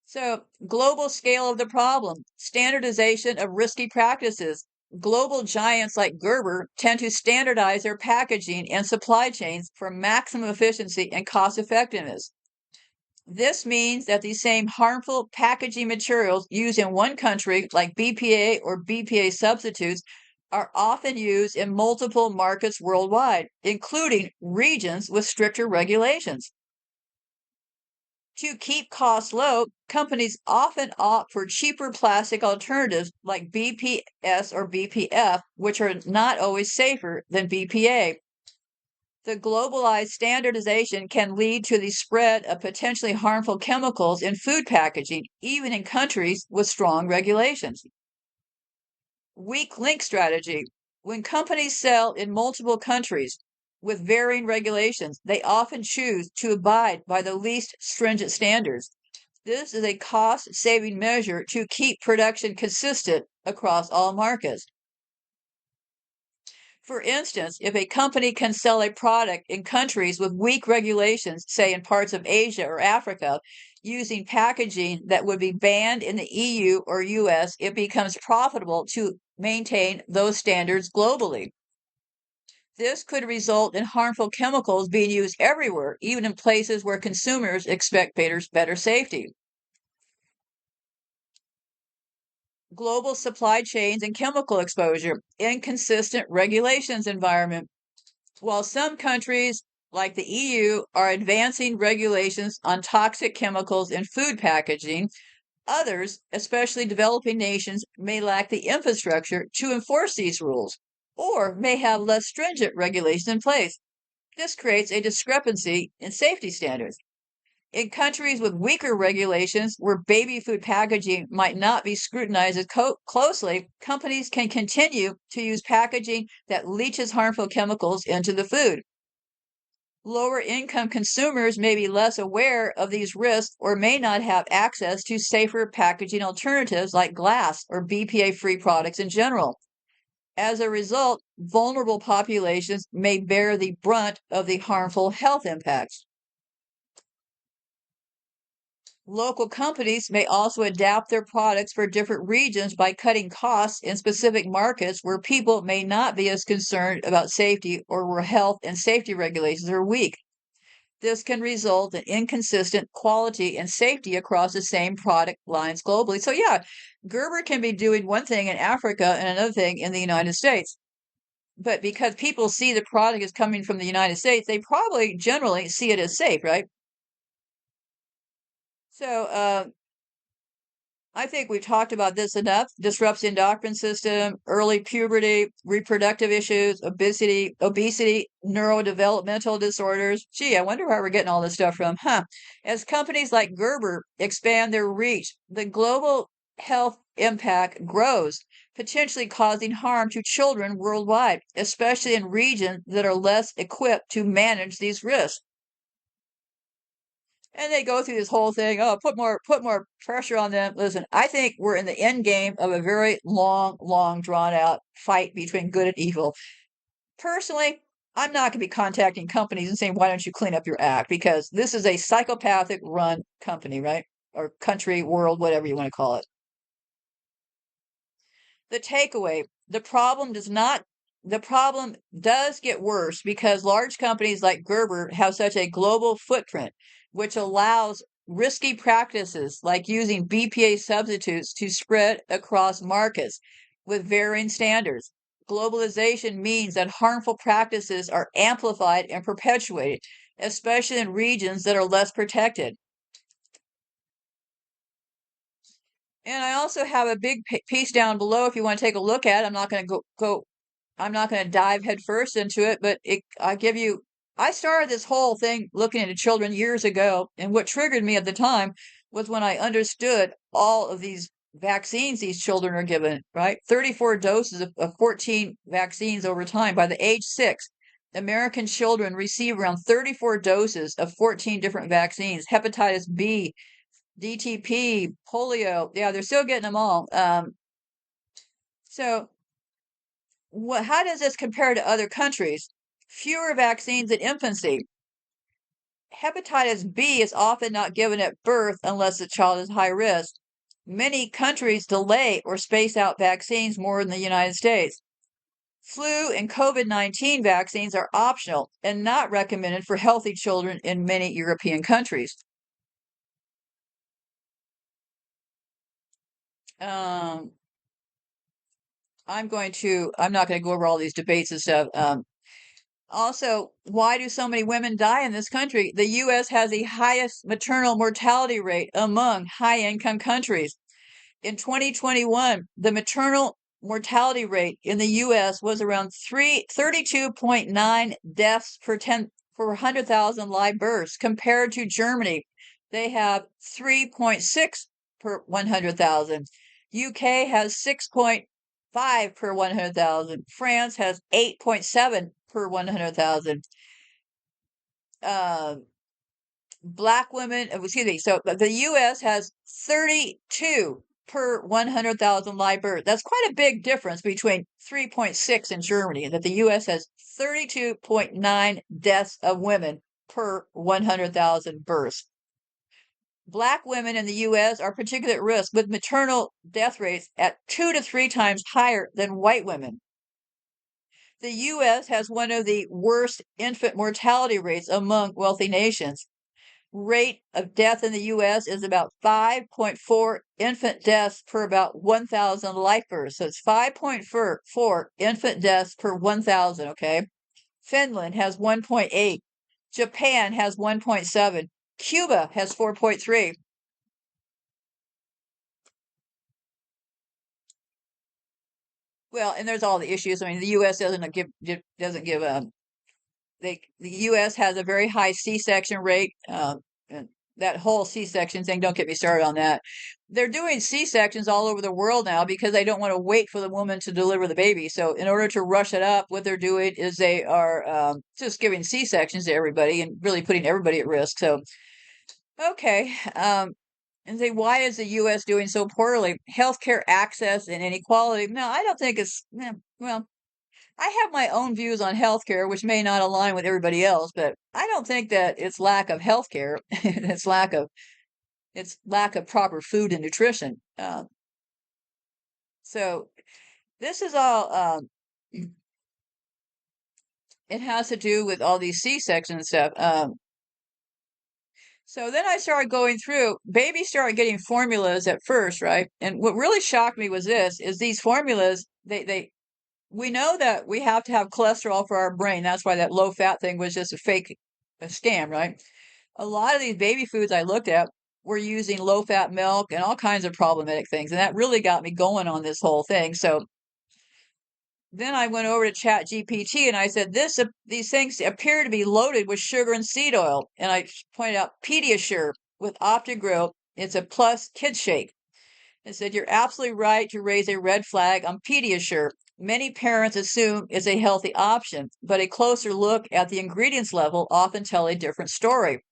So, global scale of the problem, standardization of risky practices. Global giants like Gerber tend to standardize their packaging and supply chains for maximum efficiency and cost effectiveness. This means that the same harmful packaging materials used in one country, like BPA or BPA substitutes, are often used in multiple markets worldwide, including regions with stricter regulations. To keep costs low, companies often opt for cheaper plastic alternatives like BPS or BPF, which are not always safer than BPA. The globalized standardization can lead to the spread of potentially harmful chemicals in food packaging, even in countries with strong regulations. Weak link strategy. When companies sell in multiple countries with varying regulations, they often choose to abide by the least stringent standards. This is a cost-saving measure to keep production consistent across all markets. For instance, if a company can sell a product in countries with weak regulations, say in parts of Asia or Africa, using packaging that would be banned in the EU or US, it becomes profitable to maintain those standards globally. This could result in harmful chemicals being used everywhere, even in places where consumers expect better safety. Global supply chains and chemical exposure, inconsistent regulations environment. While some countries, like the EU, are advancing regulations on toxic chemicals in food packaging, others, especially developing nations, may lack the infrastructure to enforce these rules or may have less stringent regulations in place. This creates a discrepancy in safety standards. In countries with weaker regulations, where baby food packaging might not be scrutinized as closely, companies can continue to use packaging that leaches harmful chemicals into the food. Lower income consumers may be less aware of these risks or may not have access to safer packaging alternatives like glass or BPA free products in general. As a result, vulnerable populations may bear the brunt of the harmful health impacts. Local companies may also adapt their products for different regions by cutting costs in specific markets where people may not be as concerned about safety or where health and safety regulations are weak. This can result in inconsistent quality and safety across the same product lines globally. So, yeah, Gerber can be doing one thing in Africa and another thing in the United States. But because people see the product is coming from the United States, they probably generally see it as safe, right? So, I think we've talked about this enough. Disrupts the endocrine system, early puberty, reproductive issues, obesity, neurodevelopmental disorders. Gee, I wonder where we're getting all this stuff from, huh? As companies like Gerber expand their reach, the global health impact grows, potentially causing harm to children worldwide, especially in regions that are less equipped to manage these risks. And they go through this whole thing. Oh, put more pressure on them. Listen, I think we're in the end game of a very long, drawn out fight between good and evil. Personally, I'm not going to be contacting companies and saying, why don't you clean up your act? Because this is a psychopathic run company, right? Or country, world, whatever you want to call it. The takeaway, the problem does get worse because large companies like Gerber have such a global footprint, which allows risky practices like using BPA substitutes to spread across markets with varying standards. Globalization means that harmful practices are amplified and perpetuated, especially in regions that are less protected. And I also have a big piece down below if you want to take a look at it. I'm not going to I'm not going to dive headfirst into it, but I started this whole thing looking into children years ago. And what triggered me at the time was when I understood all of these vaccines these children are given, right? 34 doses of 14 vaccines over time. By the age 6, American children receive around 34 doses of 14 different vaccines, hepatitis B, DTP, polio. Yeah, they're still getting them all. So how does this compare to other countries? Fewer vaccines in infancy. Hepatitis B is often not given at birth unless the child is high risk. Many countries delay or space out vaccines more than the United States. Flu and COVID-19 vaccines are optional and not recommended for healthy children in many European countries. Um, I'm not going to go over all these debates and stuff. Also, why do so many women die in this country? The U.S. has the highest maternal mortality rate among high-income countries. In 2021, the maternal mortality rate in the U.S. was around 32.9 deaths per 100,000 live births, compared to Germany. They have 3.6 per 100,000. UK has 6.5 per 100,000. France has 8.7 per 100,000. Black women, excuse me, so the U.S. has 32 per 100,000 live births. That's quite a big difference between 3.6 in Germany, that the U.S. has 32.9 deaths of women per 100,000 births. Black women in the U.S. are particularly at risk, with maternal death rates at 2 to 3 times higher than white women. The U.S. has one of the worst infant mortality rates among wealthy nations. Rate of death in the U.S. is about 5.4 infant deaths per about 1,000 life births. So it's 5.4 infant deaths per 1,000, okay? Finland has 1.8. Japan has 1.7. Cuba has 4.3. Well, and there's all the issues. I mean, the U.S. doesn't give the U.S. has a very high C-section rate. And that whole C-section thing, don't get me started on that. They're doing C-sections all over the world now because they don't want to wait for the woman to deliver the baby. So in order to rush it up, what they're doing is they are just giving C-sections to everybody and really putting everybody at risk. So, okay. And say, why is the U.S. doing so poorly? Healthcare access and inequality. No, I don't think well, I have my own views on healthcare, which may not align with everybody else, but I don't think that it's lack of healthcare. it's lack of proper food and nutrition. So this is all. It has to do with all these C-section stuff. So then I started going through. Babies started getting formulas at first, right? And what really shocked me was these formulas. We know that we have to have cholesterol for our brain. That's why that low fat thing was just a scam, right? A lot of these baby foods I looked at were using low-fat milk and all kinds of problematic things. And that really got me going on this whole thing. So then I went over to Chat GPT and I said, these things appear to be loaded with sugar and seed oil. And I pointed out Pediasure with Optigrow. It's a plus kid shake. It said, you're absolutely right to raise a red flag on Pediasure. Many parents assume it's a healthy option, but a closer look at the ingredients level often tell a different story.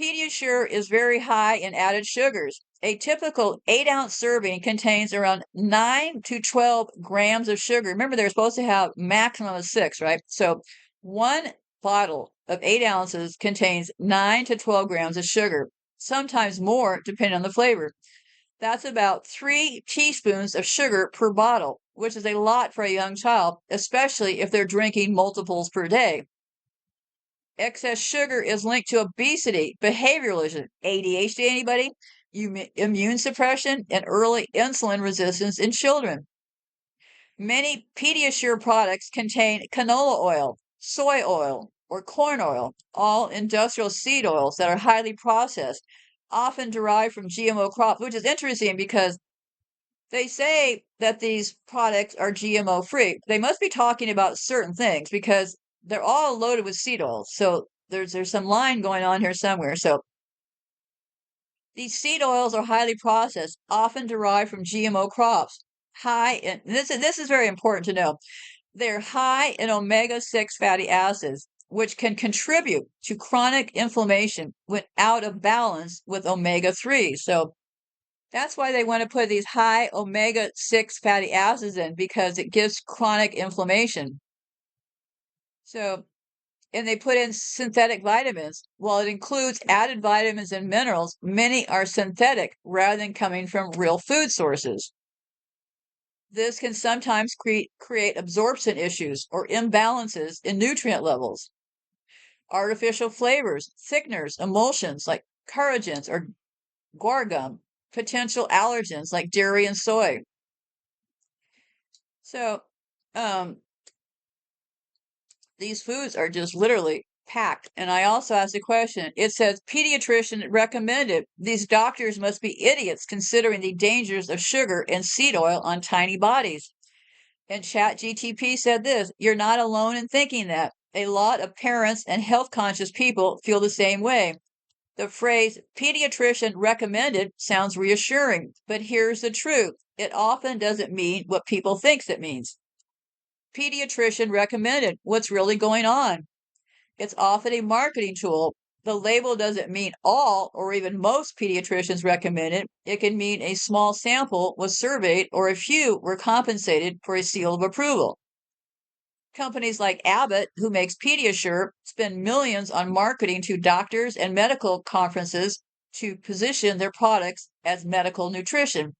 Pediasure is very high in added sugars. A typical 8-ounce serving contains around 9 to 12 grams of sugar. Remember, they're supposed to have maximum of 6, right? So one bottle of 8 ounces contains 9 to 12 grams of sugar, sometimes more depending on the flavor. That's about 3 teaspoons of sugar per bottle, which is a lot for a young child, especially if they're drinking multiples per day. Excess sugar is linked to obesity, behavioralism, ADHD, anybody? Immune suppression, and early insulin resistance in children. Many Pediasure products contain canola oil, soy oil, or corn oil, all industrial seed oils that are highly processed, often derived from GMO crops, which is interesting because they say that these products are GMO free. They must be talking about certain things because they're all loaded with seed oils. So there's some line going on here somewhere. So these seed oils are highly processed, often derived from GMO crops. This is very important to know. They're high in omega-6 fatty acids, which can contribute to chronic inflammation when out of balance with omega-3. So that's why they want to put these high omega-6 fatty acids in, because it gives chronic inflammation. So, and they put in synthetic vitamins. While it includes added vitamins and minerals, many are synthetic rather than coming from real food sources. This can sometimes create absorption issues or imbalances in nutrient levels. Artificial flavors, thickeners, emulsions like carcinogens or guar gum, potential allergens like dairy and soy. So, these foods are just literally packed. And I also asked a question. It says pediatrician recommended. These doctors must be idiots considering the dangers of sugar and seed oil on tiny bodies. And ChatGTP said this, you're not alone in thinking that. A lot of parents and health conscious people feel the same way. The phrase pediatrician recommended sounds reassuring, but here's the truth. It often doesn't mean what people thinks it means. Pediatrician recommended. What's really going on? It's often a marketing tool. The label doesn't mean all or even most pediatricians recommended. It can mean a small sample was surveyed or a few were compensated for a seal of approval. Companies like Abbott, who makes Pediasure, spend millions on marketing to doctors and medical conferences to position their products as medical nutrition.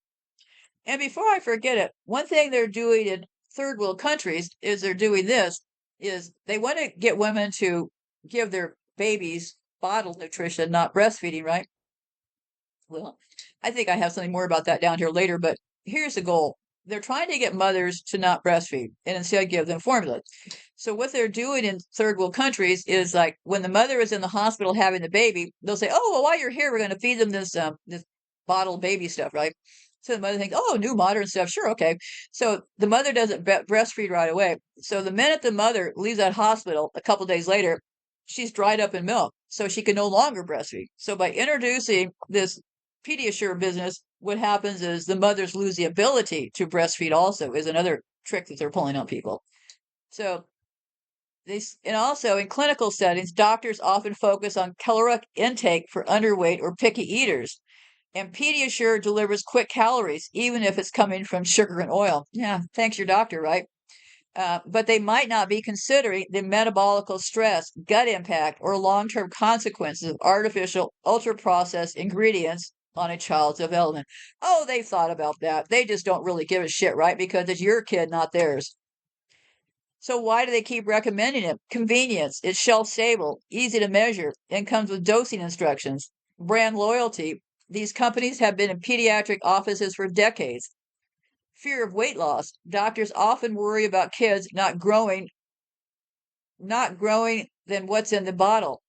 And before I forget it, one thing they're doing in third world countries is they want to get women to give their babies bottled nutrition, not breastfeeding, right? Well, I think I have something more about that down here later, but here's the goal. They're trying to get mothers to not breastfeed and instead give them formula. So what they're doing in third world countries is like when the mother is in the hospital having the baby, they'll say, "Oh, well, while you're here, we're going to feed them this bottled baby stuff, right?" So the mother thinks, "Oh, new modern stuff, sure, okay." So the mother doesn't breastfeed right away. So the minute the mother leaves that hospital, a couple days later, she's dried up in milk, so she can no longer breastfeed. So by introducing this Pediasure business, what happens is the mothers lose the ability to breastfeed also, is another trick that they're pulling on people. So and also in clinical settings, doctors often focus on caloric intake for underweight or picky eaters. And Pediasure delivers quick calories, even if it's coming from sugar and oil. Yeah, thanks your doctor, right? But they might not be considering the metabolical stress, gut impact, or long-term consequences of artificial, ultra-processed ingredients on a child's development. Oh, they've thought about that. They just don't really give a shit, right? Because it's your kid, not theirs. So why do they keep recommending it? Convenience. It's shelf-stable, easy to measure, and comes with dosing instructions. Brand loyalty. These companies have been in pediatric offices for decades. Fear of weight loss. Doctors often worry about kids not growing than what's in the bottle.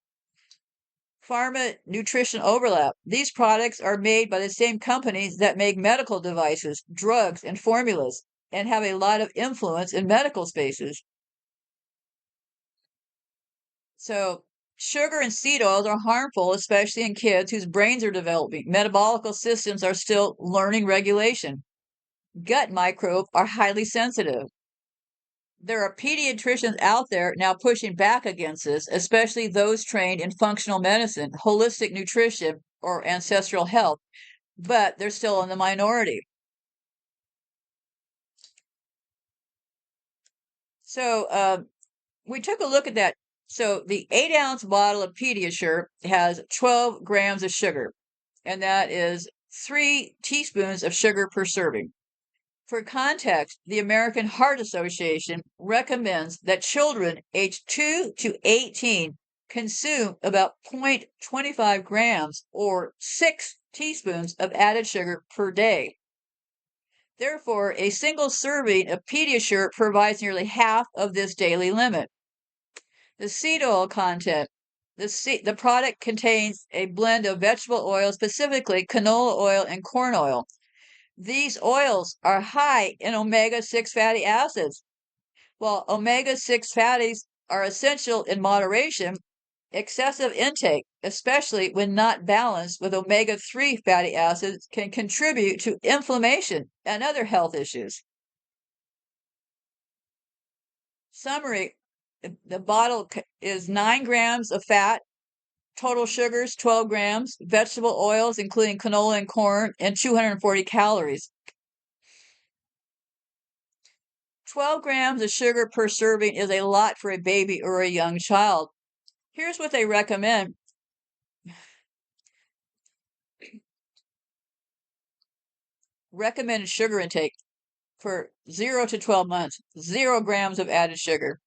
Pharma nutrition overlap. These products are made by the same companies that make medical devices, drugs, and formulas, and have a lot of influence in medical spaces. So, sugar and seed oils are harmful, especially in kids whose brains are developing. Metabolic systems are still learning regulation. Gut microbes are highly sensitive. There are pediatricians out there now pushing back against this, especially those trained in functional medicine, holistic nutrition, or ancestral health, but they're still in the minority. So we took a look at that. So the 8-ounce bottle of Pediasure has 12 grams of sugar, and that is 3 teaspoons of sugar per serving. For context, the American Heart Association recommends that children aged 2 to 18 consume about 0.25 grams or 6 teaspoons of added sugar per day. Therefore, a single serving of Pediasure provides nearly half of this daily limit. The seed oil content. The product contains a blend of vegetable oil, specifically canola oil and corn oil. These oils are high in omega-6 fatty acids. While omega-6 fatties are essential in moderation, excessive intake, especially when not balanced with omega-3 fatty acids, can contribute to inflammation and other health issues. Summary: the bottle is 9 grams of fat, total sugars 12 grams, vegetable oils including canola and corn, and 240 calories. 12 grams of sugar per serving is a lot for a baby or a young child. Here's what they recommend. Recommended sugar intake for 0 to 12 months, 0 grams of added sugar.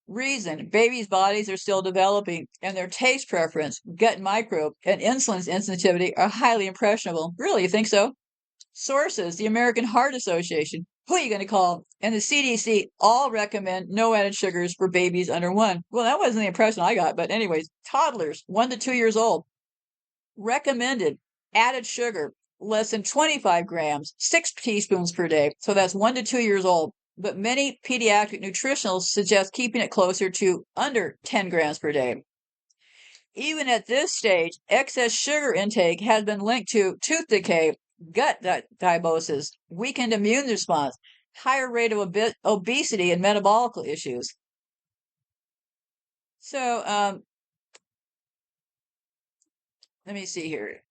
Reason: babies' bodies are still developing, and their taste preference, gut microbe, and insulin sensitivity are highly impressionable. Really, you think so? Sources: the American Heart Association. Who are you going to call? And the CDC all recommend no added sugars for babies under 1. Well, that wasn't the impression I got, but anyways, toddlers 1 to 2 years old. Recommended added sugar less than 25 grams, 6 teaspoons per day. So that's 1 to 2 years old. But many pediatric nutritionalists suggest keeping it closer to under 10 grams per day. Even at this stage, excess sugar intake has been linked to tooth decay, gut diabosis, weakened immune response, higher rate of obesity, and metabolic issues. So let me see here.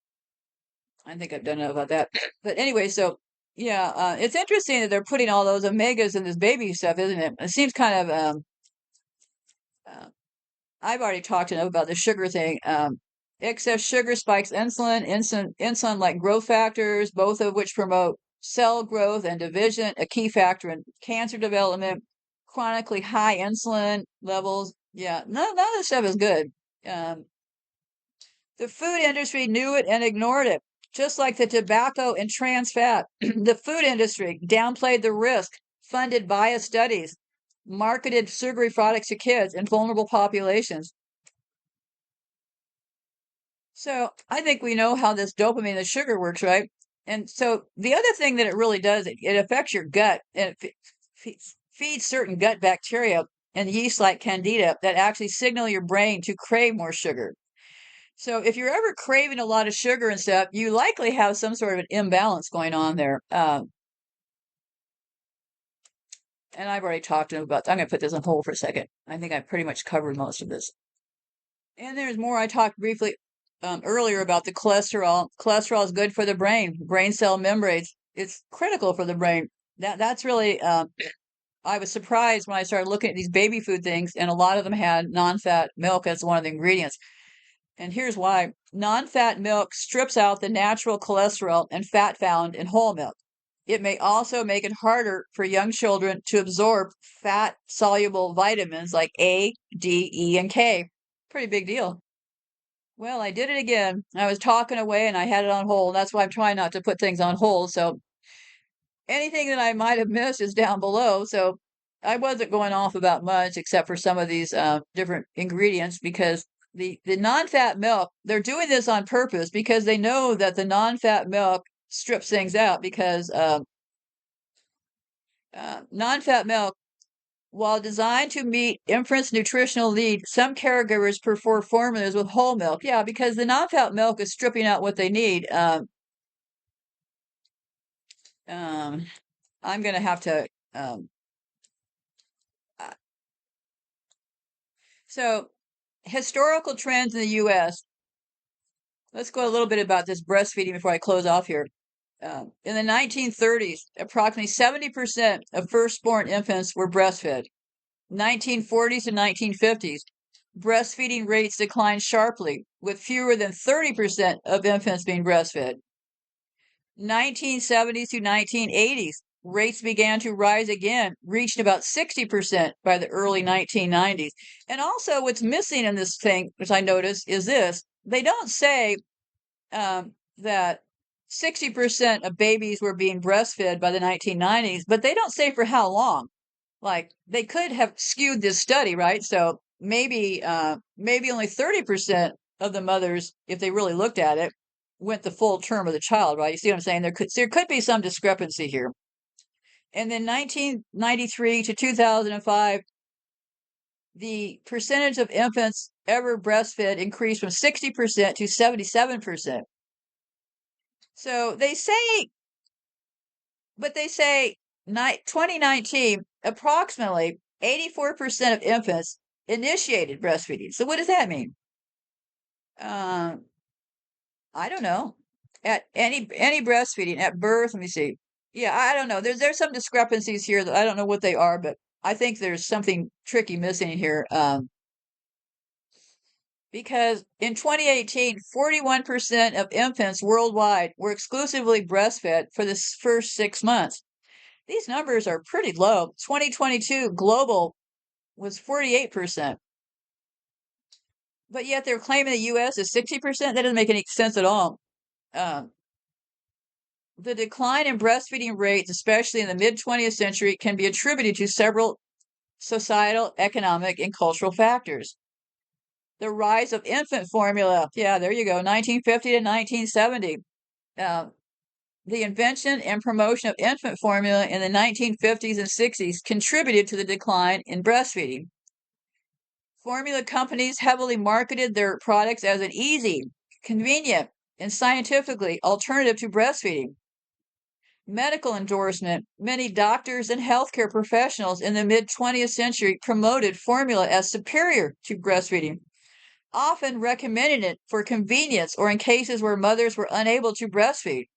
I think I've done enough about that. But anyway, so yeah, it's interesting that they're putting all those omegas in this baby stuff, isn't it? It seems kind of uh, I've already talked enough about the sugar thing. Excess sugar spikes insulin like growth factors, both of which promote cell growth and division, a key factor in cancer development. Chronically high insulin levels. Yeah, none of this stuff is good. Um, the food industry knew it and ignored it. Just like the tobacco and trans fat, the food industry downplayed the risk, funded biased studies, marketed sugary products to kids and vulnerable populations. So I think we know how this dopamine, the sugar works, right? And so the other thing that it really does, it affects your gut, and it feeds certain gut bacteria and yeast like candida that actually signal your brain to crave more sugar. So if you're ever craving a lot of sugar and stuff, you likely have some sort of an imbalance going on there. And I've already talked to him about. I'm going to put this on hold for a second. I think I've pretty much covered most of this. And there's more. I talked briefly earlier about the cholesterol. Cholesterol is good for the brain cell membranes. It's critical for the brain. That's really. I was surprised when I started looking at these baby food things, and a lot of them had non-fat milk as one of the ingredients. And here's why. Non-fat milk strips out the natural cholesterol and fat found in whole milk. It may also make it harder for young children to absorb fat-soluble vitamins like A, D, E, and K. Pretty big deal. Well, I did it again. I was talking away and I had it on hold. That's why I'm trying not to put things on hold. So anything that I might have missed is down below. So I wasn't going off about much except for some of these different ingredients because the non-fat milk, they're doing this on purpose because they know that the non-fat milk strips things out because non-fat milk, while designed to meet infants' nutritional needs, some caregivers prefer formulas with whole milk. Yeah, because the non-fat milk is stripping out what they need. I'm going to have to. Uh, so, historical trends in the U.S. Let's go a little bit about this breastfeeding before I close off here. In the 1930s, approximately 70% of firstborn infants were breastfed. 1940s to 1950s, breastfeeding rates declined sharply, with fewer than 30% of infants being breastfed. 1970s to 1980s, rates began to rise again, reaching about 60% by the early 1990s. And also, what's missing in this thing, which I noticed, is this. They don't say that 60% of babies were being breastfed by the 1990s, but they don't say for how long. Like, they could have skewed this study, right? So maybe only 30% of the mothers, if they really looked at it, went the full term of the child, right? You see what I'm saying? There could be some discrepancy here. And then 1993 to 2005, the percentage of infants ever breastfed increased from 60% to 77%. So they say, but they say 2019, approximately 84% of infants initiated breastfeeding. So what does that mean? I don't know. At any breastfeeding at birth, let me see. Yeah, I don't know. There's some discrepancies here that I don't know what they are, but I think there's something tricky missing here. Because in 2018, 41% of infants worldwide were exclusively breastfed for the first 6 months. These numbers are pretty low. 2022 global was 48%. But yet they're claiming the US is 60%. That doesn't make any sense at all. The decline in breastfeeding rates, especially in the mid 20th century, can be attributed to several societal, economic, and cultural factors. The rise of infant formula. Yeah, there you go. 1950 to 1970. The invention and promotion of infant formula in the 1950s and 60s contributed to the decline in breastfeeding. Formula companies heavily marketed their products as an easy, convenient, and scientifically alternative to breastfeeding. Medical endorsement. Many doctors and healthcare professionals in the mid 20th century promoted formula as superior to breastfeeding, often recommending it for convenience or in cases where mothers were unable to breastfeed.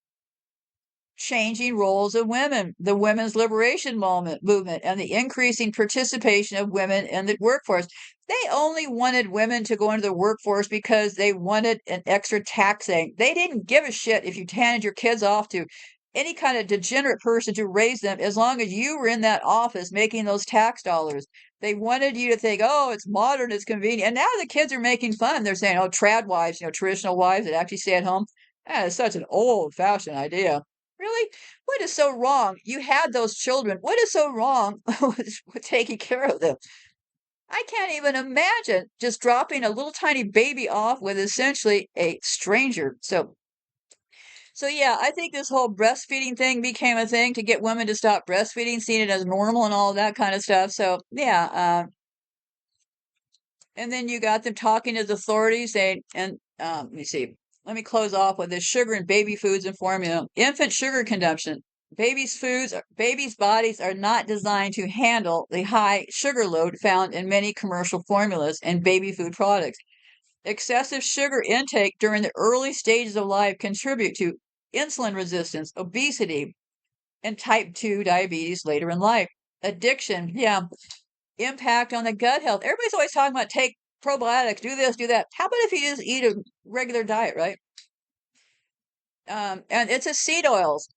Changing roles of women, the women's liberation movement, and the increasing participation of women in the workforce. They only wanted women to go into the workforce because they wanted an extra tax thing. They didn't give a shit if you handed your kids off to any kind of degenerate person to raise them as long as you were in that office making those tax dollars. They wanted you to think, oh, it's modern, it's convenient. And now the kids are making fun. They're saying, oh, trad wives, traditional wives that actually stay at home. That is such an old-fashioned idea. Really? What is so wrong? You had those children. What is so wrong with taking care of them? I can't even imagine just dropping a little tiny baby off with essentially a stranger. So yeah, I think this whole breastfeeding thing became a thing to get women to stop breastfeeding, seeing it as normal and all that kind of stuff. So yeah, and then you got them talking to the authorities saying, and let me see. Let me close off with this: sugar in baby foods and formula. Infant sugar consumption. Babies' bodies are not designed to handle the high sugar load found in many commercial formulas and baby food products. Excessive sugar intake during the early stages of life contribute to insulin resistance, obesity, and type 2 diabetes later in life. Addiction, yeah. Impact on the gut health. Everybody's always talking about take probiotics, do this, do that. How about if you just eat a regular diet, right? And it's a seed oils,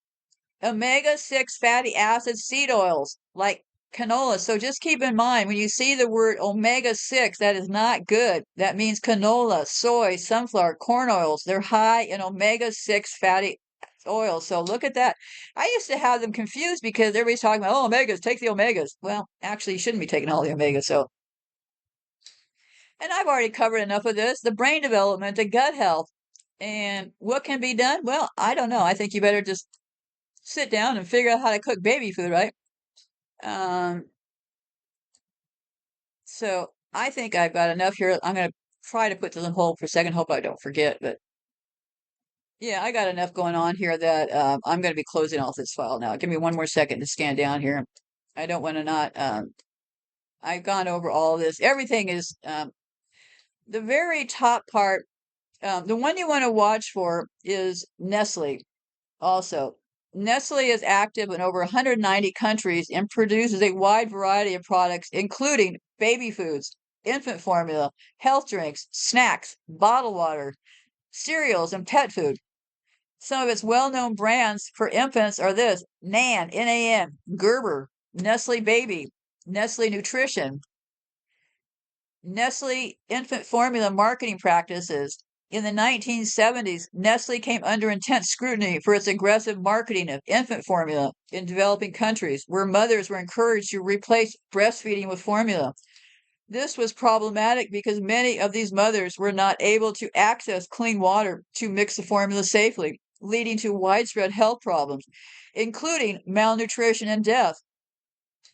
omega-6 fatty acid seed oils, like canola. So just keep in mind when you see the word omega-6, that is not good. That means canola, soy, sunflower, corn oils. They're high in omega-6 fatty oils. So look at that. I used to have them confused because everybody's talking about, oh, omegas, take the omegas. Well, actually, you shouldn't be taking all the omegas. So And I've already covered enough of this, the brain development, the gut health. And what can be done? Well, I don't know. I think you better just sit down and figure out how to cook baby food, right? Um, so I think I've got enough here. I'm going to try to put this on hold for a second. Hope I don't forget. But yeah, I got enough going on here that I'm going to be closing off this file now. Give me one more second to scan down here. I don't want to not. I've gone over all of this. Everything is the very top part. The one you want to watch for is Nestle. Also, Nestle is active in over 190 countries and produces a wide variety of products, including baby foods, infant formula, health drinks, snacks, bottled water, cereals, and pet food. Some of its well-known brands for infants are this: Nan, N-A-N, Gerber, Nestle Baby, Nestle Nutrition, Nestle infant formula marketing practices. In the 1970s, Nestle came under intense scrutiny for its aggressive marketing of infant formula in developing countries, where mothers were encouraged to replace breastfeeding with formula. This was problematic because many of these mothers were not able to access clean water to mix the formula safely, leading to widespread health problems, including malnutrition and death.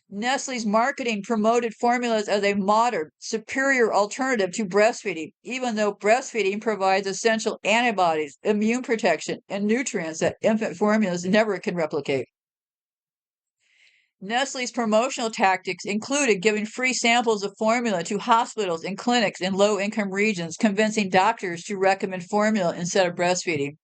Nestle's marketing promoted formulas as a modern, superior alternative to breastfeeding, even though breastfeeding provides essential antibodies, immune protection, and nutrients that infant formulas never can replicate. Nestle's promotional tactics included giving free samples of formula to hospitals and clinics in low-income regions, convincing doctors to recommend formula instead of breastfeeding.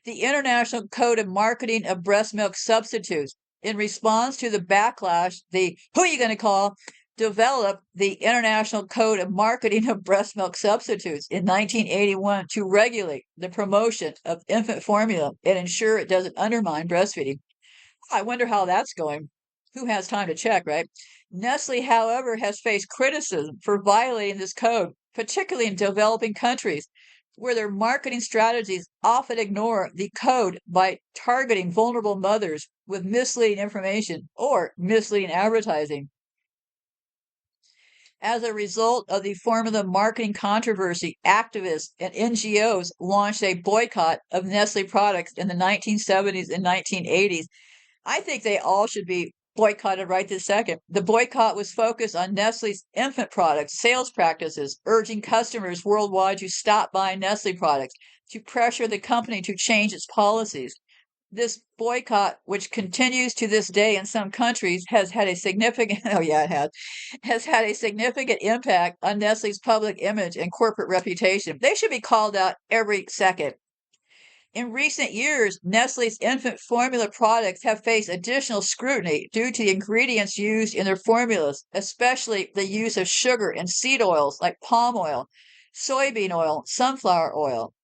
The International Code of Marketing of Breast Milk Substitutes, in response to the backlash, the who you going to call developed the International Code of Marketing of Breast Milk Substitutes in 1981 to regulate the promotion of infant formula and ensure it doesn't undermine breastfeeding. I wonder how that's going. Who has time to check, right? Nestle, however, has faced criticism for violating this code, particularly in developing countries, where their marketing strategies often ignore the code by targeting vulnerable mothers with misleading information or misleading advertising. As a result of the formula marketing controversy, activists and NGOs launched a boycott of Nestle products in the 1970s and 1980s. I think they all should be boycotted right this second. The boycott was focused on Nestle's infant products sales practices, urging customers worldwide to stop buying Nestle products, to pressure the company to change its policies. This boycott, which continues to this day in some countries, has had a significant has had a significant impact on Nestle's public image and corporate reputation. They should be called out every second. In recent years, Nestle's infant formula products have faced additional scrutiny due to the ingredients used in their formulas, especially the use of sugar and seed oils like palm oil, soybean oil, sunflower oil.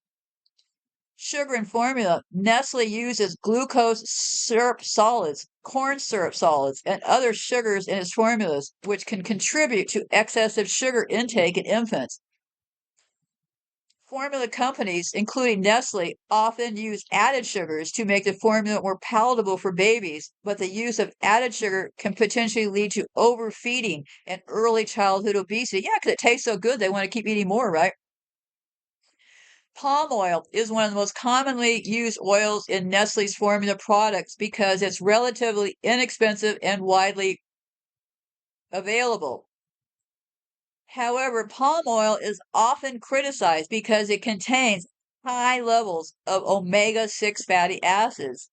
Sugar in formula, Nestle uses glucose syrup solids, corn syrup solids, and other sugars in its formulas, which can contribute to excessive sugar intake in infants. Formula companies, including Nestle, often use added sugars to make the formula more palatable for babies, but the use of added sugar can potentially lead to overfeeding and early childhood obesity. Yeah, because it tastes so good, they want to keep eating more, right? Palm oil is one of the most commonly used oils in Nestle's formula products because it's relatively inexpensive and widely available. However, palm oil is often criticized because it contains high levels of omega-6 fatty acids.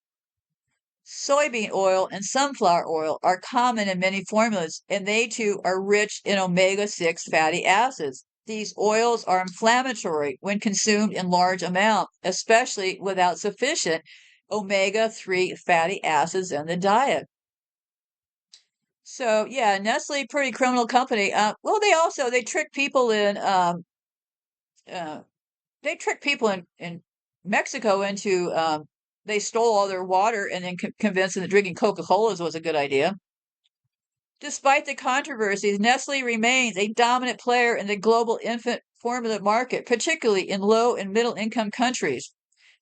Soybean oil and sunflower oil are common in many formulas, and they too are rich in omega-6 fatty acids. These oils are inflammatory when consumed in large amounts, especially without sufficient omega-3 fatty acids in the diet. So yeah, Nestle, pretty criminal company. Well, they trick people in uh, in Mexico into they stole all their water and then convinced them that drinking Coca-Colas was a good idea. Despite the controversies, Nestle remains a dominant player in the global infant formula market, particularly in low and middle income countries.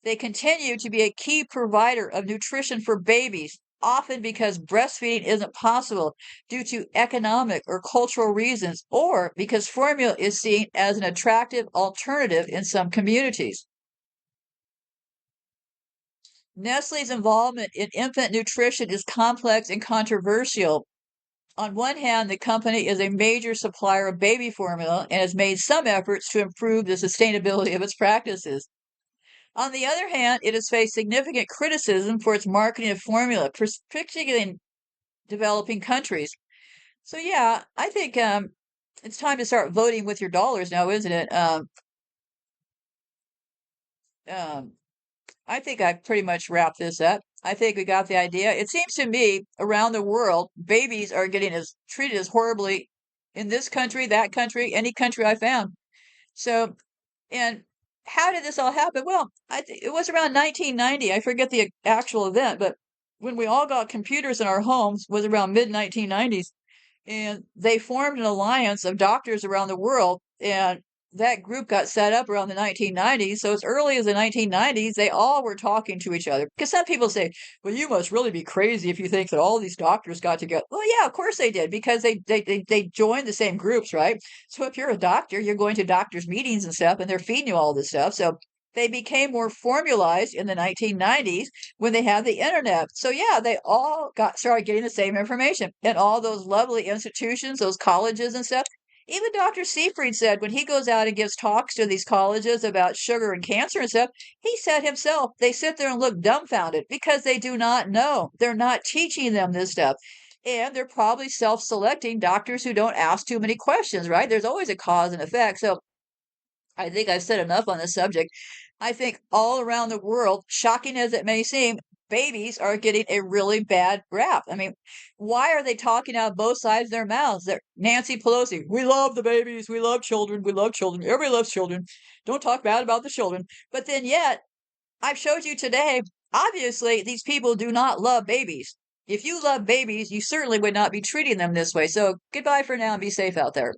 They continue to be a key provider of nutrition for babies often because breastfeeding isn't possible due to economic or cultural reasons, or because formula is seen as an attractive alternative in some communities. Nestle's involvement in infant nutrition is complex and controversial. On one hand, the company is a major supplier of baby formula and has made some efforts to improve the sustainability of its practices. On the other hand, it has faced significant criticism for its marketing of formula, particularly in developing countries. So yeah, I think it's time to start voting with your dollars now, isn't it? Um, I think I pretty much wrapped this up. I think we got the idea. It seems to me around the world, babies are getting as treated as horribly in this country, that country, any country I found. So, and how did this all happen? Well, it was around 1990. I forget the actual event, but when we all got computers in our homes was around mid 1990s, and they formed an alliance of doctors around the world, and that group got set up around the 1990s. So as early as the 1990s, they all were talking to each other. Because some people say, well, you must really be crazy if you think that all these doctors got together. Well, yeah, of course they did, because they joined the same groups, right? So if you're a doctor, you're going to doctors' meetings and stuff, and they're feeding you all this stuff. So they became more formalized in the 1990s when they had the internet. So yeah, they all started getting the same information. And all those lovely institutions, those colleges and stuff. Even Dr. Seyfried said when he goes out and gives talks to these colleges about sugar and cancer and stuff, he said himself, they sit there and look dumbfounded because they do not know. They're not teaching them this stuff. And they're probably self-selecting doctors who don't ask too many questions, right? There's always a cause and effect. So I think I've said enough on this subject. I think all around the world, shocking as it may seem, babies are getting a really bad rap. I mean, why are they talking out both sides of their mouths? Nancy Pelosi, we love the babies, we love children, we love children, everybody loves children. Don't talk bad about the children. But then yet, I've showed you today, obviously, these people do not love babies. If you love babies, you certainly would not be treating them this way. So goodbye for now and be safe out there.